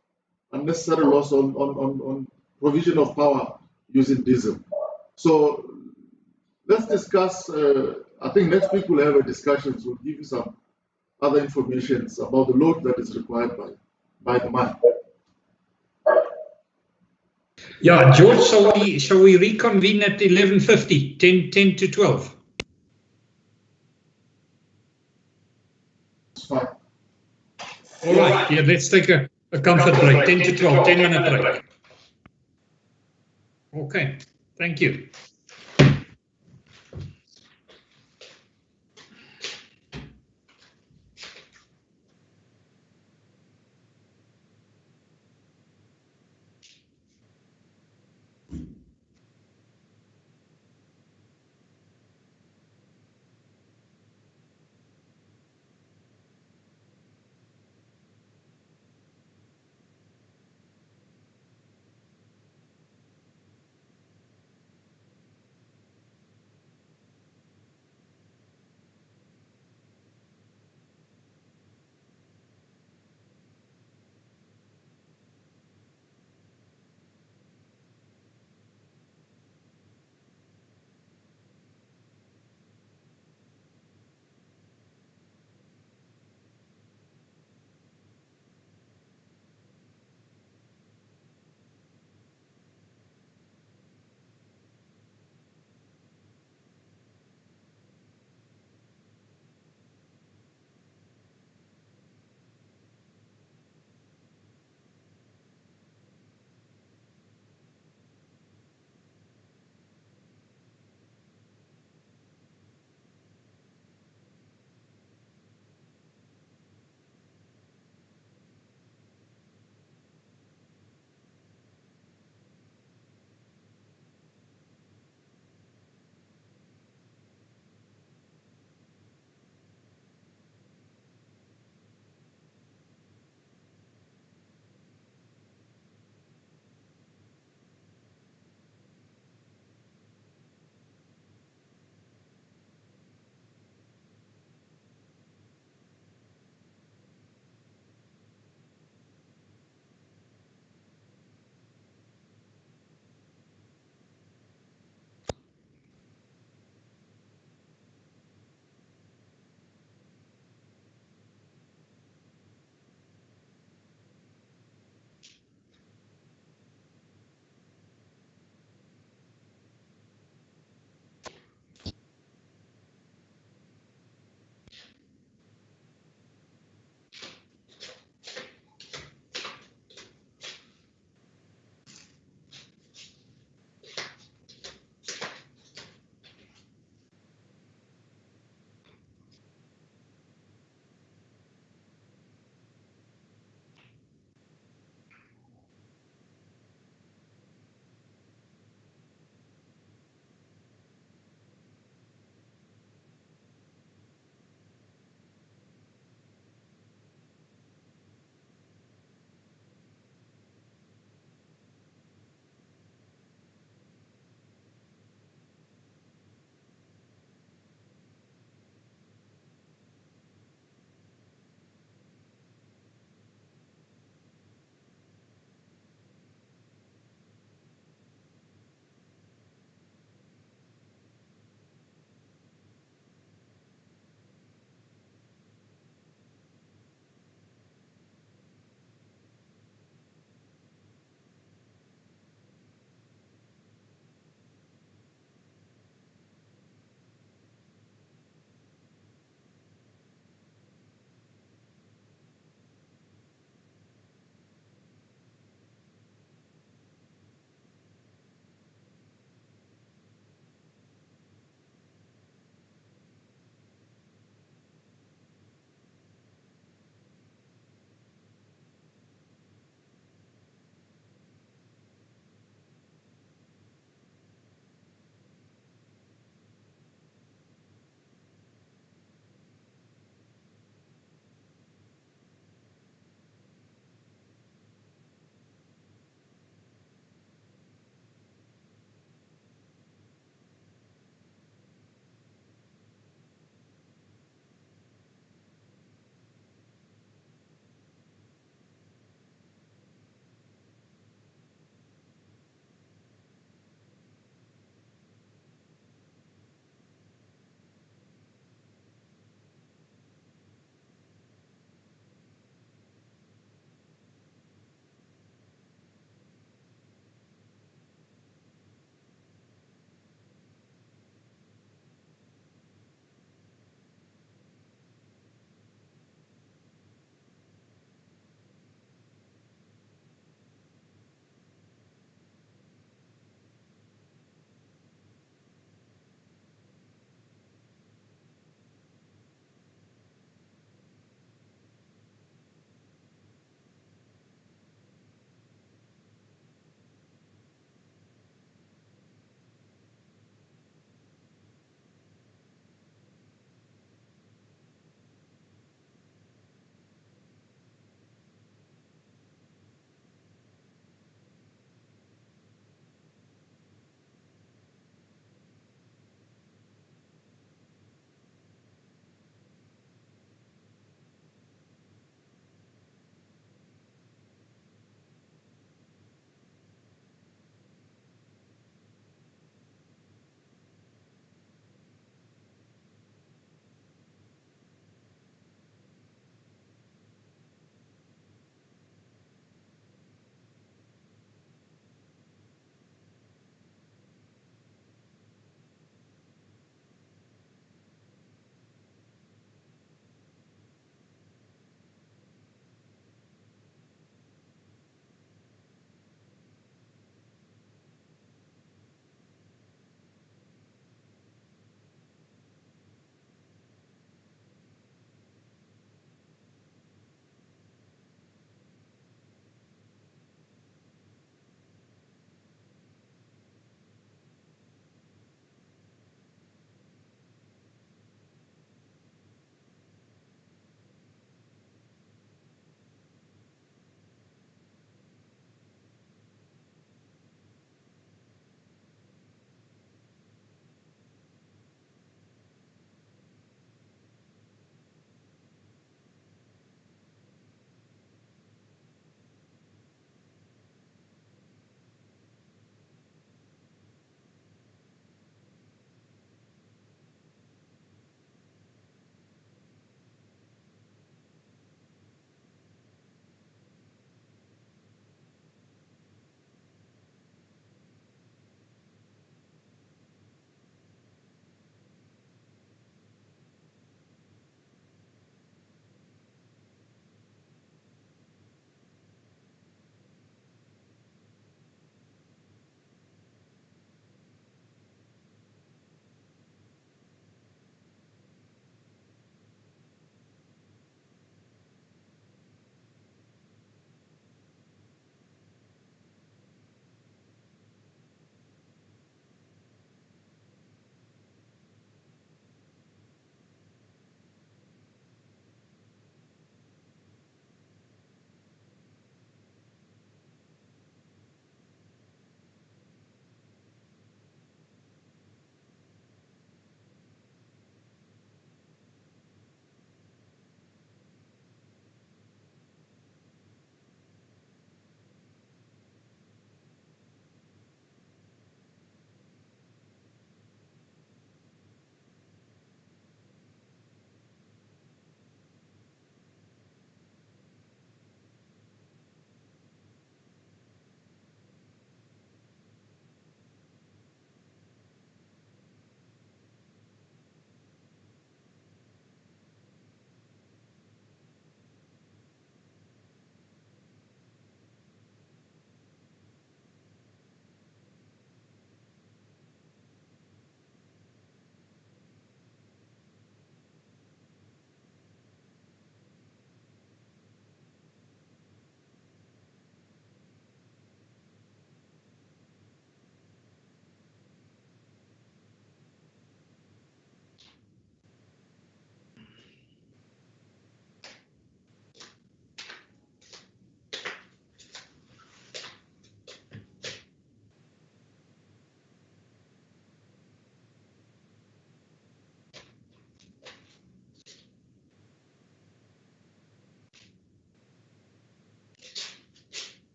unnecessary loss on provision of power using diesel. So let's discuss. I think next week we'll have a discussion. So we'll give you some other information about the load that is required by the mine. Yeah, George, shall we reconvene at 11:50, 10 to 12? It's fine. All right, yeah, let's take a comfort break, 10 to 12, 10-minute break. Okay, thank you.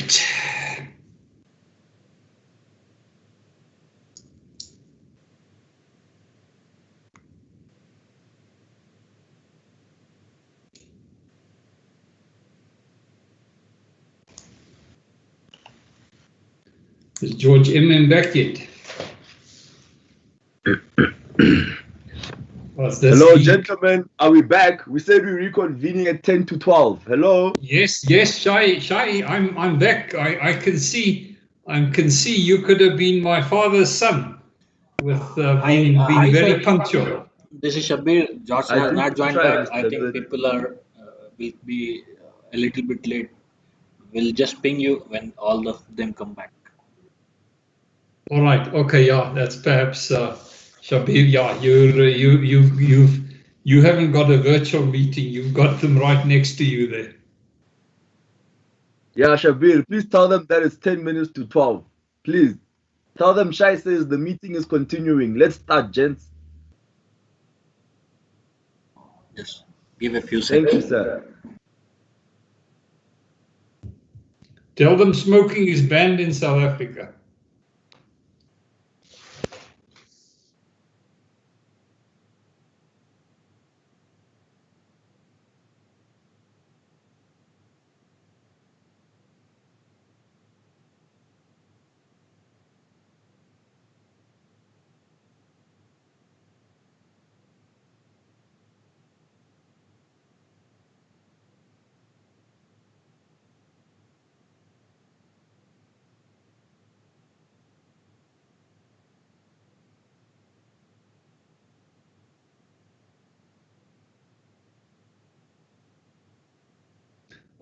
right. Is George M. back yet? Hello, gentlemen. Are we back? We said we're reconvening at 10 to 12. Hello. Yes, Shai, I'm back. I can see you could have been my father's son with being very punctual. This is Shabir. George has not joined back. I think people are will be a little bit late. We'll just ping you when all of them come back. All right. Okay. Yeah. That's perhaps Shabir. Yeah. You haven't got a virtual meeting. You've got them right next to you there. Yeah, Shabir, please tell them that it's 10 minutes to 12. Please. Tell them Shai says the meeting is continuing. Let's start, gents. Just give a few seconds. Thank you, sir. Tell them smoking is banned in South Africa.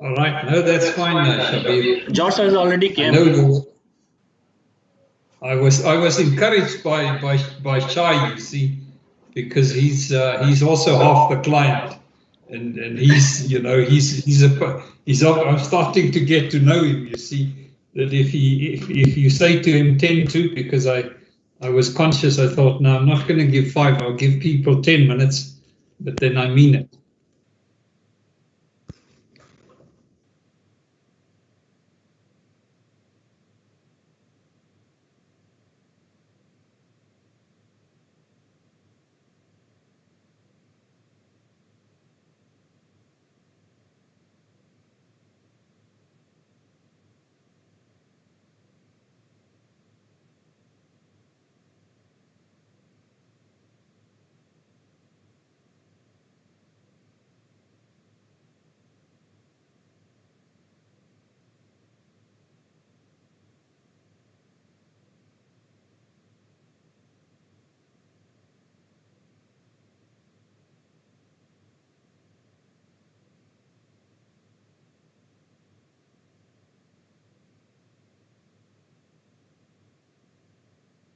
All right, no, that's fine, Shabir. George has already came. I was encouraged by Shai, you see, because he's also half the client, and he's I'm starting to get to know him. You see, that if you say to him 10 to, because I was conscious, I thought, no, I'm not going to give 5. I'll give people 10 minutes, but then I mean it.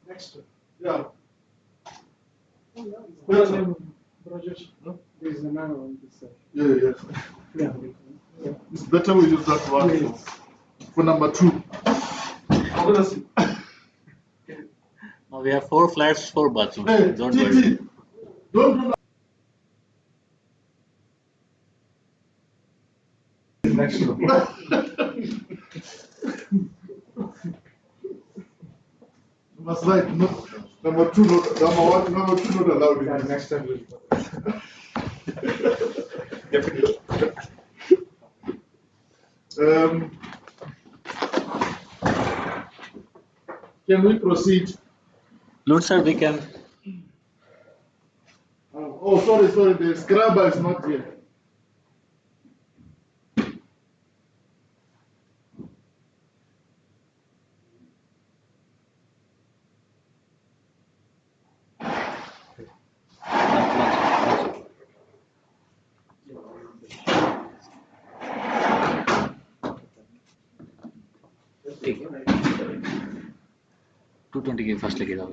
Next. Yeah. Better. There's a man on this side. Yeah. It's better we use that one for number 2. Now we have 4 flats, 4 bathrooms. Hey, Don't worry. Don't do next one. Must like number 2, number 2 not allowed. Yeah, next time we'll definitely. Can we proceed? Lord sir, we can. Oh, sorry, the scrubber is not here. ठीक है 220 के first लेके जाओ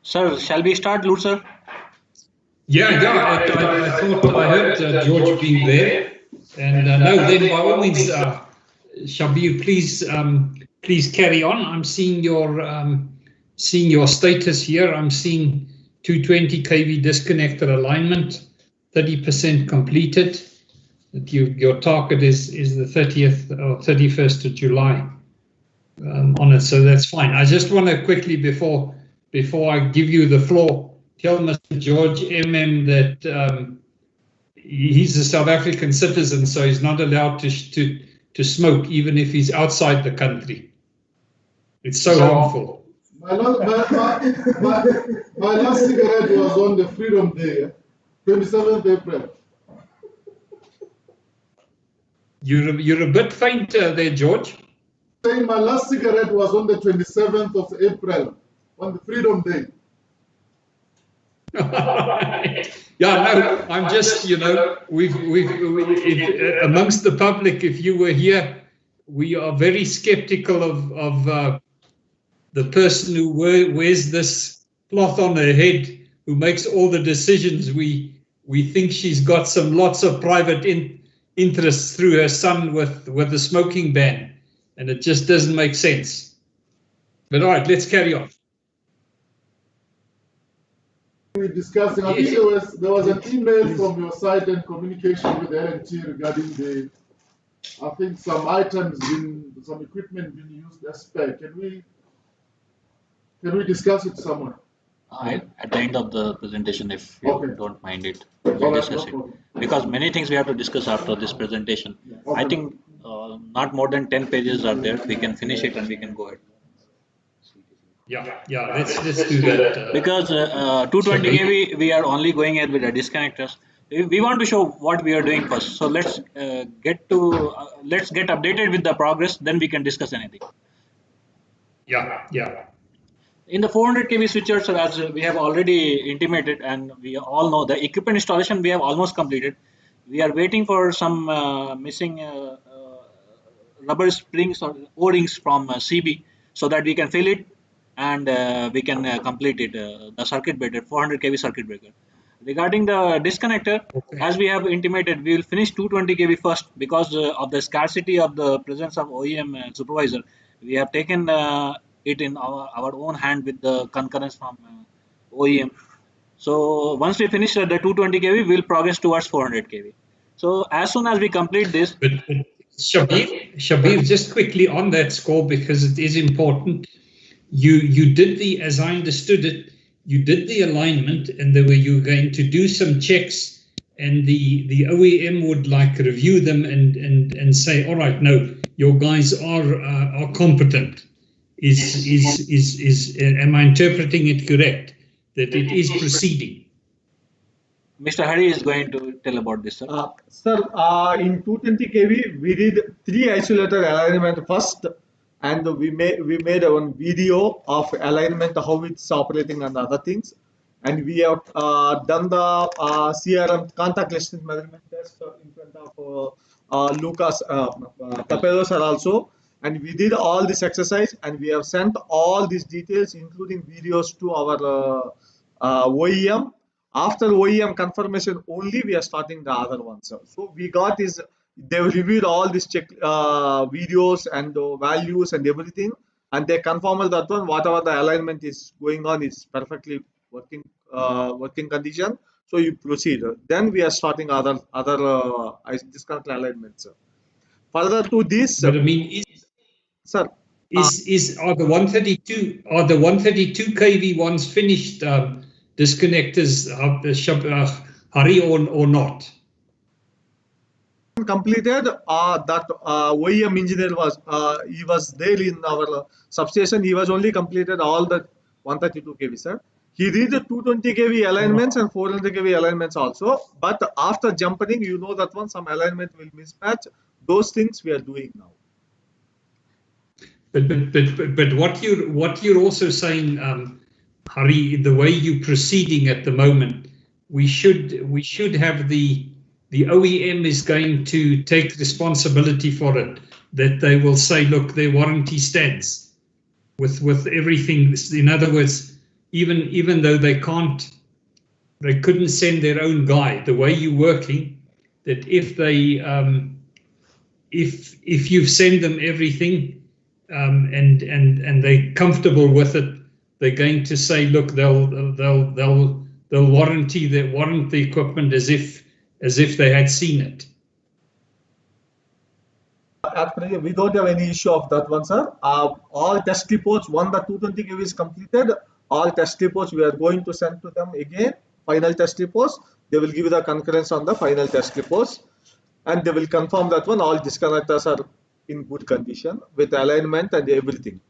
sir. Shall we start, Lord sir? Yeah. I thought I heard George being there, and no, then by all means, Shabir, please carry on. I'm seeing your status here. I'm seeing 220 kV disconnector alignment, 30% completed. that your target is the 30th or 31st of July on it, so that's fine. I just want to quickly, before I give you the floor, tell Mr. George that he's a South African citizen, so he's not allowed to smoke even if he's outside the country. It's so harmful. My last cigarette was on the Freedom Day, 27th April. You're a bit faint there, George. Saying my last cigarette was on the 27th of April, on the Freedom Day. Yeah, no, I'm just, we've amongst the public, if you were here, we are very skeptical of the person who wears this cloth on her head, who makes all the decisions. We think she's got lots of private interests through her son with the smoking ban, and it just doesn't make sense. But all right, let's carry on. We're discussing. I think there was an email from your side and communication with L&T regarding I think some items some equipment being used as spare. Can we discuss it somewhere? At the end of the presentation, if you don't mind it, we'll discuss it. Because many things we have to discuss after this presentation. I think not more than 10 pages are there. We can finish it and we can go ahead. Yeah, let's do that. Because 220 kV, we are only going ahead with the disconnectors. We want to show what we are doing first. So let's get updated with the progress. Then we can discuss anything. Yeah. In the 400 kV switchers, as we have already intimated, and we all know, the equipment installation we have almost completed. We are waiting for some missing rubber springs or O-rings from CB, so that we can fill it and we can complete it, the circuit breaker, 400 kV circuit breaker. Regarding the disconnector, as we have intimated, we will finish 220 kV first because of the scarcity of the presence of OEM supervisor. We have taken it in our own hand with the concurrence from OEM. So once we finish the 220 kV, we'll progress towards 400 kV. So as soon as we complete this. But Shabir, just quickly on that score, because it is important. You did as I understood it, you did the alignment, and you were going to do some checks, and the OEM would review them and say, all right, no, your guys are competent. Am I interpreting it correct that it is proceeding? Mr. Hari is going to tell about this, sir. Sir, in 220 kV, we did 3 isolator alignment first, and we made one video of alignment, how it's operating and other things. And we have done the CRM contact distance measurement test in front of Lucas Capello sir also. And we did all this exercise, and we have sent all these details, including videos, to our OEM. After OEM confirmation only, we are starting the other ones. So we got this. They reviewed all these videos and values and everything, and they confirmed that one. Whatever the alignment is going on is perfectly working condition. So you proceed. Then we are starting other disconnect alignments. Further to this, but I mean, sir, are the 132 kV ones finished disconnectors, Hari, or not? Completed. That OEM engineer he was there in our substation. He was only completed all the 132 kV, sir. He did the 220 kV alignments and 400 kV alignments also. But after jumping, that one, some alignment will mismatch. Those things we are doing now. But what you're also saying, Hari, the way you're proceeding at the moment, we should have the OEM is going to take responsibility for it. That they will say, look, their warranty stands with everything. In other words, even though they couldn't send their own guy. The way you're working, that if they if you send them everything and they're comfortable with it, they're going to say, look, they'll warrant the equipment as if they had seen it. At present, we don't have any issue of that one, sir. All test reports, when the 220 kV is completed, all test reports we are going to send to them again, final test reports. They will give the concurrence on the final test reports, and they will confirm that one, all disconnectors are in good condition with alignment and everything.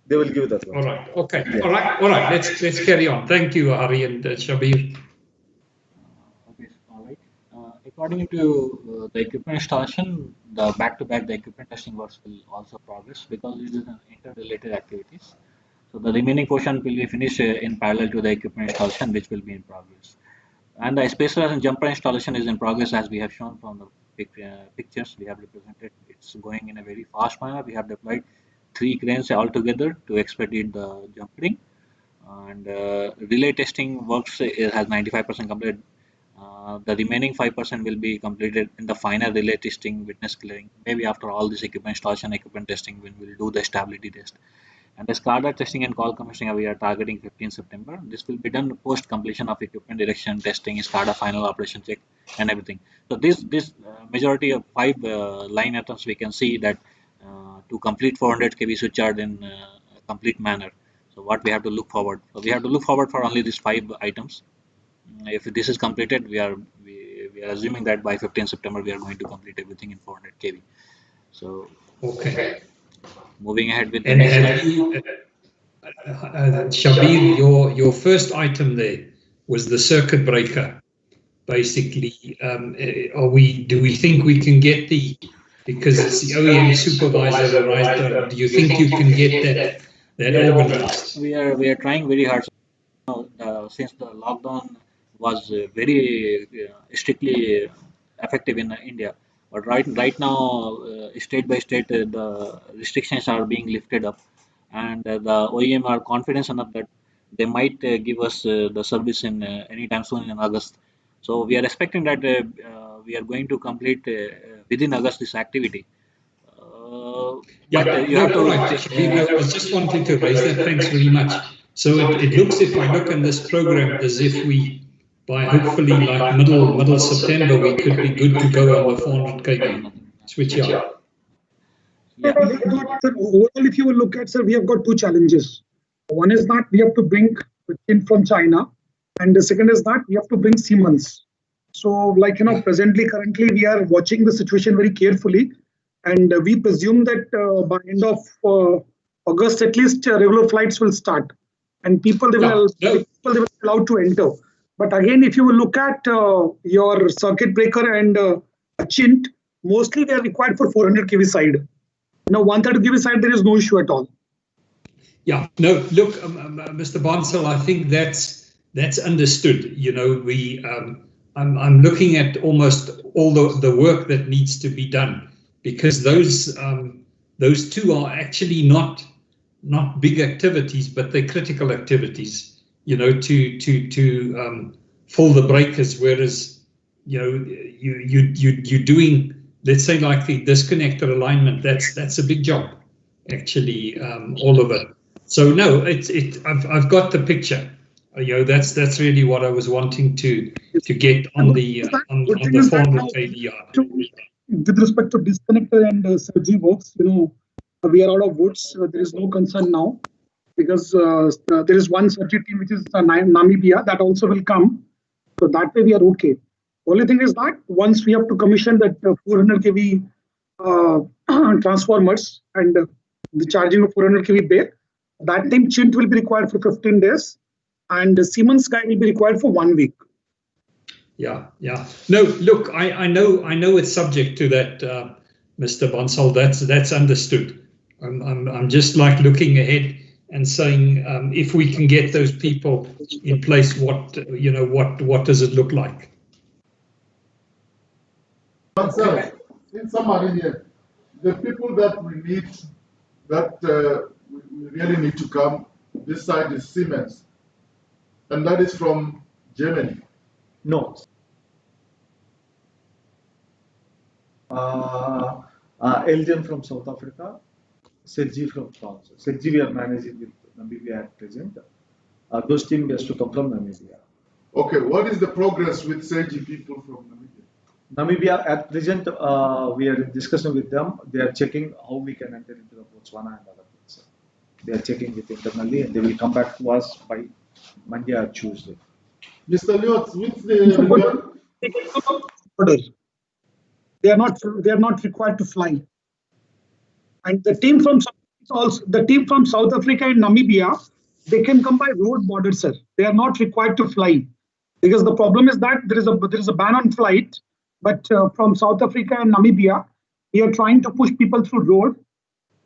They will give that one. All right. Okay. Yes. All right. Let's carry on. Thank you, Hari and Shabir. Okay. All right. According to the equipment installation, the back-to-back the equipment testing works will also progress because it is an interrelated activities. So the remaining portion will be finished in parallel to the equipment installation, which will be in progress. And the spacer and jumper installation is in progress, as we have shown from the pictures we have represented. It's going in a very fast manner. We have deployed 3 cranes altogether to expedite the jumping. And relay testing works has 95% completed. The remaining 5% will be completed in the final relay testing, witness clearing. Maybe after all this equipment installation, equipment testing, when we'll do the stability test. And the SCADA testing and call commissioning, we are targeting 15 September. This will be done post completion of equipment direction testing, SCADA final operation check, and everything. So this majority of 5 line items, we can see that to complete 400 kV switchyard in a complete manner. So what we have to look forward? So we have to look forward for only these 5 items. If this is completed, we are assuming that by 15 September we are going to complete everything in 400 kV. So okay. Moving ahead with the next slide. Shabir, your first item there was the circuit breaker. Basically, do we think we can get because it's the OEM supervisor, right? Do you think you can get that organized? We are trying very hard. Since the lockdown was very strictly effective in India, but right now, state by state, the restrictions are being lifted up, and the OEM are confident enough that they might give us the service in anytime soon in August. So we are expecting that we are going to complete within August this activity. I was just wanting to raise that. Thanks very much. So it looks, if I look in this program, as if we, by hopefully like middle September, we could be good to go on the 400 kV switch out. Yeah. Overall, if you will look at, sir, we have got 2 challenges. One is that we have to bring in from China, and the second is that we have to bring Siemens. So, currently we are watching the situation very carefully, and we presume that by end of August, at least regular flights will start, and people they will be allowed to enter. But again, if you will look at your circuit breaker and chint, mostly they are required for 400 kV side. 130 kV side, there is no issue at all. Yeah, no, look, Mr. Bonsall, I think that's understood. I'm looking at almost all the work that needs to be done, because those 2 are actually not big activities, but they're critical activities. To pull the breakers, whereas you're doing, let's say, like the disconnector alignment. That's a big job, actually, all of it. So no, I've got the picture. That's really what I was wanting to get on the 400 kV yard. With respect to disconnector and surgery works, we are out of woods. There is no concern now, because there is one surgery team which is Namibia that also will come. So that way we are okay. Only thing is that once we have to commission that 400 kV transformers and the charging of 400 kV bay, that time chint will be required for 15 days, and the Siemens guy will be required for 1 week. Yeah. No, look, I know it's subject to that, Mr. Bonsall. That's understood. I'm just like looking ahead and saying, if we can get those people in place, what does it look like? In summary, here, the people that we need, that we really need to come, this side is Siemens, and that is from Germany. No. LGM from South Africa, Selji from France. Selji we are managing with Namibia at present. Those team has to come from Namibia. Okay, what is the progress with Selji people from Namibia? Namibia at present, we are in discussion with them. They are checking how we can enter into the Botswana and other things. They are checking it internally, and they will come back to us by Monday or Tuesday. Mr. Lyot, with the order. They are not required to fly. And the team from South Africa and Namibia, they can come by road border, sir. They are not required to fly, because the problem is that there is a ban on flight. But from South Africa and Namibia, we are trying to push people through road.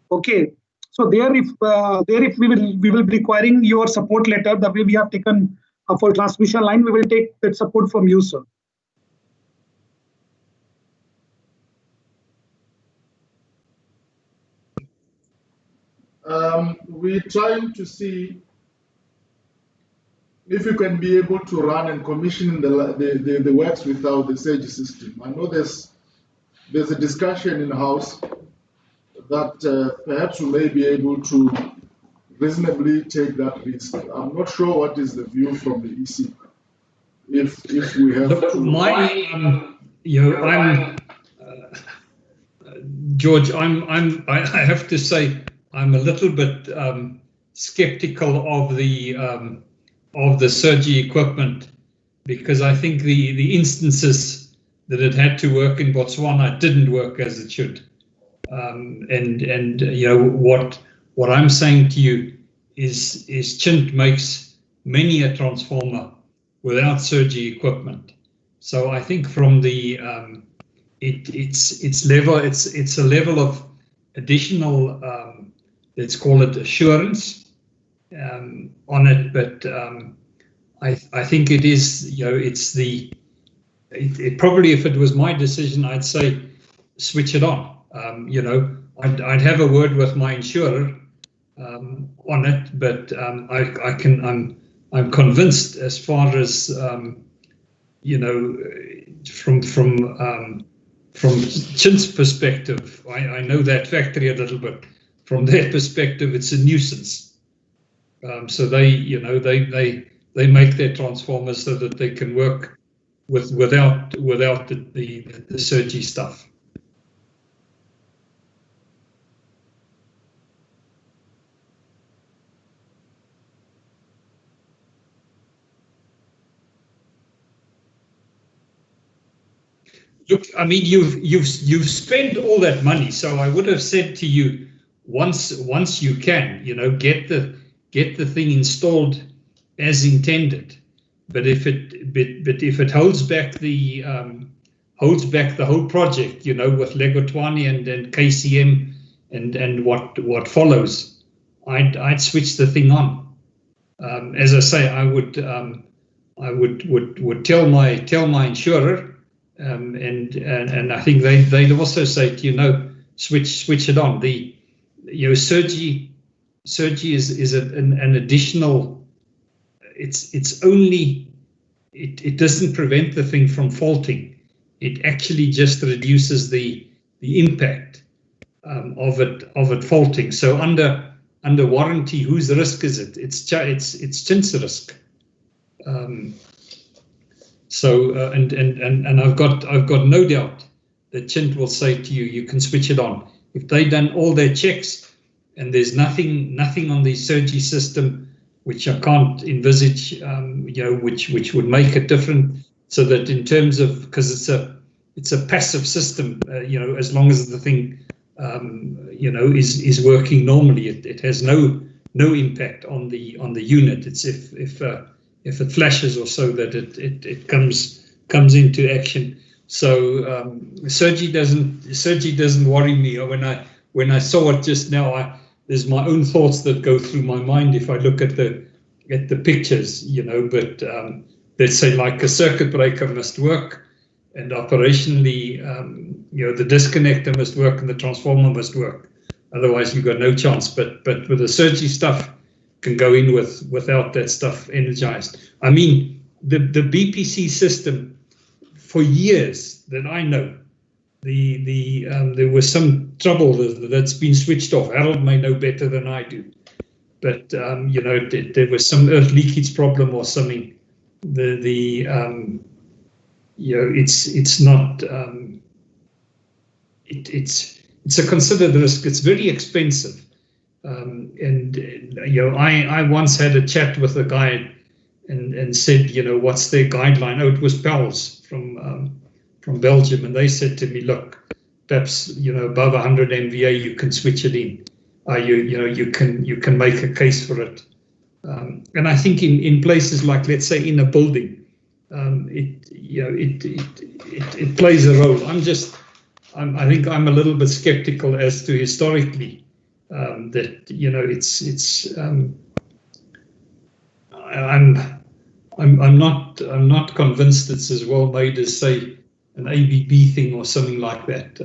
Okay, so if we will be requiring your support letter, the way we have taken for transmission line, we will take that support from you, sir. we're trying to see if you can be able to run and commission the works without the SAGE system. I know there's a discussion in the House that perhaps we may be able to reasonably take that risk. I'm not sure what is the view from the EC. If we have to. George, I have to say I'm a little bit skeptical of the surgery equipment, because I think the instances that it had to work in Botswana didn't work as it should. And you know what I'm saying to you is Chint makes many a transformer without surgery equipment. So I think from the it's a level of additional let's call it assurance on it, but I think it is, you know, it's it probably, if it was my decision, I'd say switch it on. You know, I'd have a word with my insurer on it, but I'm convinced, as far as you know, from Chint's perspective, I know that factory a little bit. From their perspective, it's a nuisance. So they make their transformers so that they can work without the surgery stuff. Look, I mean, you've spent all that money, so I would have said to you, once you can, you know, get the thing installed as intended. But if it holds back the whole project, you know, with Legotwani and KCM and what follows, I'd switch the thing on. As I say, I would tell my insurer. And I think they'd also say to you, no, switch it on. Surgery is an additional. It doesn't prevent the thing from faulting. It actually just reduces the impact of it faulting. So under warranty, whose risk is it? It's Chint's risk. So and I've got no doubt that Chint will say to you, you can switch it on. If they've done all their checks and there's nothing on the surgery system which I can't envisage, you know, which would make it different, so that in terms of, because it's a passive system, you know, as long as the thing you know is working normally, it has no impact on the unit. It's if it flashes or so that it comes into action. So surgery doesn't worry me. When I saw it just now, there's my own thoughts that go through my mind if I look at the pictures, you know. But let's say like a circuit breaker must work, and operationally, you know, the disconnector must work and the transformer must work. Otherwise, you've got no chance. But with the surgery stuff, can go in without that stuff energized. I mean, the BPC system, for years that I know, there was some trouble that's been switched off. Harold may know better than I do, but you know, there was some earth leakage problem or something. You it's not. It's a considered risk. It's very expensive, and I once had a chat with a guy and said, what's their guideline? Oh, it was PALS from Belgium, and they said to me, look, perhaps above 100 MVA you can switch it in. You can make a case for it, and I think in places like, let's say, in a building, it plays a role. I think I'm a little bit skeptical as to historically that I'm not convinced it's as well made as, say, an ABB thing or something like that.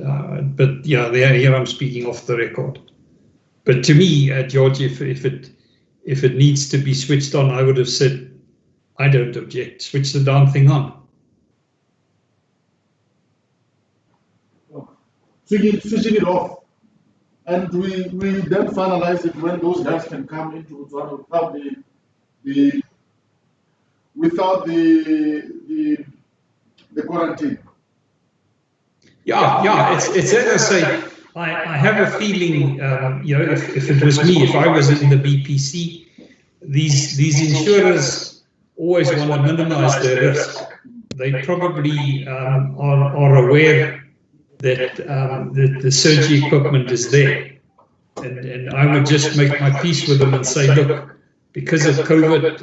But yeah, here I'm speaking off the record. But to me, George, if it needs to be switched on, I would have said, I don't object. Switch the darn thing on. Switching it off, and we then finalize it when those guys can come into Botswana without the quarantine. Yeah. It's as I say. I have a feeling, if it was me, if I was in the BPC, these insurers always want to minimize their risk. They probably are aware that the surgery equipment is there, and I would just make my peace with them and say, look, because of COVID,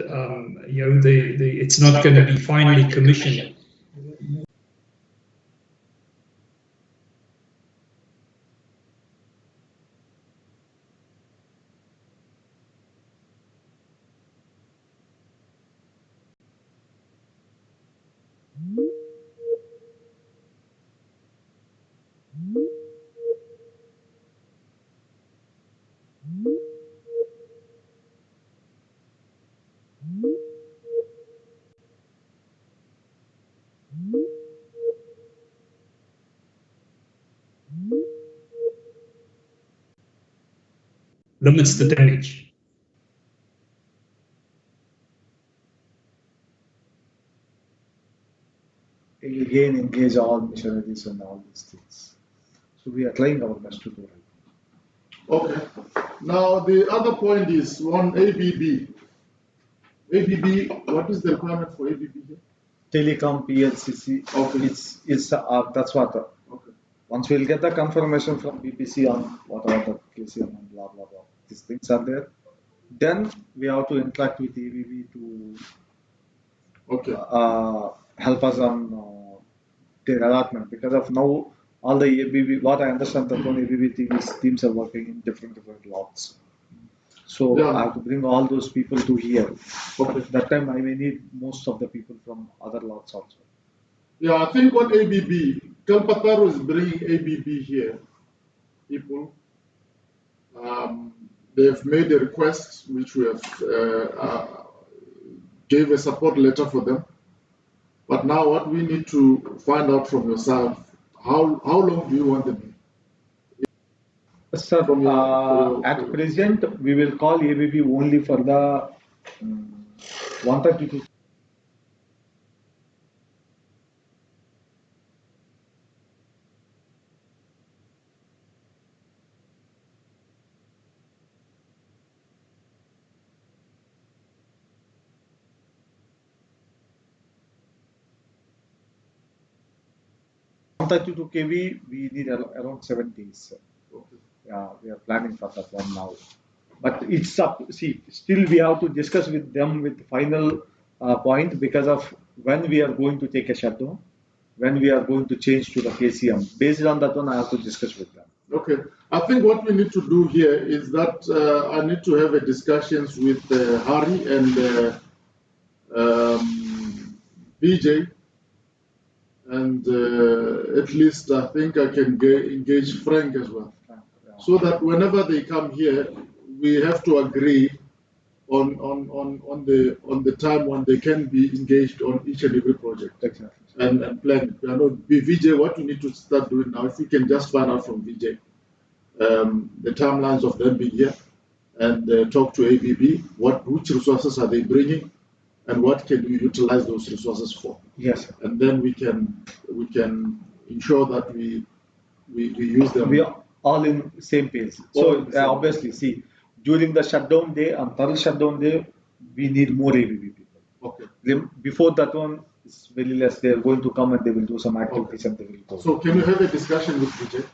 it's not going to be finally commissioned. Limits the damage. Again, engage all missionaries and all these things. So we are trying our best to do it. Okay. Now the other point is on ABB. ABB, what is the requirement for ABB here? Telecom PLCC. Okay. It's that's what. Okay. Once we'll get the confirmation from BPC on whatever the KCM and blah blah blah, these things are there, then we have to interact with ABB to help us on their allotment, because of now all the ABB, what I understand, the one ABB teams are working in different lots. So I have to bring all those people to here. Okay. That time I may need most of the people from other lots also. Yeah, I think what ABB, Kalpataru is bringing ABB here. People, they've made a request, which we have gave a support letter for them. But now what we need to find out from yourself, how long do you want them? Sir, at present, we will call ABB only for the 132. $132 kV, we need around 7 days. Okay. Yeah, we are planning for that one now. But it's up. See, still we have to discuss with them with the final point, because of when we are going to take a shutdown, when we are going to change to the KCM. Based on that one, I have to discuss with them. Okay. I think what we need to do here is that I need to have a discussions with Harry and BJ. And at least I think I can engage Frank as well, so that whenever they come here, we have to agree on the time when they can be engaged on each and every project. Exactly. And plan. I know VJ, what we need to start doing now, if we can just find out from VJ the timelines of them being here, and talk to ABB, which resources are they bringing, and what can we utilize those resources for. Yes, sir. And then we can ensure that we use them. We are all in same page. All in the So same obviously, see, during the shutdown day and thorough shutdown day, we need more ABB people. Okay. Before that one, it's very less. They are going to come and they will do some activities and they will go. So can you have a discussion with Vijay?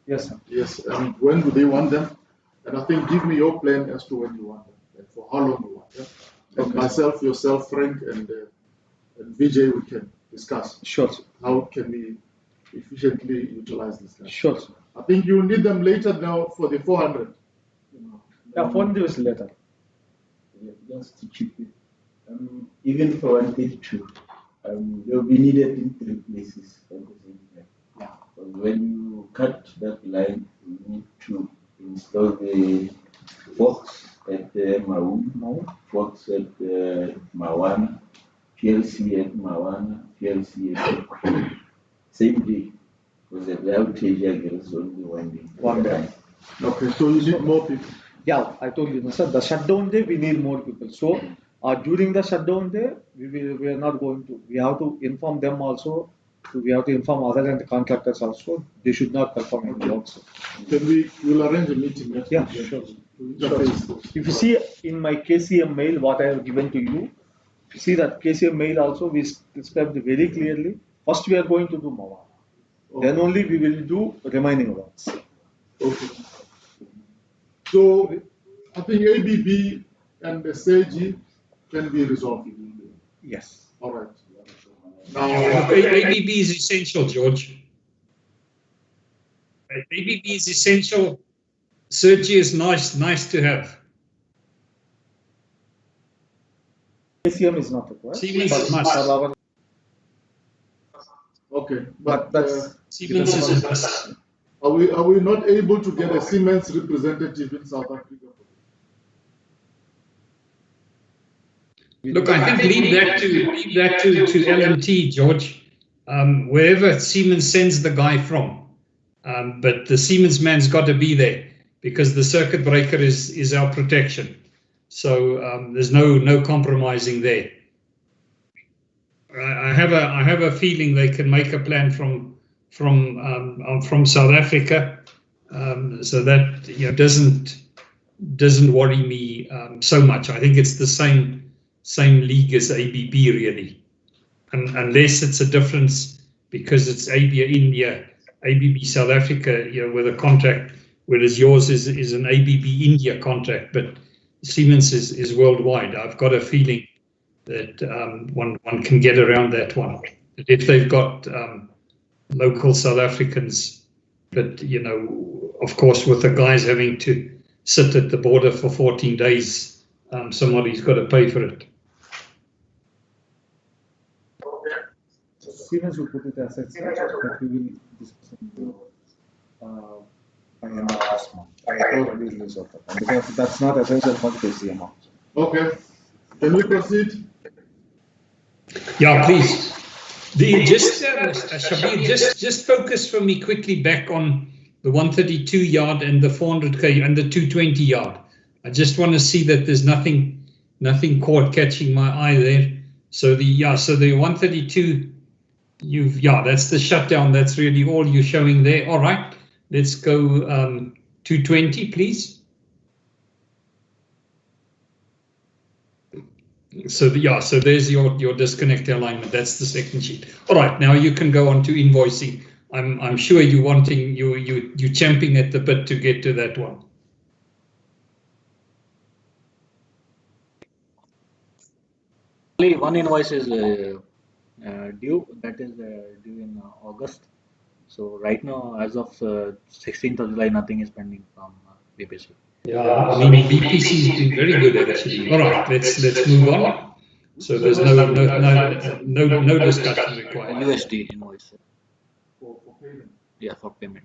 Yes, sir. Yes, and when do they want them? And I think give me your plan as to when you want them and for how long you want them. And Okay. myself, yourself, Frank, and Vijay, we can discuss Sure, sir. how can we efficiently utilize this guy. Sure, sir. I think you will need them later now for the 400. Yeah, 4 days later. Just to chip it. Even for 132, they'll be needed in 3 places at the same time. Yeah. Because when you cut that line, you need to install the box at MAWANA, box at MAWANA, PLC at MAWANA, PLC at same day. Because the outage is only 1 day. 1 day. Okay, so you need more people. Yeah, I told you, sir, the shutdown day, we need more people. So during the shutdown day, we are not going to, we have to inform them also. We have to inform other than the contractors also. They should not perform any work. So. Then we'll arrange a meeting next Yeah, week. sure. To interface those. If you see in my KCM mail, what I have given to you, if you see that KCM mail also, we described very clearly. First, we are going to do MAWANA. Then only we will do remaining works. Okay. So I think ABB and the SAG can be resolved. Yes. All right. Now, ABB is essential, George. ABB is essential. Surgery is nice to have. KCM is not required. Siemens But is must. for our- okay, But that's Siemens is a must. are we not able to get a Siemens representative in South Africa? Look, I think leave that to LMT, George. Wherever Siemens sends the guy from, but the Siemens man's got to be there because the circuit breaker is our protection. So there's no compromising there. I have a feeling they can make a plan from South Africa, so that doesn't worry me so much. I think it's the same league as ABB really, unless it's a difference because it's ABB South Africa, with a contract, whereas yours is an ABB India contract, but Siemens is worldwide. I've got a feeling that one can get around that one. If they've got local South Africans, but of course, with the guys having to sit at the border for 14 days, somebody's got to pay for it. Siemens will put it as a that we will discuss by end of this month. I told you this of that because that's not essential for the KCM. Okay, can we proceed? Yeah, please. Shabir, just focus for me quickly back on the 132 yard and the 400k and the 220 yard. I just want to see that there's nothing caught catching my eye there. So the 132, that's the shutdown. That's really all you're showing there. All right, let's go 220, please. So there's your disconnect alignment. That's the second sheet. All right, now you can go on to invoicing. I'm sure you're champing at the bit to get to that one. Only one invoice is due. That is due in August. So right now, as of 16th of July, nothing is pending from BPC. Yeah, I mean BPC has been very good actually. All right, let's move on. So there's no discussion required. USD invoice. For payment. Yeah, for payment.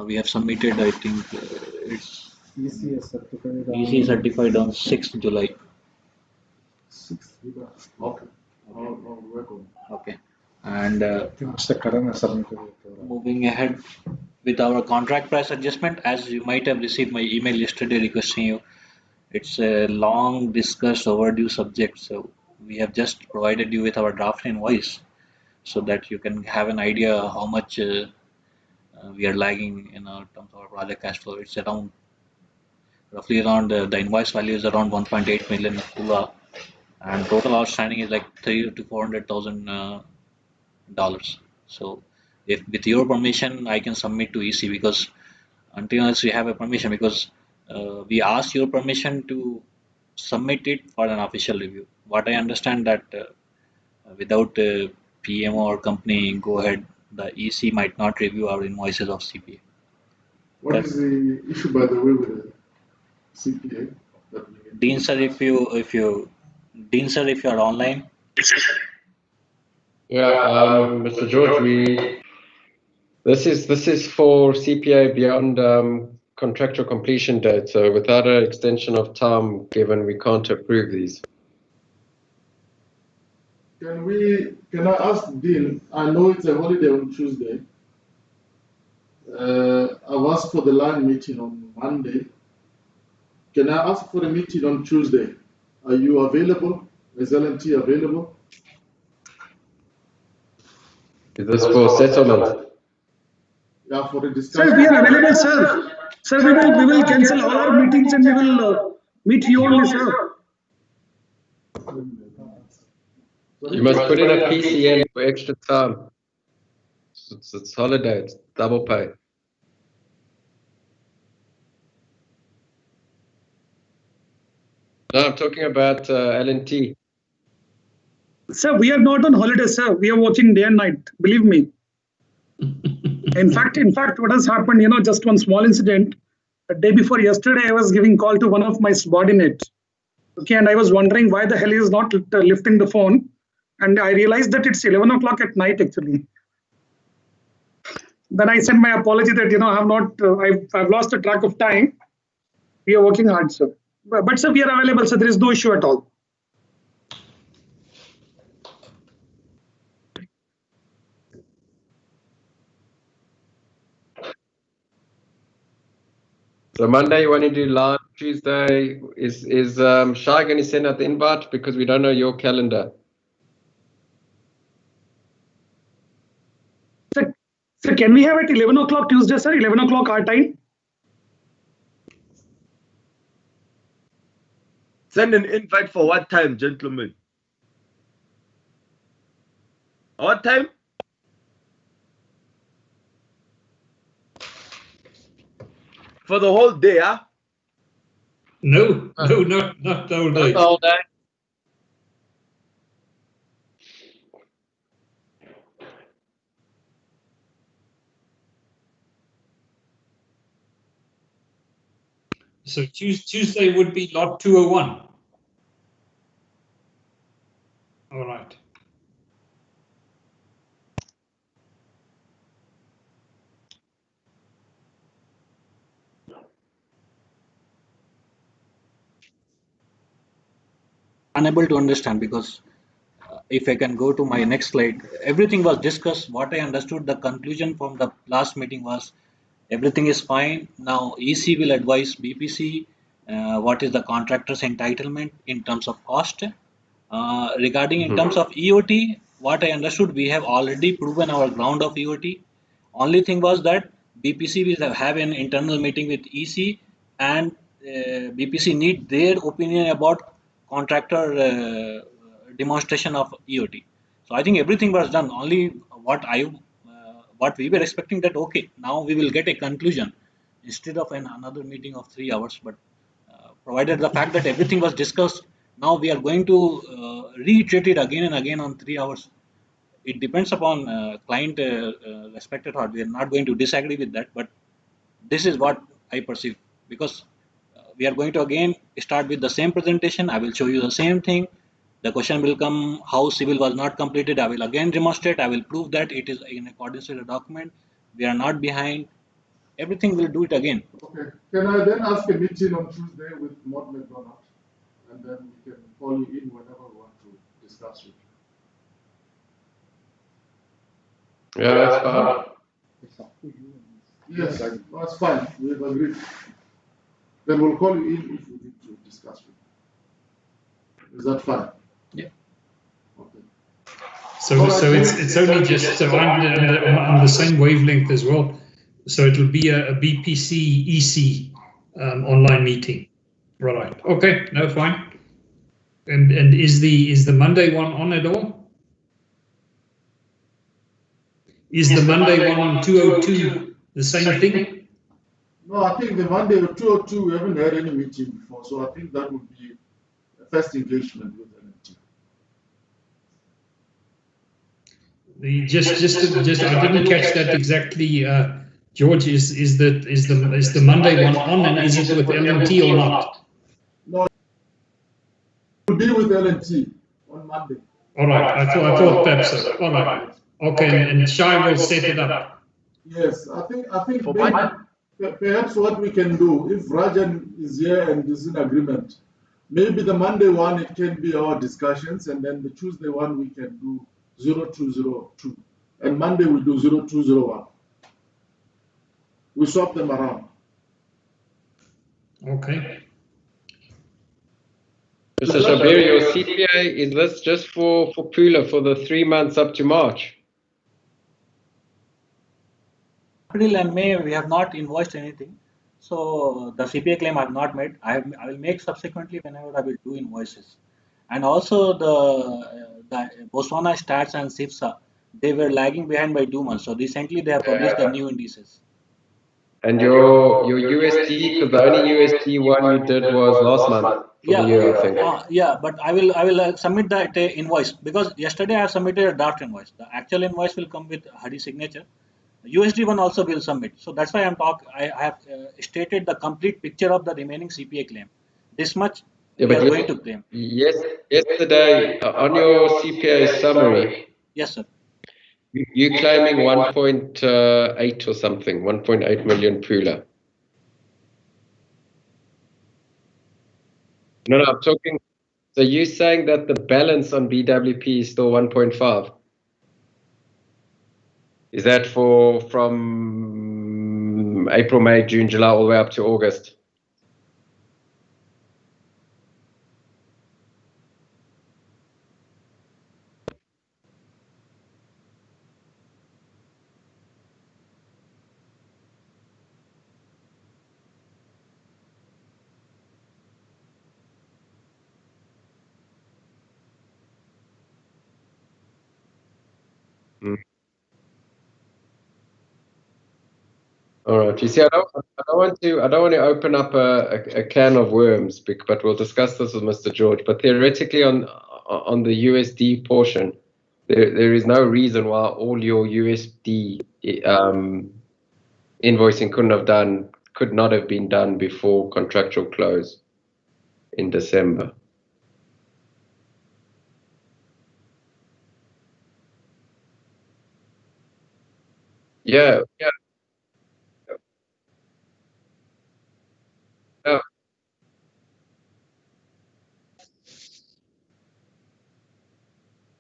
We have submitted. I think it's EC certified on 6th July. 6. Okay. I'll work on it. Okay, and Mr. Karan has submitted it. moving ahead with our contract price adjustment, as you might have received my email yesterday requesting you It's a long discussed overdue subject. So we have just provided you with our draft invoice so that you can have an idea how much we are lagging in terms of our project cash flow. It's around roughly around the invoice value is around 1.8 million kula, and total outstanding is like 300 to 400,000 dollars. So, if with your permission, I can submit to EC because until unless we have a permission, because we asked your permission to submit it for an official review. What I understand that without PMO or company go ahead, the EC might not review our invoices of CPA. What is the issue, by the way, with the CPA? Dean sir, if you are online. Yeah, Mr. George, this is for CPA beyond contractual completion date. So without an extension of time given, we can't approve these. Can I ask Dean? I know it's a holiday on Tuesday. I've asked for the line meeting on Monday. Can I ask for a meeting on Tuesday? Are you available? Is L&T available? Is this for settlement? Yeah, for a discussion. Sir, we are available, sir. Sir, we will cancel all our meetings and we will meet you only, sir. You must put in a PCN for extra time. It's holiday, it's double pay. No, I'm talking about L&T. Sir, we are not on holiday, sir. We are working day and night. Believe me. In fact, what has happened, just one small incident. The day before yesterday, I was giving call to one of my subordinates. Okay, and I was wondering why the hell he is not lifting the phone. And I realized that it's 11 o'clock at night, actually. Then I sent my apology that, I've lost the track of time. We are working hard, sir. But sir, we are available, so there is no issue at all. So Monday you want to do live, Tuesday is Shai going to send out the invite because we don't know your calendar? Sir, can we have it 11 o'clock Tuesday, sir? 11 o'clock our time? Send an invite for what time, gentlemen? What time? For the whole day, huh? No, not the whole day. Not the whole day. So Tuesday would be lot 201. All right. Unable to understand because if I can go to my next slide, everything was discussed. What I understood, the conclusion from the last meeting was everything is fine. Now EC will advise BPC what is the contractor's entitlement in terms of cost. Regarding in terms of EOT, what I understood, we have already proven our ground of EOT. Only thing was that BPC will have an internal meeting with EC and BPC need their opinion about contractor demonstration of EOT. So I think everything was done. Only what we were expecting that okay, now we will get a conclusion instead of another meeting of 3 hours. But provided the fact that everything was discussed, now we are going to reiterate it again and again on 3 hours. It depends upon client respected heart. We are not going to disagree with that, but this is what I perceive because we are going to again start with the same presentation. I will show you the same thing. The question will come how civil was not completed. I will again demonstrate. I will prove that it is in accordance with the document. We are not behind. Everything will do it again. Okay. Can I then ask a meeting on Tuesday with Maud McDonald? And then we can call you in whenever we want to discuss with you. Yeah, that's fine. Yes, that's fine. We've agreed. Then we'll call you in if we need to discuss. Is that fine? Yeah. Okay. So it's only just so I'm the same wavelength as well. So it'll be a BPC EC online meeting. Right. Okay. No, fine. And is the Monday one on at all? Is the Monday one on 202 the same thing? No, I think the Monday or 202 we haven't had any meeting before, so I think that would be a first engagement with LNT. Just I didn't catch that exactly. George, is the Monday one on, and is it with LNT or not? No, it will be with LNT on Monday. All right. I thought perhaps so. All right. Okay, and Shai will set it up. Yes, I think perhaps what we can do, if Rajan is here and is in agreement, maybe the Monday one it can be our discussions, and then the Tuesday one we can do 0202, and Monday we do 0201. We swap them around. Okay. Mr. Shabir, your CPA, is this just for Pula for the 3 months up to March? April and May, we have not invoiced anything. So the CPA claim I have not made. I will make subsequently whenever I will do invoices. And also the Botswana stats and SIPSA, they were lagging behind by 2 months. So recently they have published the new indices. And your USD, because the only USD one you did was last month for the year, I think. Yeah, but I will submit that invoice, because yesterday I submitted a draft invoice. The actual invoice will come with Hadi's signature. USD one also will submit. So that's why I have stated the complete picture of the remaining CPA claim. This much we are going to claim. Yes, yesterday on your CPA summary. Yes, sir. You're claiming 1.8 or something, 1.8 million Pula. No, I'm talking. So you're saying that the balance on BWP is still 1.5? Is that from April, May, June, July, all the way up to August? All right. You see, I don't want to open up a can of worms, but we'll discuss this with Mr. George. But theoretically, on the USD portion, there is no reason why all your USD invoicing could not have been done before contractual close in December. Yeah.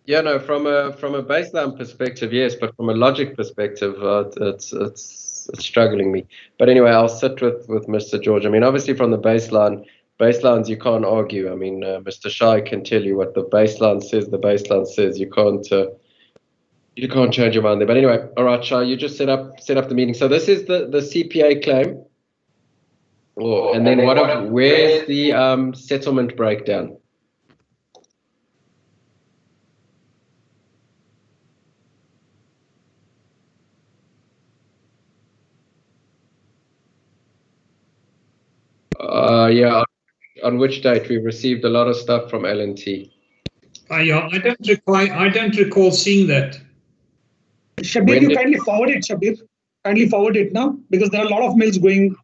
Yeah, no, from a baseline perspective, yes, but from a logic perspective, it's struggling me. But anyway, I'll sit with Mr. George. I mean, obviously from the baselines you can't argue. I mean, Mr. Shai can tell you what the baseline says. The baseline says you can't change your mind there. But anyway, all right, Shai, you just set up the meeting. So this is the CPA claim. And then where's the settlement breakdown? Yeah, on which date? We received a lot of stuff from LNT. Yeah, I don't recall seeing that. Shabir, you kindly forward it, Shabir. Kindly forward it now, because there are a lot of mails going.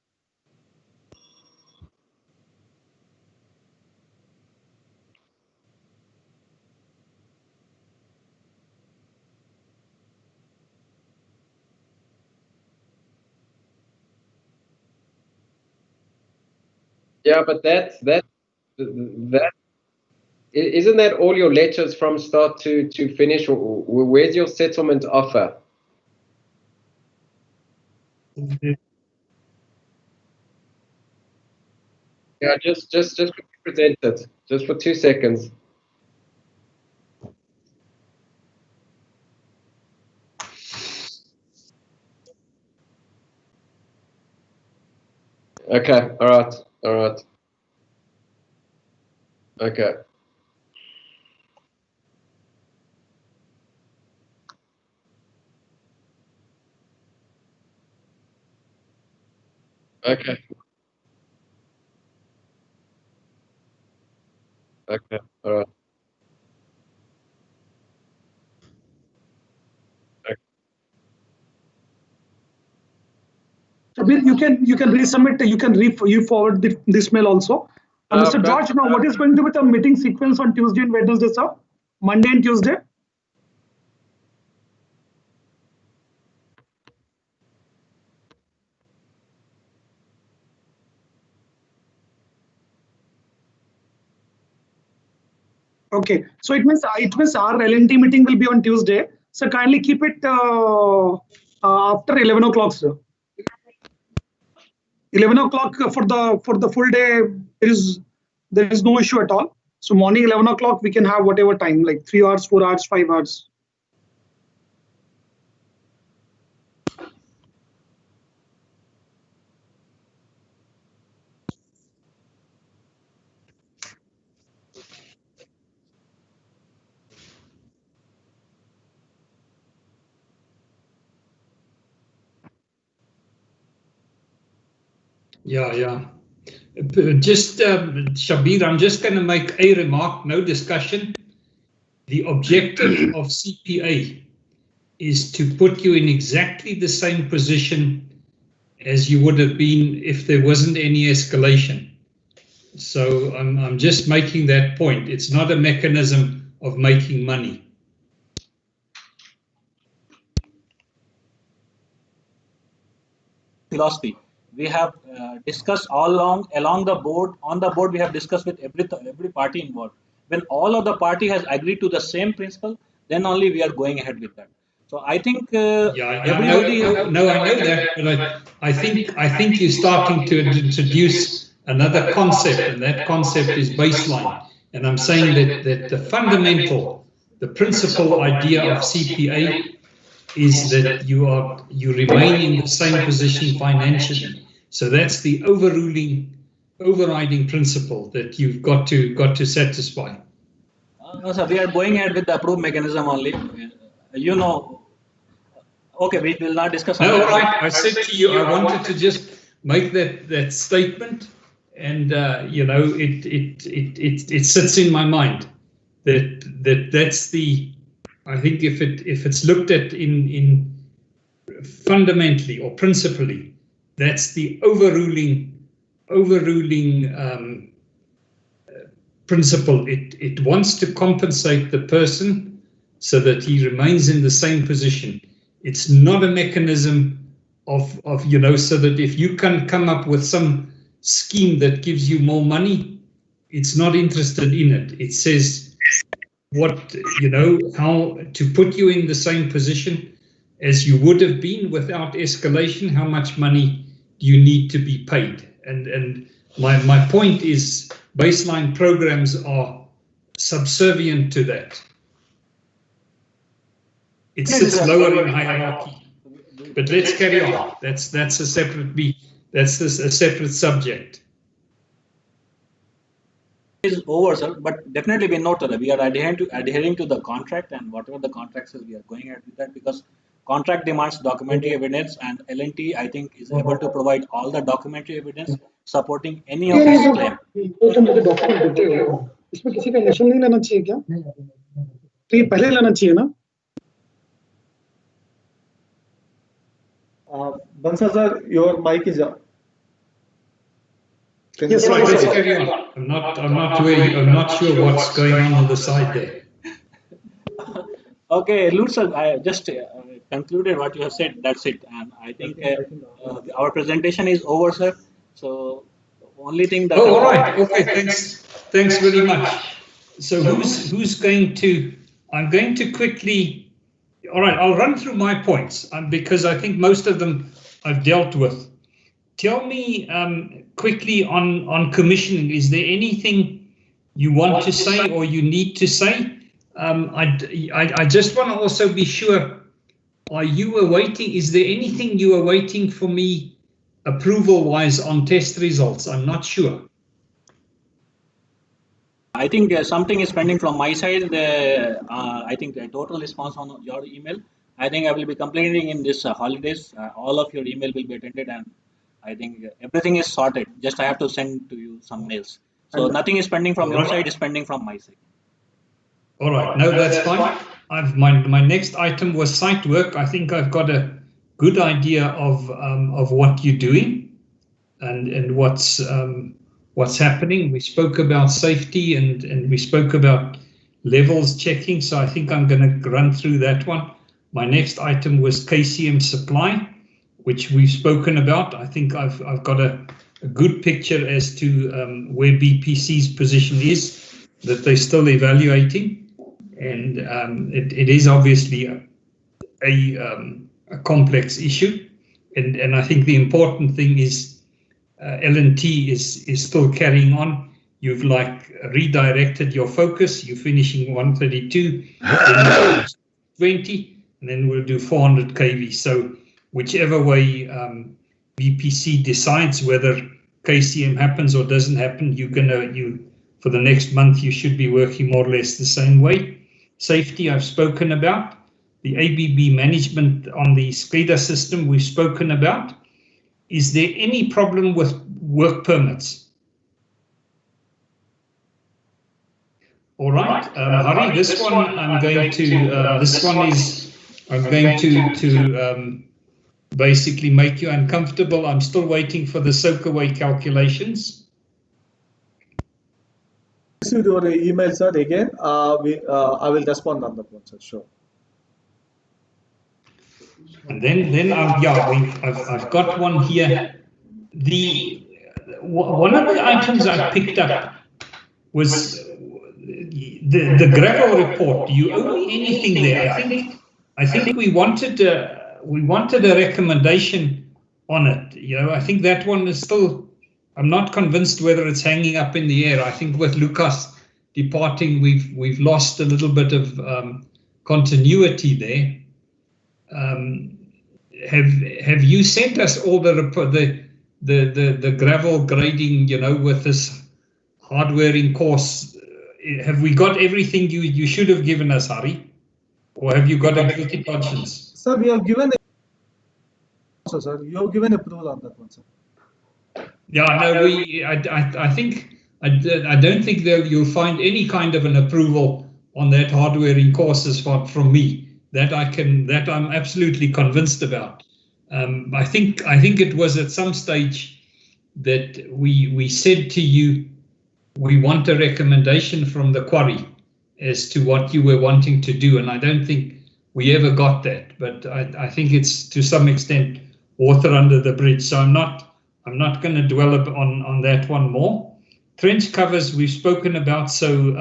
Yeah, but that isn't that all your letters from start to finish? Where's your settlement offer? Yeah, just present it, just for 2 seconds. Okay, all right. Okay. Okay. Okay, all right. Shabir, you can resubmit. You can you forward this mail also. Mr. George, now what is going to be the meeting sequence on Tuesday and Wednesday, sir? Monday and Tuesday. Okay, so it means our L&T meeting will be on Tuesday. So kindly keep it after 11 o'clock, sir. 11 o'clock for the full day. There is no issue at all. So morning 11 o'clock we can have whatever time, like 3 hours, 4 hours, 5 hours. Yeah. Just Shabir, I'm just going to make a remark, no discussion. The objective of CPA is to put you in exactly the same position as you would have been if there wasn't any escalation. So I'm just making that point. It's not a mechanism of making money. Philosophy. We have discussed all along the board. On the board, we have discussed with every party involved. When all of the party has agreed to the same principle, then only we are going ahead with that. So I think everybody. No, I know that, but I think you're starting to introduce another concept, and that concept is baseline. And I'm saying that the fundamental, the principal idea of CPA is that you remain in the same position financially. So that's the overriding principle that you've got to satisfy. No, sir, we are going ahead with the approved mechanism only. You know. Okay, we will not discuss. No, right. I said to you, I wanted to just make that statement, and it sits in my mind that's the. I think if it's looked at in fundamentally or principally, that's the overruling principle. It wants to compensate the person so that he remains in the same position. It's not a mechanism of so that if you can come up with some scheme that gives you more money, it's not interested in it. It says how to put you in the same position as you would have been without escalation. How much money do you need to be paid? And my point is baseline programs are subservient to that. It sits lower in hierarchy, but let's carry on. That's a separate subject. Is over, sir. But definitely we note that we are adhering to the contract, and whatever the contract says, we are going ahead with that because contract demands documentary evidence, and L&T I think is able to provide all the documentary evidence supporting any of this claim. इसमें किसी का initial नहीं लेना चाहिए क्या? तो ये पहले लेना चाहिए ना? Bansal sir, your mic is up. Yes, sir. Let's carry on. I'm not sure what's going on the side there. Okay, Lutz sir, I just concluded what you have said. That's it, and I think our presentation is over, sir. So only thing that. Oh, all right. Okay. Thanks very much. So who's going to? I'm going to quickly. All right, I'll run through my points because I think most of them I've dealt with. Tell me quickly on commissioning, is there anything you want to say or you need to say? I just want to also be sure, are you awaiting, is there anything you are waiting for me approval-wise on test results? I'm not sure. I think something is pending from my side. I think a total response on your email. I think I will be completing in this holidays. All of your email will be attended, and I think everything is sorted. Just I have to send to you some mails. So nothing is pending from your side. It's pending from my side. All right. No, that's fine. My next item was site work. I think I've got a good idea of what you're doing and what's happening. We spoke about safety and we spoke about levels checking. So I think I'm going to run through that one. My next item was KCM supply, which we've spoken about. I think I've got a good picture as to where BPC's position is, that they're still evaluating. And it is obviously a complex issue. And I think the important thing is L&T is still carrying on. You've like redirected your focus. You're finishing 132, then 20, and then we'll do 400 kV. So whichever way BPC decides whether KCM happens or doesn't happen, for the next month you should be working more or less the same way. Safety I've spoken about. The ABB management on the SCADA system we've spoken about. Is there any problem with work permits? All right, Hari, this one I'm going to basically make you uncomfortable. I'm still waiting for the soakaway calculations. Received your email, sir. Again, I will respond on that one, sir. Sure. And then I've got one here. One of the items I picked up was the gravel report. Do you owe me anything there? I think we wanted a recommendation on it. You know, I think that one is still. I'm not convinced whether it's hanging up in the air. I think with Lucas departing, we've lost a little bit of continuity there. Have you sent us all the gravel grading? You know, with this hardwaring course, have we got everything you should have given us, Hari? Or have you got a guilty conscience? Sir, we have given. Sir, you have given approval on that one, sir. Yeah, no, I think I don't think you'll find any kind of an approval on that hardwaring courses from me. That I'm absolutely convinced about. I think it was at some stage that we said to you, we want a recommendation from the quarry as to what you were wanting to do, and I don't think we ever got that. But I think it's to some extent water under the bridge. So I'm not going to dwell on that one more. Trench covers we've spoken about. So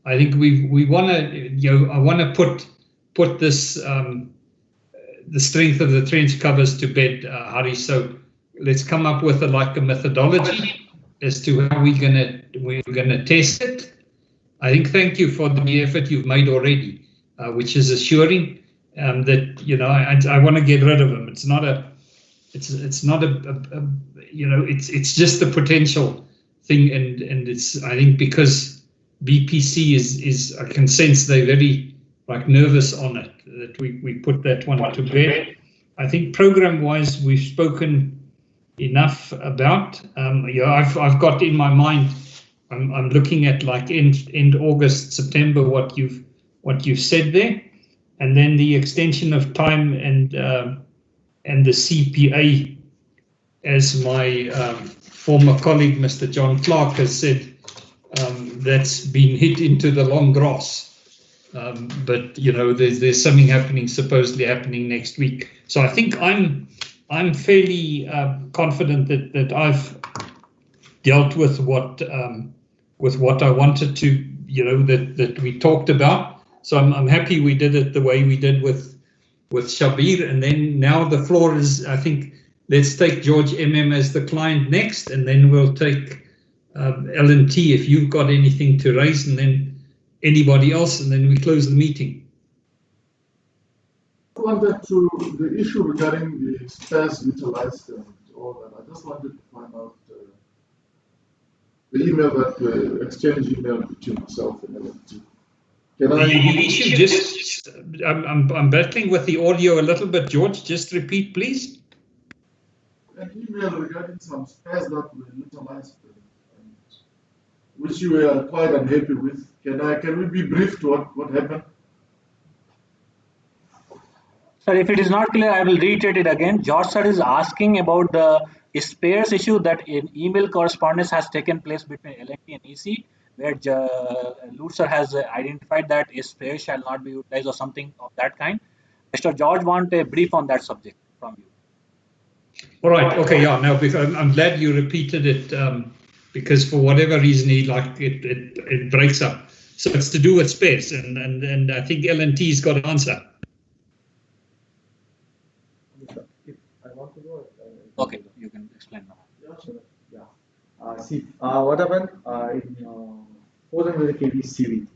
I think we want to I want to put this the strength of the trench covers to bed, Hari. So let's come up with a methodology as to how we're gonna test it. I think thank you for the effort you've made already, which is assuring that I want to get rid of them. It's not a it's just a potential thing, and it's I think because BPC is I can sense they're very nervous on it, that we put that one to bed. I think program-wise we've spoken enough about. I've got in my mind. I'm looking at like end August, September. What you've said there, and then the extension of time and the CPA, as my former colleague Mr. John Clark has said, that's been hit into the long grass. But there's something supposedly happening next week. So I think I'm fairly confident that I've dealt with what I wanted to, that we talked about. So I'm happy we did it the way we did with Shabir, and then now the floor is, I think, let's take George as the client next, and then we'll take L&T if you've got anything to raise, and then anybody else, and then we close the meeting. I wanted to the issue regarding the spares utilized all that. I just wanted to find out the email that exchange email between myself and LFT. Can I? We should just. I'm battling with the audio a little bit, George. Just repeat, please. An email regarding some spares that were utilized, which you were quite unhappy with. Can we be briefed what happened? Sir, if it is not clear, I will reiterate it again. George sir is asking about the spares issue that in email correspondence has taken place between LNT and EC, where Lute sir has identified that a spare shall not be utilized or something of that kind. Mr. George wants a brief on that subject from you. All right. Okay. Yeah. No, because I'm glad you repeated it because for whatever reason it breaks up. So it's to do with spares, and I think LNT's got an answer. Okay, you can explain now. Yeah, sure. Yeah. See, what happened in 400 kV CVT?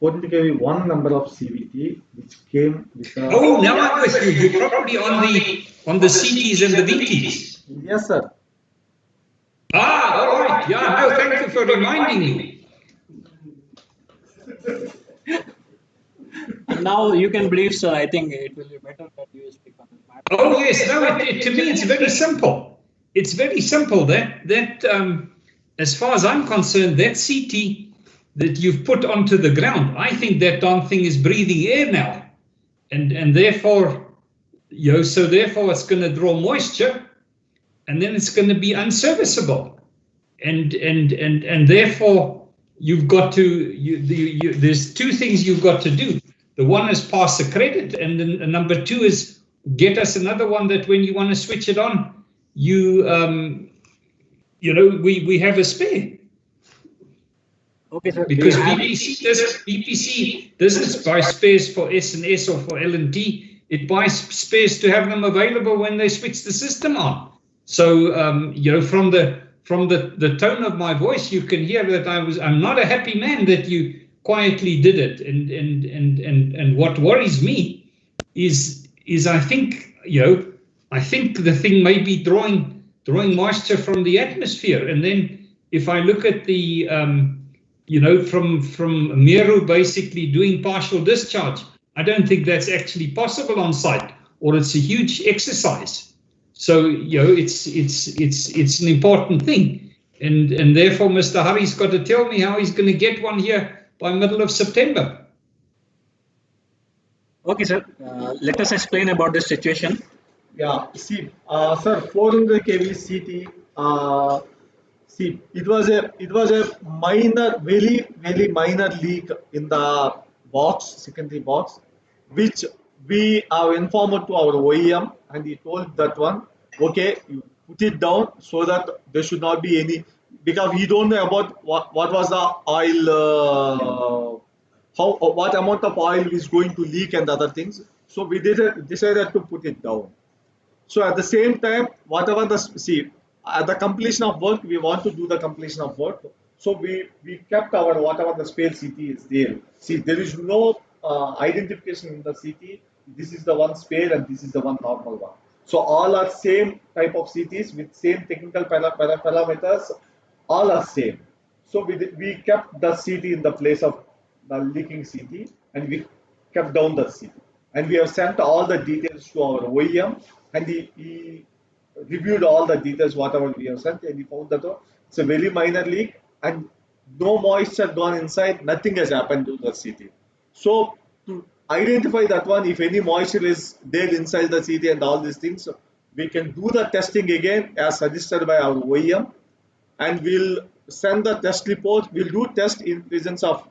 400 kV, one number of CVT which came with. Oh, now I'm with you. You're probably on the CTs and the VTs. Yes, sir. Ah, all right. Yeah. No, thank you for reminding me. Now you can brief, sir. I think it will be better that you speak on this matter. Oh yes, no. To me, it's very simple. It's very simple. That as far as I'm concerned, that CT that you've put onto the ground, I think that darn thing is breathing air now, and therefore, so therefore it's going to draw moisture, and then it's going to be unserviceable, and therefore you've got to there's two things you've got to do. The one is pass the credit, and then number two is get us another one that when you want to switch it on, we have a spare. Okay, sir. Because BPC doesn't buy spares for S&S or for L&T. It buys spares to have them available when they switch the system on. So from the tone of my voice, you can hear that I'm not a happy man that you quietly did it, and what worries me is I think the thing may be drawing moisture from the atmosphere, and then if I look at the from Meru basically doing partial discharge, I don't think that's actually possible on site, or it's a huge exercise. So it's an important thing, and therefore Mr. Hari's got to tell me how he's going to get one here by middle of September. Okay, sir. Let us explain about this situation. Yeah, see, sir, 400 kV CT. See, it was a minor, very minor leak in the secondary box, which we have informed to our OEM, and he told that one, okay, you put it down so that there should not be any, because we don't know about what was the oil, what amount of oil is going to leak and other things. So we decided to put it down. So at the same time, whatever at the completion of work, we want to do the completion of work. So we kept our whatever the spare CT is there. See, there is no identification in the CT. This is the one spare and this is the one normal one. So all are same type of CTs with same technical parameters. All are same. So we kept the CT in the place of the leaking CT, and we kept down the CT. And we have sent all the details to our OEM, and he reviewed all the details, whatever we have sent, and he found that it's a very minor leak and no moisture gone inside, nothing has happened to the CT. So to identify that one, if any moisture is there inside the CT and all these things, we can do the testing again as suggested by our OEM, and we'll send the test report. We'll do test in presence of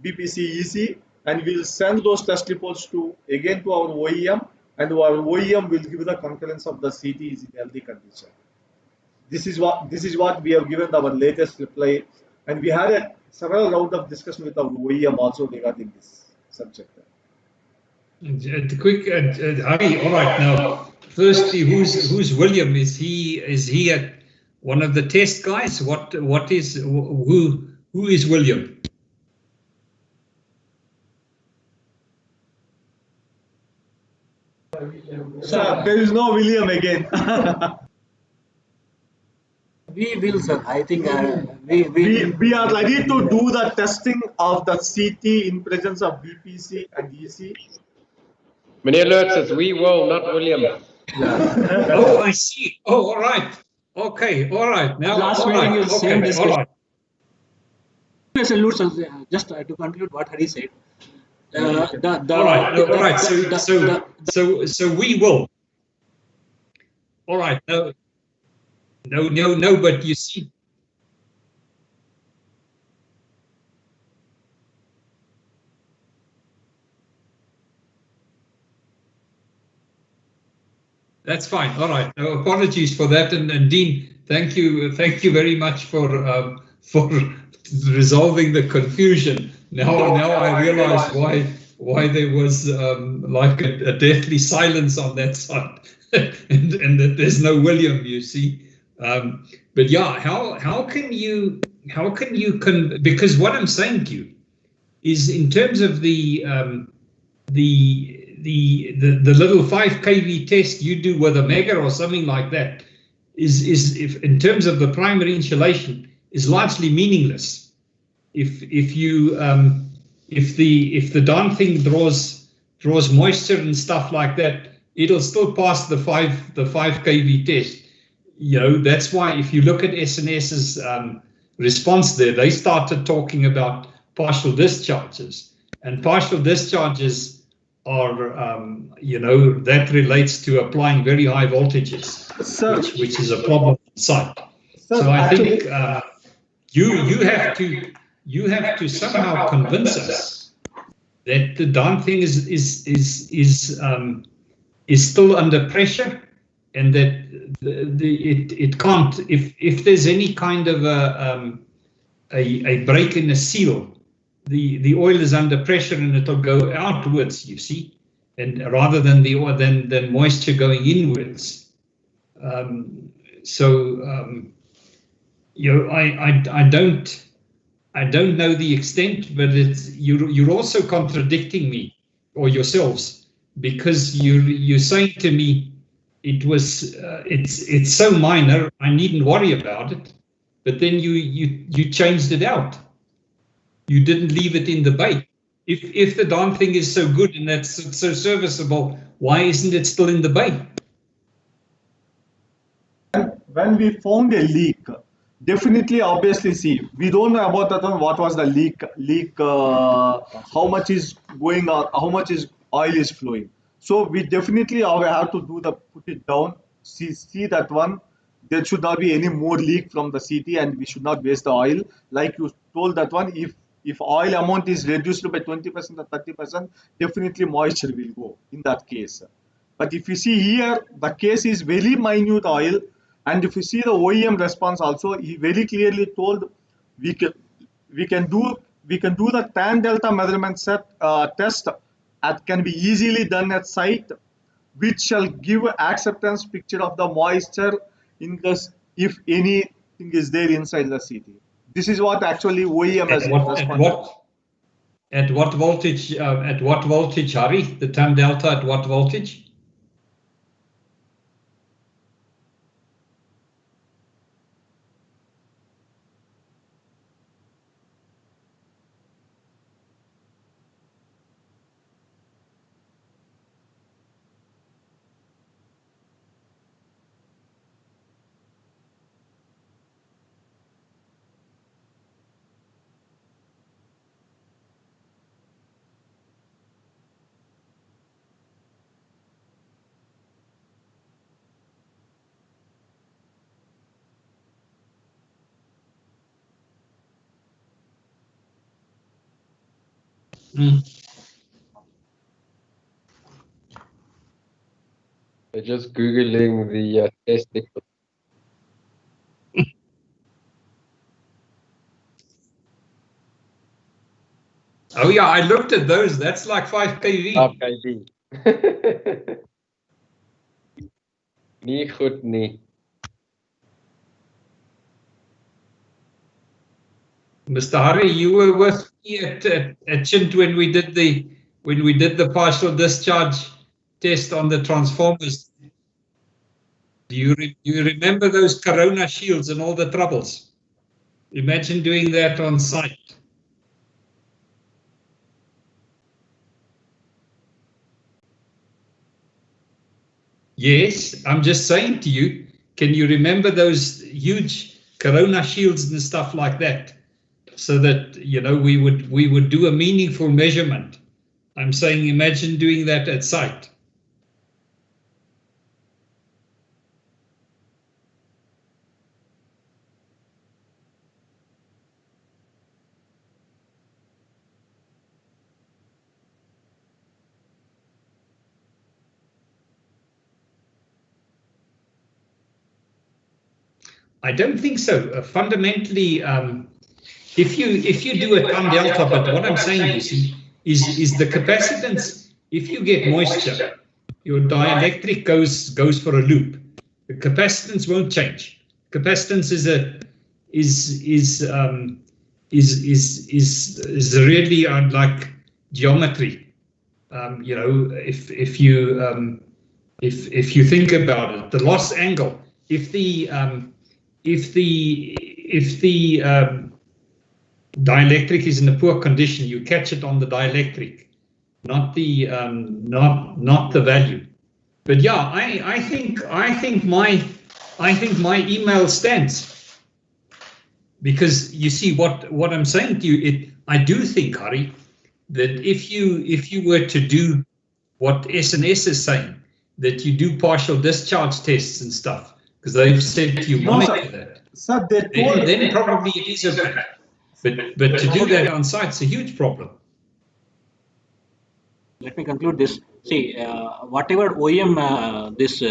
BPC EC, and we'll send those test reports again to our OEM, and our OEM will give the concurrence of the CT is in healthy condition. This is what we have given our latest reply, and we had several rounds of discussion with our OEM also regarding this subject. Quick, Hari. All right, now firstly, who's William? Is he one of the test guys? Who is William? Sir, there is no William again. We will, sir. I think We are ready to do the testing of the CT in presence of BPC and EC. Meneer Lurt says, we will, not William. Oh, I see. Oh, all right. Okay, all right. Now, last all meeting right. is same Okay, discussion. all right. Just to conclude what Hari said. All right. So we will. All right. No. But you see, that's fine. All right. No, apologies for that, and Dean, thank you very much for resolving the confusion. Now I realize why there was like a deathly silence on that side, and that there's no William. You see, but yeah, how can you because what I'm saying to you is in terms of the little 5 kV test you do with a mega or something like that is if in terms of the primary insulation is largely meaningless. If the darn thing draws moisture and stuff like that, it'll still pass the 5 kV test. You know, that's why if you look at SNS's response there, they started talking about partial discharges, and partial discharges are, you know, that relates to applying very high voltages, which is a problem on site. So I think you have to somehow convince us that the darn thing is still under pressure, and that it can't, if there's any kind of a break in the seal, the oil is under pressure and it'll go outwards, you see, and rather than than moisture going inwards. You know, I don't know the extent, but it's you're also contradicting me or yourselves, because you're saying to me it was it's so minor I needn't worry about it, but then you changed it out. You didn't leave it in the bay. If the darn thing is so good and that's so serviceable, why isn't it still in the bay? When we found a leak, definitely, obviously, see, we don't know about that one. What was the leak? How much is going on? How much is oil is flowing? So we definitely have to put it down. See that one. There should not be any more leak from the CT, and we should not waste the oil. Like you told that one, if oil amount is reduced by 20% or 30%, definitely moisture will go in that case. But if you see here, the case is very minute oil, and if you see the OEM response also, he very clearly told we can do the tan delta measurement test that can be easily done at site, which shall give acceptance picture of the moisture in case if anything is there inside the CT. This is what actually OEM has responded. At what voltage? Hari? The tan delta at what voltage? They're just Googling the test liquid. Oh yeah, I looked at those. That's like 5 kV. 5 kV. Nie goed nie. Mr. Hari, you were with me at Chint when we did the partial discharge test on the transformers. Do you remember those Corona shields and all the troubles? Imagine doing that on site. Yes, I'm just saying to you, can you remember those huge Corona shields and stuff like that? So that, you know, we would do a meaningful measurement. I'm saying imagine doing that at site. I don't think so. Fundamentally, if you do a ton delta, but what I'm saying, you see, is the capacitance. If you get moisture, your dielectric goes for a loop. The capacitance won't change. Capacitance is really like geometry. You know, if you think about it, the loss angle. If the dielectric is in a poor condition, you catch it on the dielectric, not the value. But yeah, I think my email stands, because you see what I'm saying to you. I do think, Hari, that if you were to do what SNS is saying, that you do partial discharge tests and stuff, because they've said to you monitor that. Sir, then probably it is okay. But to do that on site is a huge problem. Let me conclude this. See, whatever OEM this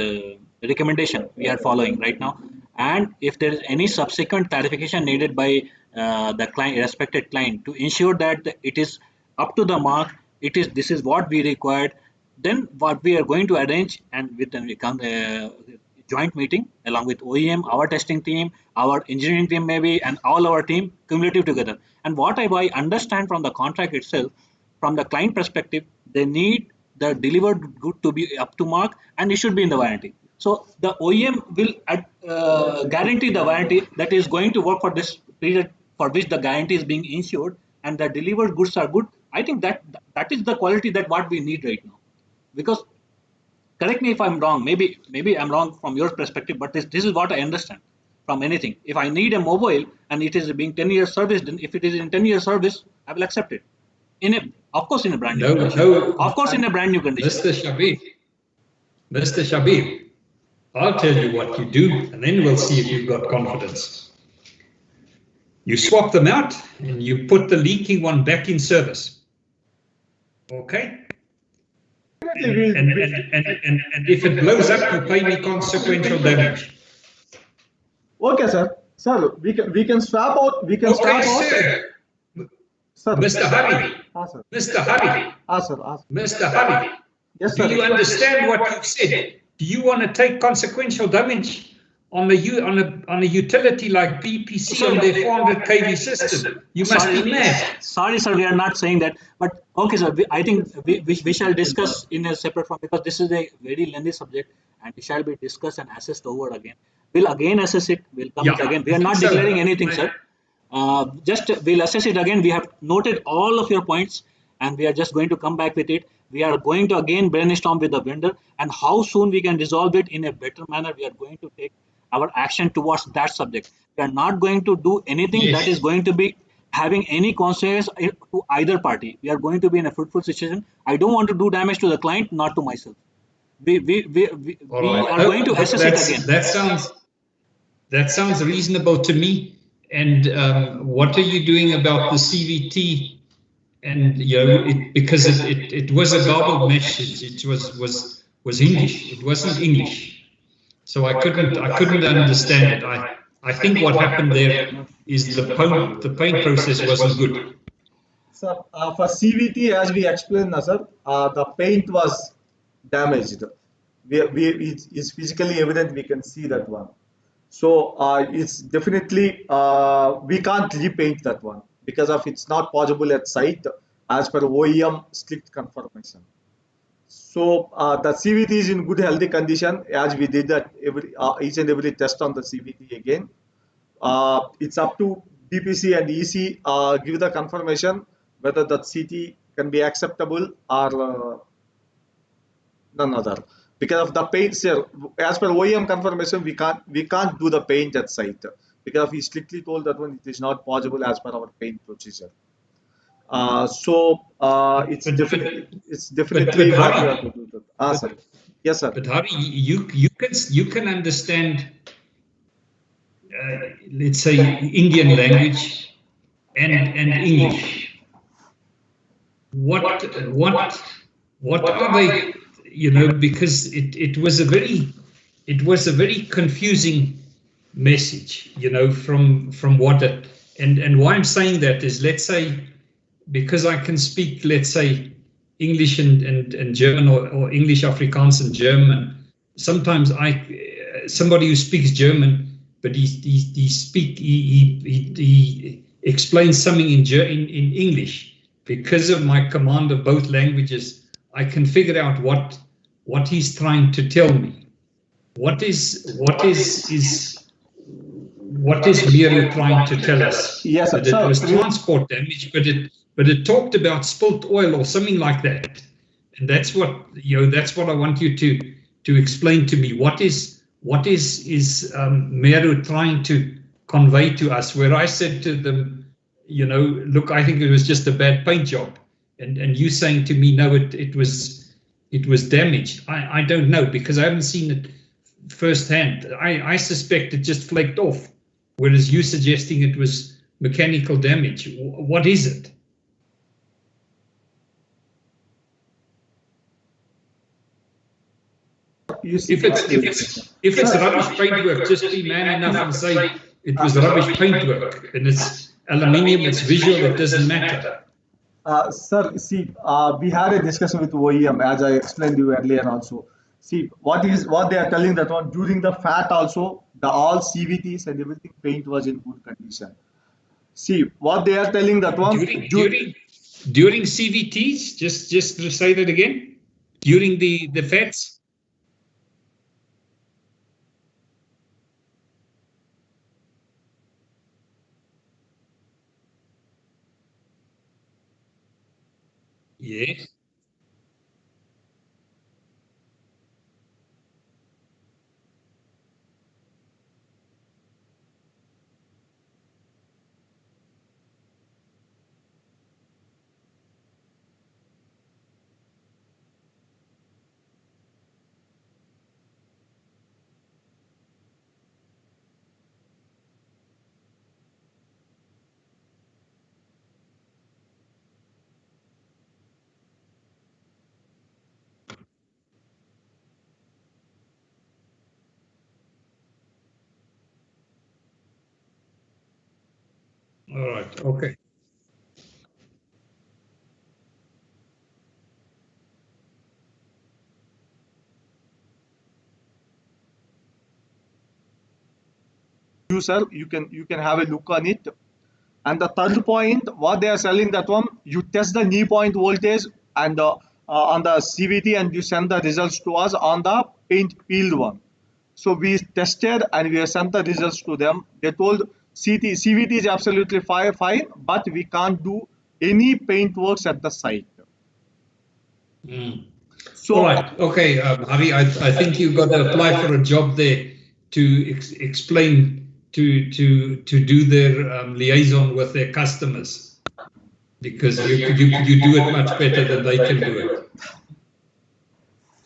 recommendation we are following right now, and if there is any subsequent clarification needed by the client, respected client, to ensure that it is up to the mark, this is what we required, then what we are going to arrange, and with the joint meeting along with OEM, our testing team, our engineering team maybe, and all our team cumulative together. And what I understand from the contract itself, from the client perspective, they need the delivered good to be up to mark, and it should be in the warranty. So the OEM will guarantee the warranty that is going to work for this period for which the guarantee is being insured, and the delivered goods are good. I think that is the quality that what we need right now. Because, correct me if I'm wrong, maybe I'm wrong from your perspective, but this is what I understand from anything. If I need a mobile and it is being 10 years service, then if it is in 10 years service, I will accept it. Of course in a brand new condition. Of course in a brand new condition. Mr. Shabir, I'll tell you what you do, and then we'll see if you've got confidence. You swap them out and you put the leaking one back in service. Okay? And if it blows up, you pay me consequential damage. Okay, sir. Sir, we can swap out. We can swap out. Sir. Sir. Mr. Hari. Sir. Mr. Hari. Sir. Mr. Hari. Yes, sir. Do you understand what you've said? Do you want to take consequential damage on a utility like BPC on their 400 kV system? You must be mad. Sorry, sir, we are not saying that. But okay, sir, I think we shall discuss in a separate form, because this is a very lengthy subject and it shall be discussed and assessed over again. We'll again assess it. We'll come again. We are not declaring anything, sir. Just we'll assess it again. We have noted all of your points and we are just going to come back with it. We are going to again brainstorm with the vendor, and how soon we can resolve it in a better manner. We are going to take our action towards that subject. We are not going to do anything that is going to be having any consequence to either party. We are going to be in a fruitful situation. I don't want to do damage to the client, not to myself. We are going to assess it again. That sounds reasonable to me. And what are you doing about the CVT? And you know, because it was a garbled message. It was English. It wasn't English. So I couldn't understand it. I think what happened there is the paint process wasn't good. So for CVT, as we explained, sir, the paint was damaged. It's physically evident. We can see that one. So it's definitely we can't repaint that one because of it's not possible at site as per OEM strict confirmation. So the CVT is in good healthy condition, as we did that each and every test on the CVT again. It's up to BPC and EC give the confirmation whether that CT can be acceptable or none other. Because of the paint, sir, as per OEM confirmation, we can't do the paint at site because we strictly told that one it is not possible as per our paint procedure. It's definitely what we have to do. Sir. Yes, sir. But Hari, you can understand, let's say, Indian language and English. What are they? You know, because it was a very confusing message. You know, from what it and why I'm saying that is, let's say, because I can speak, let's say, English and German or English, Afrikaans and German. Sometimes somebody who speaks German, but he explains something in English. Because of my command of both languages, I can figure out what he's trying to tell me. What is Miru trying to tell us? Yes, that it was transport damage, but it talked about spilt oil or something like that, and that's what I want you to explain to me. What is Miru trying to convey to us? Where I said to them, look, I think it was just a bad paint job, and you saying to me, no, it was damaged. I don't know, because I haven't seen it firsthand. I suspect it just flaked off, whereas you suggesting it was mechanical damage. What is it? If it's rubbish paintwork, just be man enough and say it was rubbish paintwork, and it's aluminium, it's visual, it doesn't matter. Sir, see, we had a discussion with OEM, as I explained you earlier also. See, what they are telling that one, during the FAT also, all CVTs and everything paint was in good condition. See, what they are telling that one... During CVTs, just to say that again, during the FATs? Yes. All right. Okay. You, sir, you can have a look on it. And the third point, what they are selling that one, you test the knee point voltage and on the CVT, and you send the results to us on the paint peeled one. So we tested and we sent the results to them. They told CVT is absolutely fine, but we can't do any paint works at the site. So, all right, okay, Hari, I think you've got to apply for a job there to explain, to do their liaison with their customers, because you do it much better than they can do it.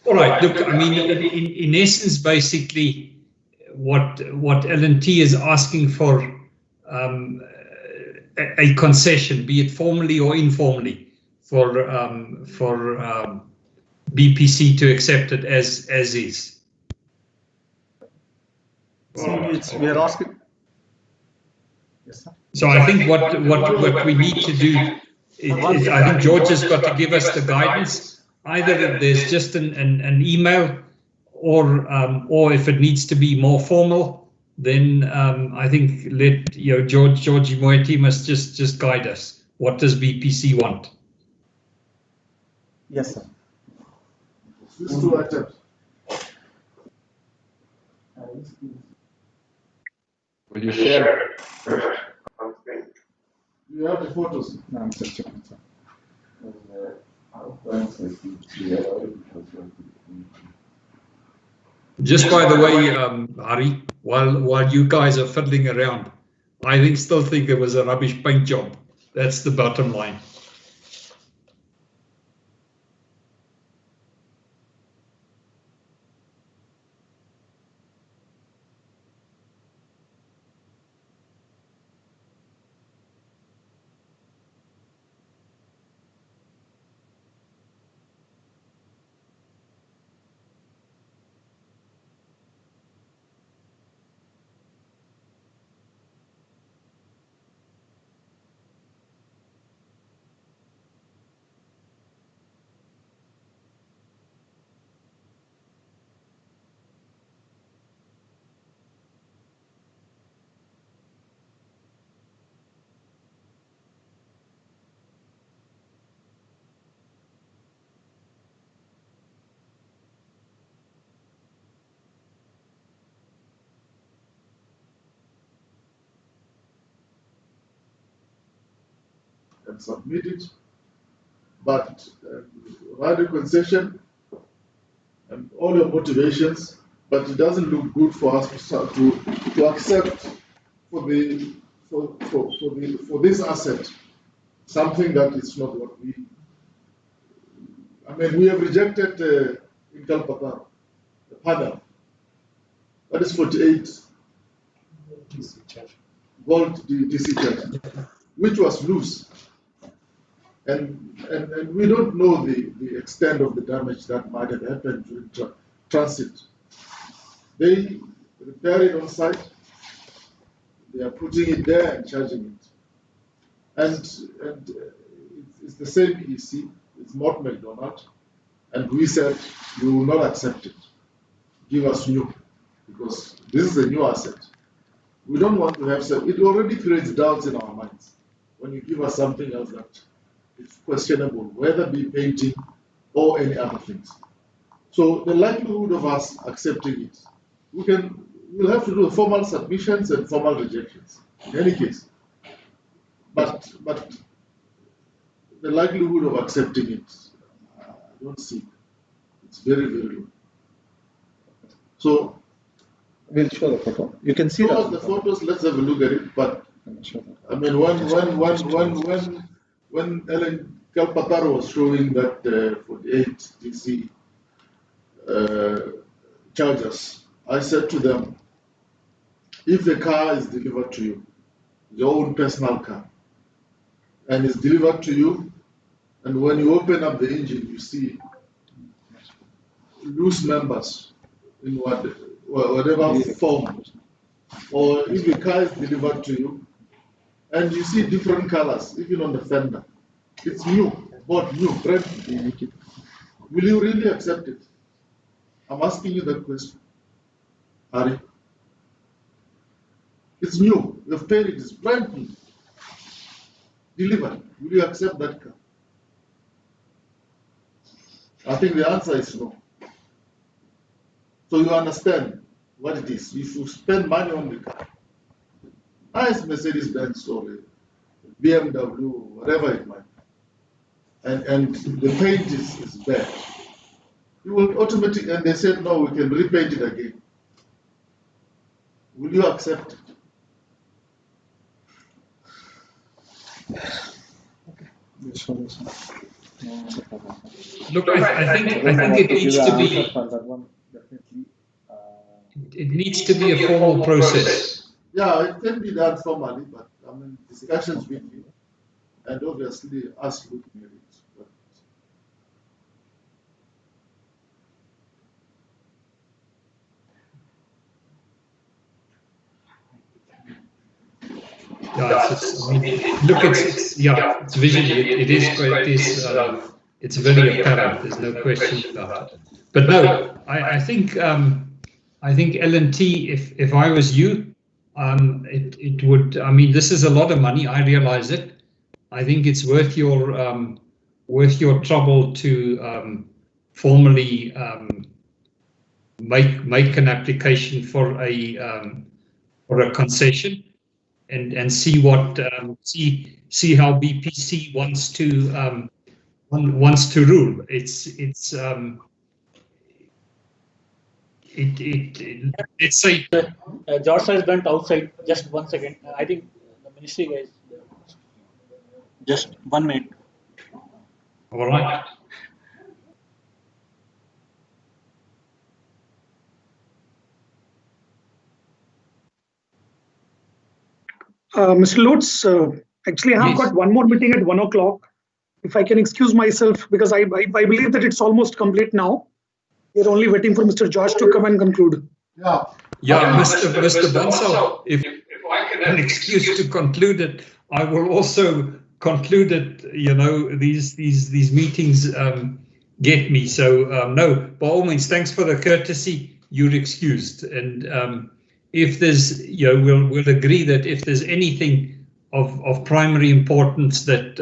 All right, look, I mean, in essence, basically, what L&T is asking for a concession, be it formally or informally, for BPC to accept it as is. We are asking. Yes, sir. So I think what we need to do is I think George has got to give us the guidance. Either there's just an email, or if it needs to be more formal, then I think George Moeti must just guide us. What does BPC want? Yes, sir. These two items. Will you share? You have the photos. No, I'm just checking, sir. Just by the way, Hari, while you guys are fiddling around, I still think it was a rubbish paint job. That's the bottom line. And submit it, but write a concession and all your motivations, but it doesn't look good for us to accept for this asset something that is not what we. I mean, we have rejected in Calpata the panel that is 48 volt DC charge, which was loose. And we don't know the extent of the damage that might have happened during transit. They repair it on site, they are putting it there and charging it. And it's the same EC, it's Mott McDonald, and we said we will not accept it. Give us new, because this is a new asset. We don't want to have, it already creates doubts in our minds when you give us something else that it's questionable, whether be painting or any other things. So the likelihood of us accepting it, we'll have to do formal submissions and formal rejections in any case. But the likelihood of accepting it, I don't see. It's very, very low. So we'll show the photo. You can see the photos. Let's have a look at it. But I mean, when Ellen Kalpataro was showing that 48 DC chargers, I said to them, if the car is delivered to you, your own personal car, and is delivered to you, and when you open up the engine, you see loose members in whatever form, or if the car is delivered to you, and you see different colors, even on the fender. It's new, bought new, brand new. Will you really accept it? I'm asking you that question, Hari. It's new, you've paid it, it's brand new. Delivered. Will you accept that car? I think the answer is no. So you understand what it is. If you spend money on the car, nice Mercedes-Benz or BMW, whatever it might be, and the paint is bad, you will automatically, and they said, no, we can repaint it again. Will you accept it? Look, I think it needs to be. It needs to be a formal process. Yeah, it can be done formally, but I mean discussions with you, and obviously us looking at it. Yeah, it's visually, it is great. It's very apparent. There's no question about it. But no, I think L&T. If I was you, it would. I mean, this is a lot of money. I realize it. I think it's worth your trouble to formally make an application for a concession and see what see how BPC wants to rule. Let's say George has went outside. Just 1 second. I think the ministry guys. Just 1 minute. All right. Mr. Lutz, actually, I have got one more meeting at 1 o'clock. If I can excuse myself, because I believe that it's almost complete now. We're only waiting for Mr. George to come and conclude. Yeah, Mr. Bansal, if I can have an excuse to conclude it, I will also conclude it. You know, these meetings get me. So no, by all means, thanks for the courtesy. You're excused. And if there's, you know, we'll agree that if there's anything of primary importance, that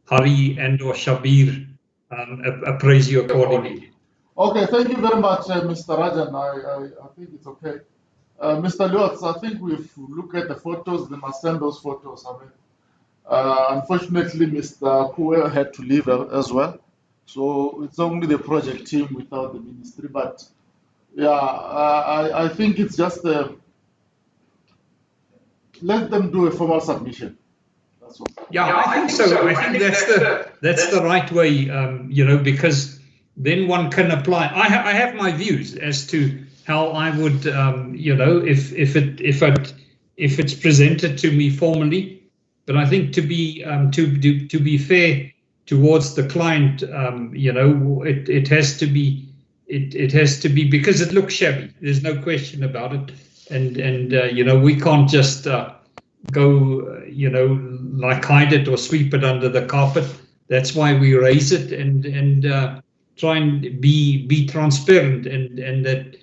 Hari and or Shabir appraise you accordingly. Okay, thank you very much, Mr. Rajan. I think it's okay. Mr. Lutz, I think we've looked at the photos. They must send those photos. I mean, unfortunately, Mr. Kuwe had to leave as well. So it's only the project team without the ministry. But yeah, I think it's just let them do a formal submission. That's all. Yeah, I think so. I think that's the right way. You know, because then one can apply. I have my views as to how I would, you know, if it's presented to me formally. But I think to be fair towards the client, you know, it has to be because it looks shabby. There's no question about it, and you know, we can't just go, you know, like hide it or sweep it under the carpet. That's why we raise it and try and be transparent and that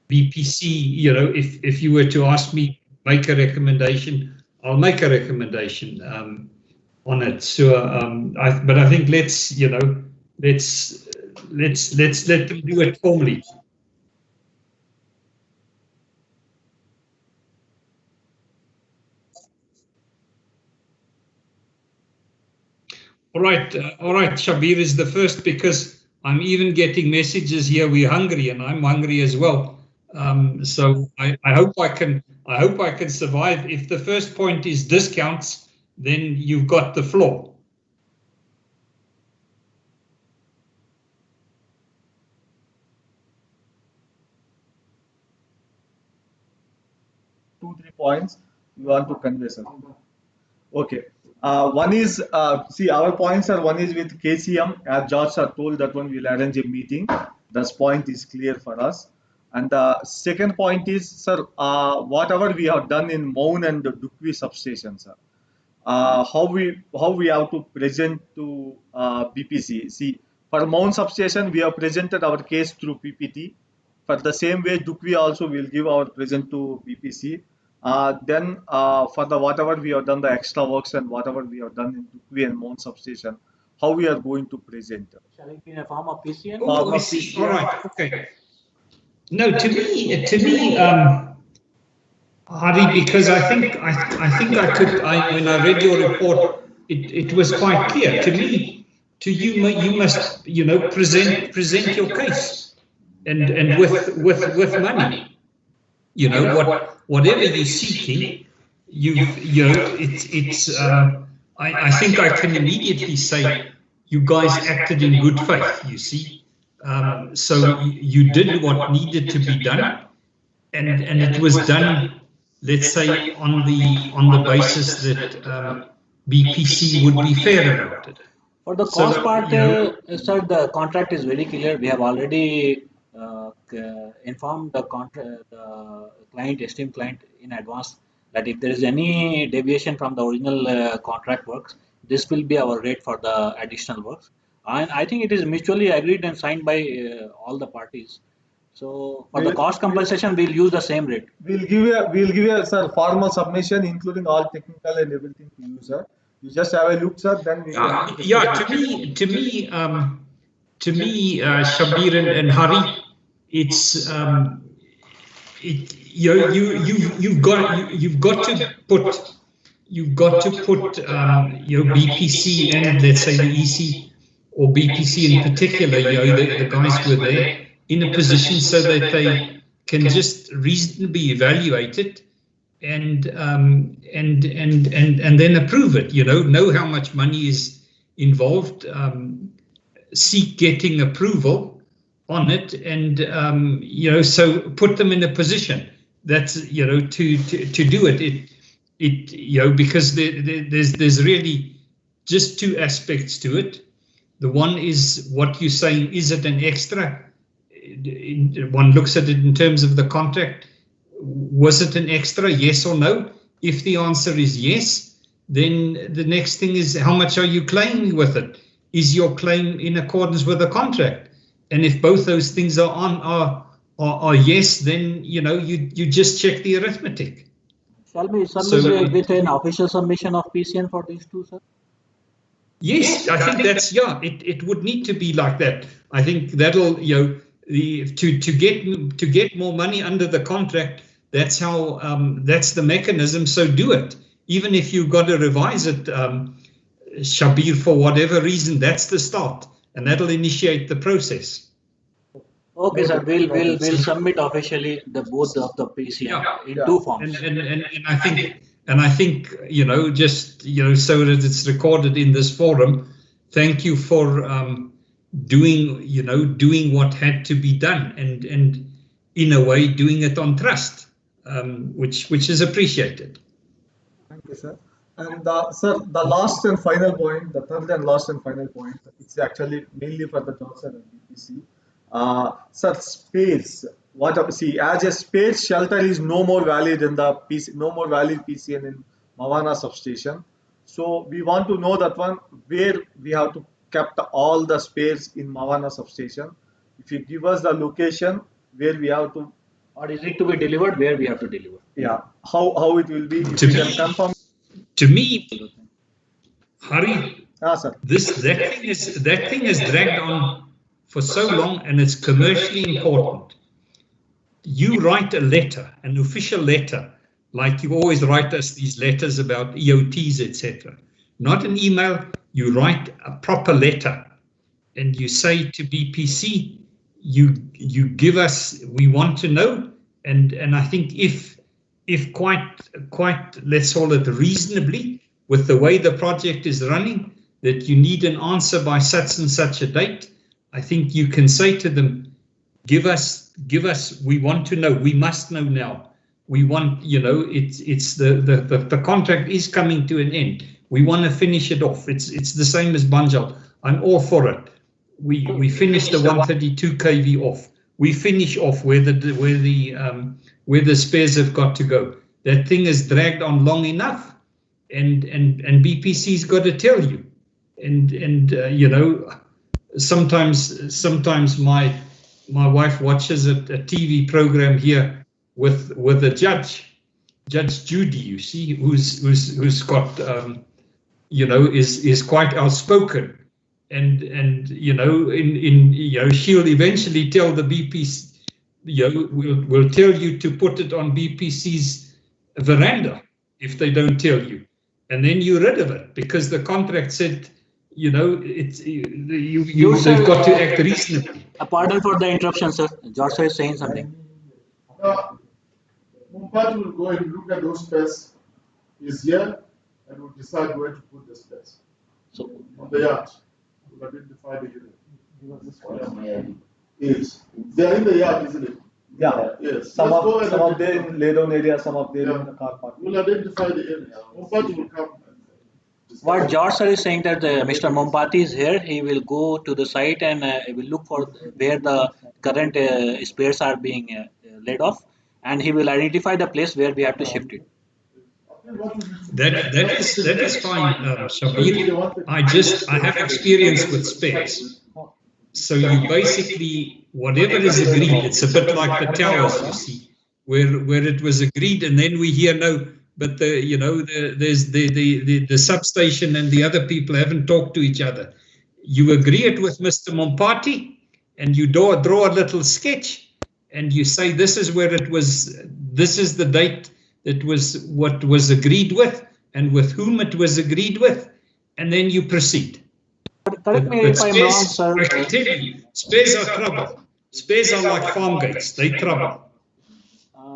BPC, you know, if you were to ask me make a recommendation, I'll make a recommendation on it. So, but I think let's let them do it formally. All right, Shabir is the first, because I'm even getting messages here. We're hungry, and I'm hungry as well. So I hope I can survive. If the first point is discounts, then you've got the floor. Two, 3 points you want to convey, sir. Okay. One is, see, our points are, one is with KCM, as George sir told, that one we'll arrange a meeting. This point is clear for us. And the second point is, sir, whatever we have done in MAWANA and the Dukwi substation, sir, how we have to present to BPC. See, for MAWANA substation, we have presented our case through PPT. For the same way, Dukwi also will give our present to BPC. Then for the whatever we have done, the extra works and whatever we have done in Dukwi and MAWANA substation, how we are going to present. Shall it be in a form of PCN? Oh, I see. All right. Okay. No, to me, Hari, because I think when I read your report, it was quite clear to me. To you must, you know, present your case, and with money, you know, whatever you're seeking, you know, it's. I think I can immediately say you guys acted in good faith. You see. So you did what needed to be done, and it was done, let's say, on the basis that BPC would be fair about it. For the cost part, sir, the contract is very clear. We have already informed the client, esteemed client, in advance that if there is any deviation from the original contract works, this will be our rate for the additional works. And I think it is mutually agreed and signed by all the parties. So for the cost compensation, we'll use the same rate. We'll give you sir, formal submission, including all technical and everything to you, sir. You just have a look, sir. Then we can yeah. To me, to me, Shabir and Hari, it's you've got to put BPC and let's say the EC or BPC in particular, the guys who are there in a position so that they can just reasonably evaluate it and then approve it. Know how much money is involved, seek getting approval on it, and so put them in a position that's to do it. Because there's really just two aspects to it. The one is what you're saying, is it an extra? One looks at it in terms of the contract. Was it an extra, yes or no? If the answer is yes, then the next thing is how much are you claiming with it? Is your claim in accordance with the contract? And if both those things are yes, then you just check the arithmetic. Shall we submit with an official submission of PCN for these two, sir? Yes, I think that's, it would need to be like that. I think that'll, to get more money under the contract, that's how, that's the mechanism, so do it. Even if you've got to revise it, Shabir, for whatever reason, that's the start, and that'll initiate the process. Okay, sir. We'll submit officially both of the PCN in two forms. And I think just so that it's recorded in this forum. Thank you for doing what had to be done, and in a way doing it on trust, which is appreciated. Thank you, sir. And sir, the last and final point, the third and last and final point, it's actually mainly for the Johnson and BPC. Sir, space. See, as a space shelter is no more valid in the PC, no more valid PCN in MAWANA substation. So we want to know that one where we have to kept all the spares in MAWANA substation. If you give us the location where we have to, or is it to be delivered, where we have to deliver? Yeah, how it will be. If you can confirm. To me, Hari, sir. that thing is dragged on for so long, and it's commercially important. You write a letter, an official letter, like you always write us these letters about EOTs, etc. Not an email, you write a proper letter, and you say to BPC, you give us, we want to know, and I think if quite, let's call it reasonably, with the way the project is running, that you need an answer by such and such a date, I think you can say to them, give us, we want to know, we must know now. We want, it's the contract is coming to an end. We want to finish it off. It's the same as Banjal. I'm all for it. We finish the 132 kV off. We finish off where the spares have got to go. That thing is dragged on long enough, and BPC's got to tell you. And sometimes my wife watches a TV program here with a Judge Judy, you see, who's got is quite outspoken, and she'll eventually tell the BPC, we'll tell you to put it on BPC's veranda if they don't tell you, and then you're rid of it because the contract said, you've got to act reasonably. Pardon for the interruption, sir. George is saying something. Mumpati will go and look at those spares. Is here, and will decide where to put the spares. So on the yard, we'll identify the unit. Yes, they're in the yard, isn't it? Yeah. Yes. Some of them in lay down area, some of them in the car park. We'll identify the area. Mumpati will come. What George sir is saying that Mr. Mompati is here, he will go to the site and he will look for where the current spares are being laid off, and he will identify the place where we have to shift it. That is fine, Shabir. I have experience with spares. So you basically, whatever is agreed, it's a bit like the towers, you see, where it was agreed, and then we hear no. But there's the substation and the other people haven't talked to each other. you agree it with Mr. Mompati, and you draw a little sketch, and you say this is where it was, this is the date that was what was agreed with, and with whom it was agreed with, and then you proceed. Correct me if I'm wrong, sir. I can tell you, spares are trouble. Spares are like farm gates, they trouble.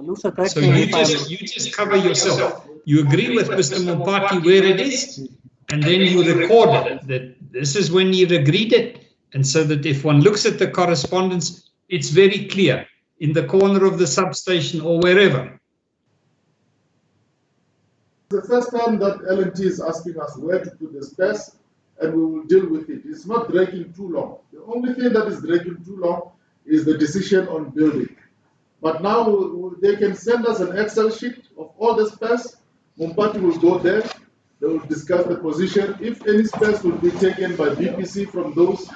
Luke, sir, correct So me you just cover yourself. You agree with Mr. Mompati where it is, and then you record it, that this is when you agreed it, and so that if one looks at the correspondence, it's very clear in the corner of the substation or wherever. The first time that L&T is asking us where to put the spares, and we will deal with it. It's not dragging too long. The only thing that is dragging too long is the decision on building. But now they can send us an Excel sheet of all the spares. Mompati will go there. They will discuss the position. If any spares will be taken by BPC from those,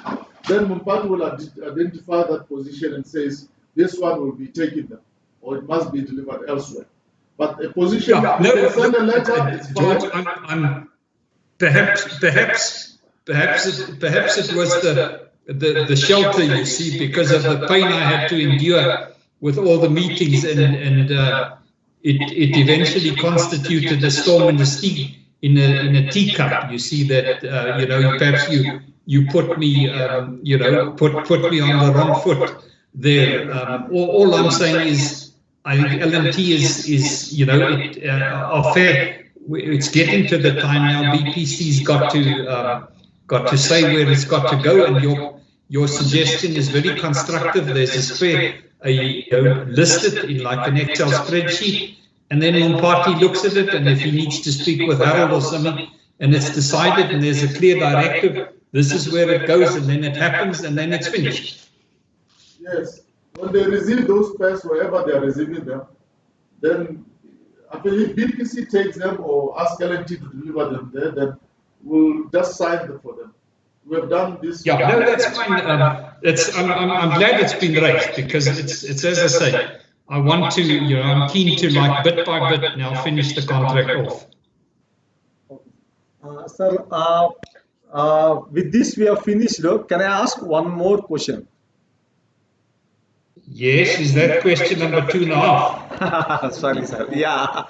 then Mompati will identify that position and says, this one will be taken there, or it must be delivered elsewhere. But a position, Yeah, you can send a letter, it's fine. George, perhaps it was the shelter, you see, because of the pain I had to endure with all the meetings, and it eventually constituted a storm in a teacup. You see that you know, perhaps you put me you know, put me on the wrong foot there. All I'm saying is, I think L&T is you know, are fair. It's getting to the time now. BPC's got to say where it's got to go, and your suggestion is very constructive. There's a spare, listed in like an Excel spreadsheet, and then Mompati looks at it, and if he needs to speak with Harold or something, and it's decided, and there's a clear directive, this is where it goes, and then it happens, and then it's finished. Yes, when they receive those spares, wherever they are receiving them, then I believe BPC takes them or asks L&T to deliver them there, then we'll just sign them for them. We have done this. Yeah, no, that's fine. I'm glad it's been raised, because it's as I say, I want to, you know, I'm keen to, like, bit by bit now finish the contract off. Sir, with this we have finished. Can I ask one more question? Yes, is that question number 2.5? Sorry, sir. Yeah,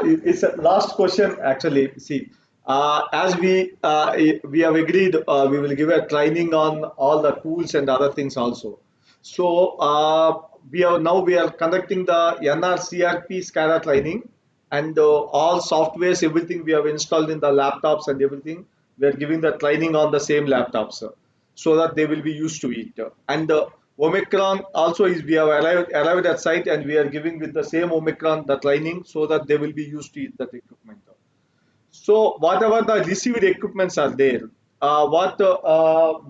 it's a last question actually. See, as we have agreed, we will give a training on all the tools and other things also. So we are conducting the NRCRP SCADA training, and all softwares, everything we have installed in the laptops and everything. We are giving the training on the same laptops, so that they will be used to it. And Omicron also is, we have arrived at site, and we are giving with the same Omicron the training, so that they will be used to that equipment. So whatever the received equipments are there,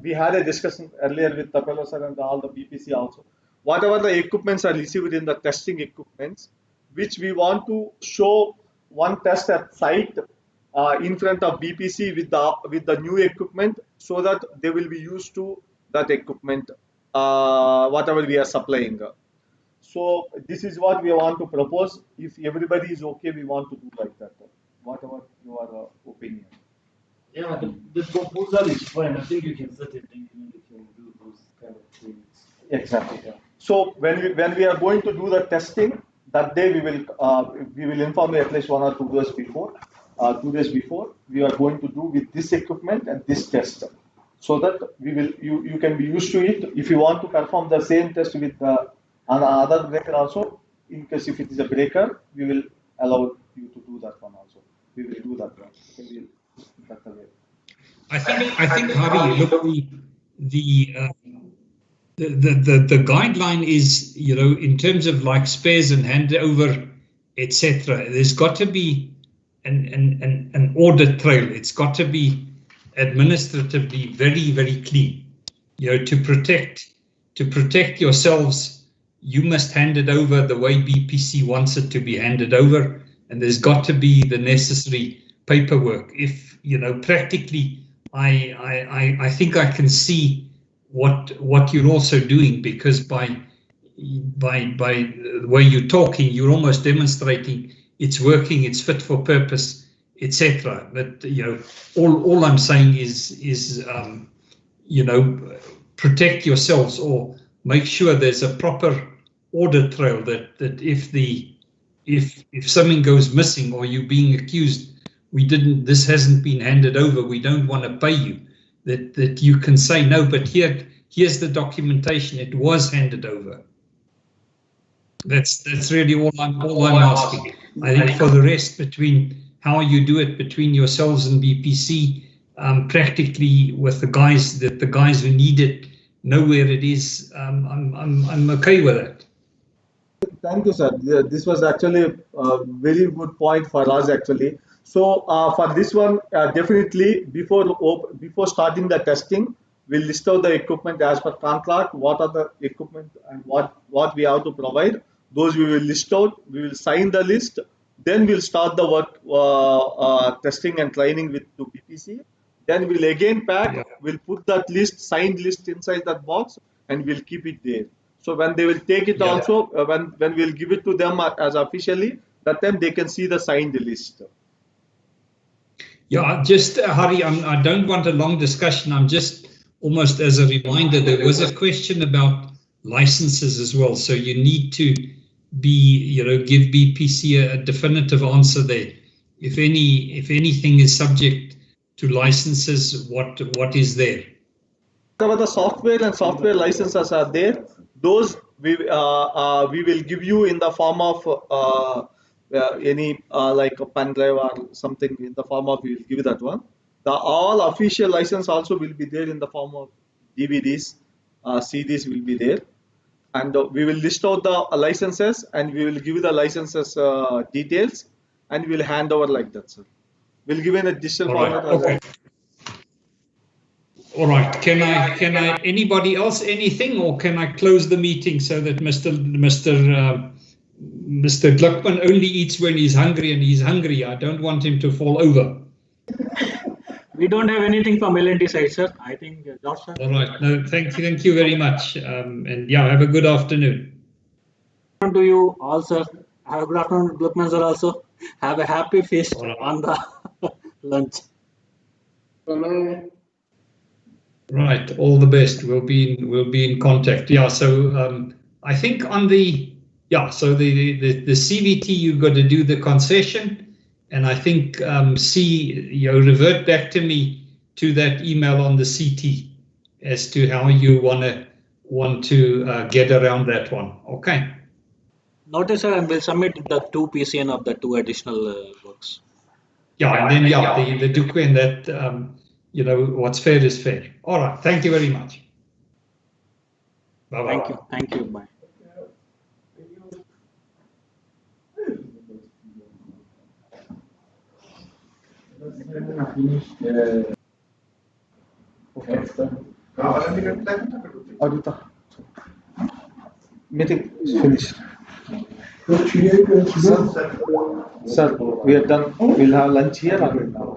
we had a discussion earlier with Tapelo sir and all the BPC also. Whatever the equipments are received in the testing equipments, which we want to show one test at site in front of BPC with the new equipment, so that they will be used to that equipment, whatever we are supplying. So this is what we want to propose. If everybody is okay, we want to do like that. Whatever your opinion. Yeah, the proposal is fine. I think you can set a date when you can do those kind of things. Exactly. Yeah. So when we are going to do the testing, that day we will inform you at least 1 or 2 days before. 2 days before, we are going to do with this equipment and this test, so that you can be used to it. If you want to perform the same test with another breaker also, in case if it is a breaker, we will allow you to do that one also. We will do that one. I think, Hari, look, the guideline is, you know, in terms of like spares and handover, etc. There's got to be an audit trail. It's got to be administratively very, very clean. You know, to protect yourselves, you must hand it over the way BPC wants it to be handed over, and there's got to be the necessary paperwork. If, you know, practically, I think I can see what you're also doing, because by the way you're talking, you're almost demonstrating it's working, it's fit for purpose, etc. But, you know, all I'm saying is protect yourselves or make sure there's a proper audit trail that if something goes missing or you're being accused, this hasn't been handed over, we don't want to pay you, that you can say no, but here's the documentation, it was handed over. That's really all I'm asking. I think for the rest, between how you do it between yourselves and BPC, practically with the guys who need it know where it is, I'm okay with it. Thank you, sir. Yeah, this was actually a very good point for us, actually. So for this one, definitely before starting the testing, we'll list out the equipment as per contract. What are the equipment and what we have to provide? Those we will list out. We will sign the list. Then we'll start the work testing and training with to BPC. Then we'll again pack. Yeah. We'll put that signed list inside that box, and we'll keep it there. So when they will take it also, when we'll give it to them as officially, that time they can see the signed list. Yeah, just Hari, I don't want a long discussion. I'm just almost as a reminder, there was a question about licenses as well. So you need to give BPC a definitive answer there. If anything is subject to licenses, what is there? Whatever the software and software licenses are there, those we will give you in the form of any like a pen drive or something in the form of, we will give you that one. The all official license also will be there in the form of DVDs, CDs will be there, and we will list out the licenses and we will give you the licenses details, and we will hand over like that, sir. We'll give an additional format. Okay. All right. Can I? Anybody else anything, or can I close the meeting so that Mr. Gluckman only eats when he's hungry, and he's hungry. I don't want him to fall over. We don't have anything from L&T side, sir. I think George, sir. All right. No, thank you very much. And yeah, have a good afternoon. To you all, sir. Have a good afternoon, Gluckman, sir. Also, have a happy feast on the lunch. Right, all the best. We'll be in contact. Yeah, so I think on the CVT you've got to do the concession, and I think revert back to me to that email on the CT as to how you want to get around that one. Okay. Notice, sir, and we'll submit the 2 PCN of the 2 additional works. Yeah, and then the Duque and that. What's fair is fair. All right. Thank you very much. Bye-bye. Thank you. Bye. Meeting is finished. Sir, we are done. We'll have lunch here or now?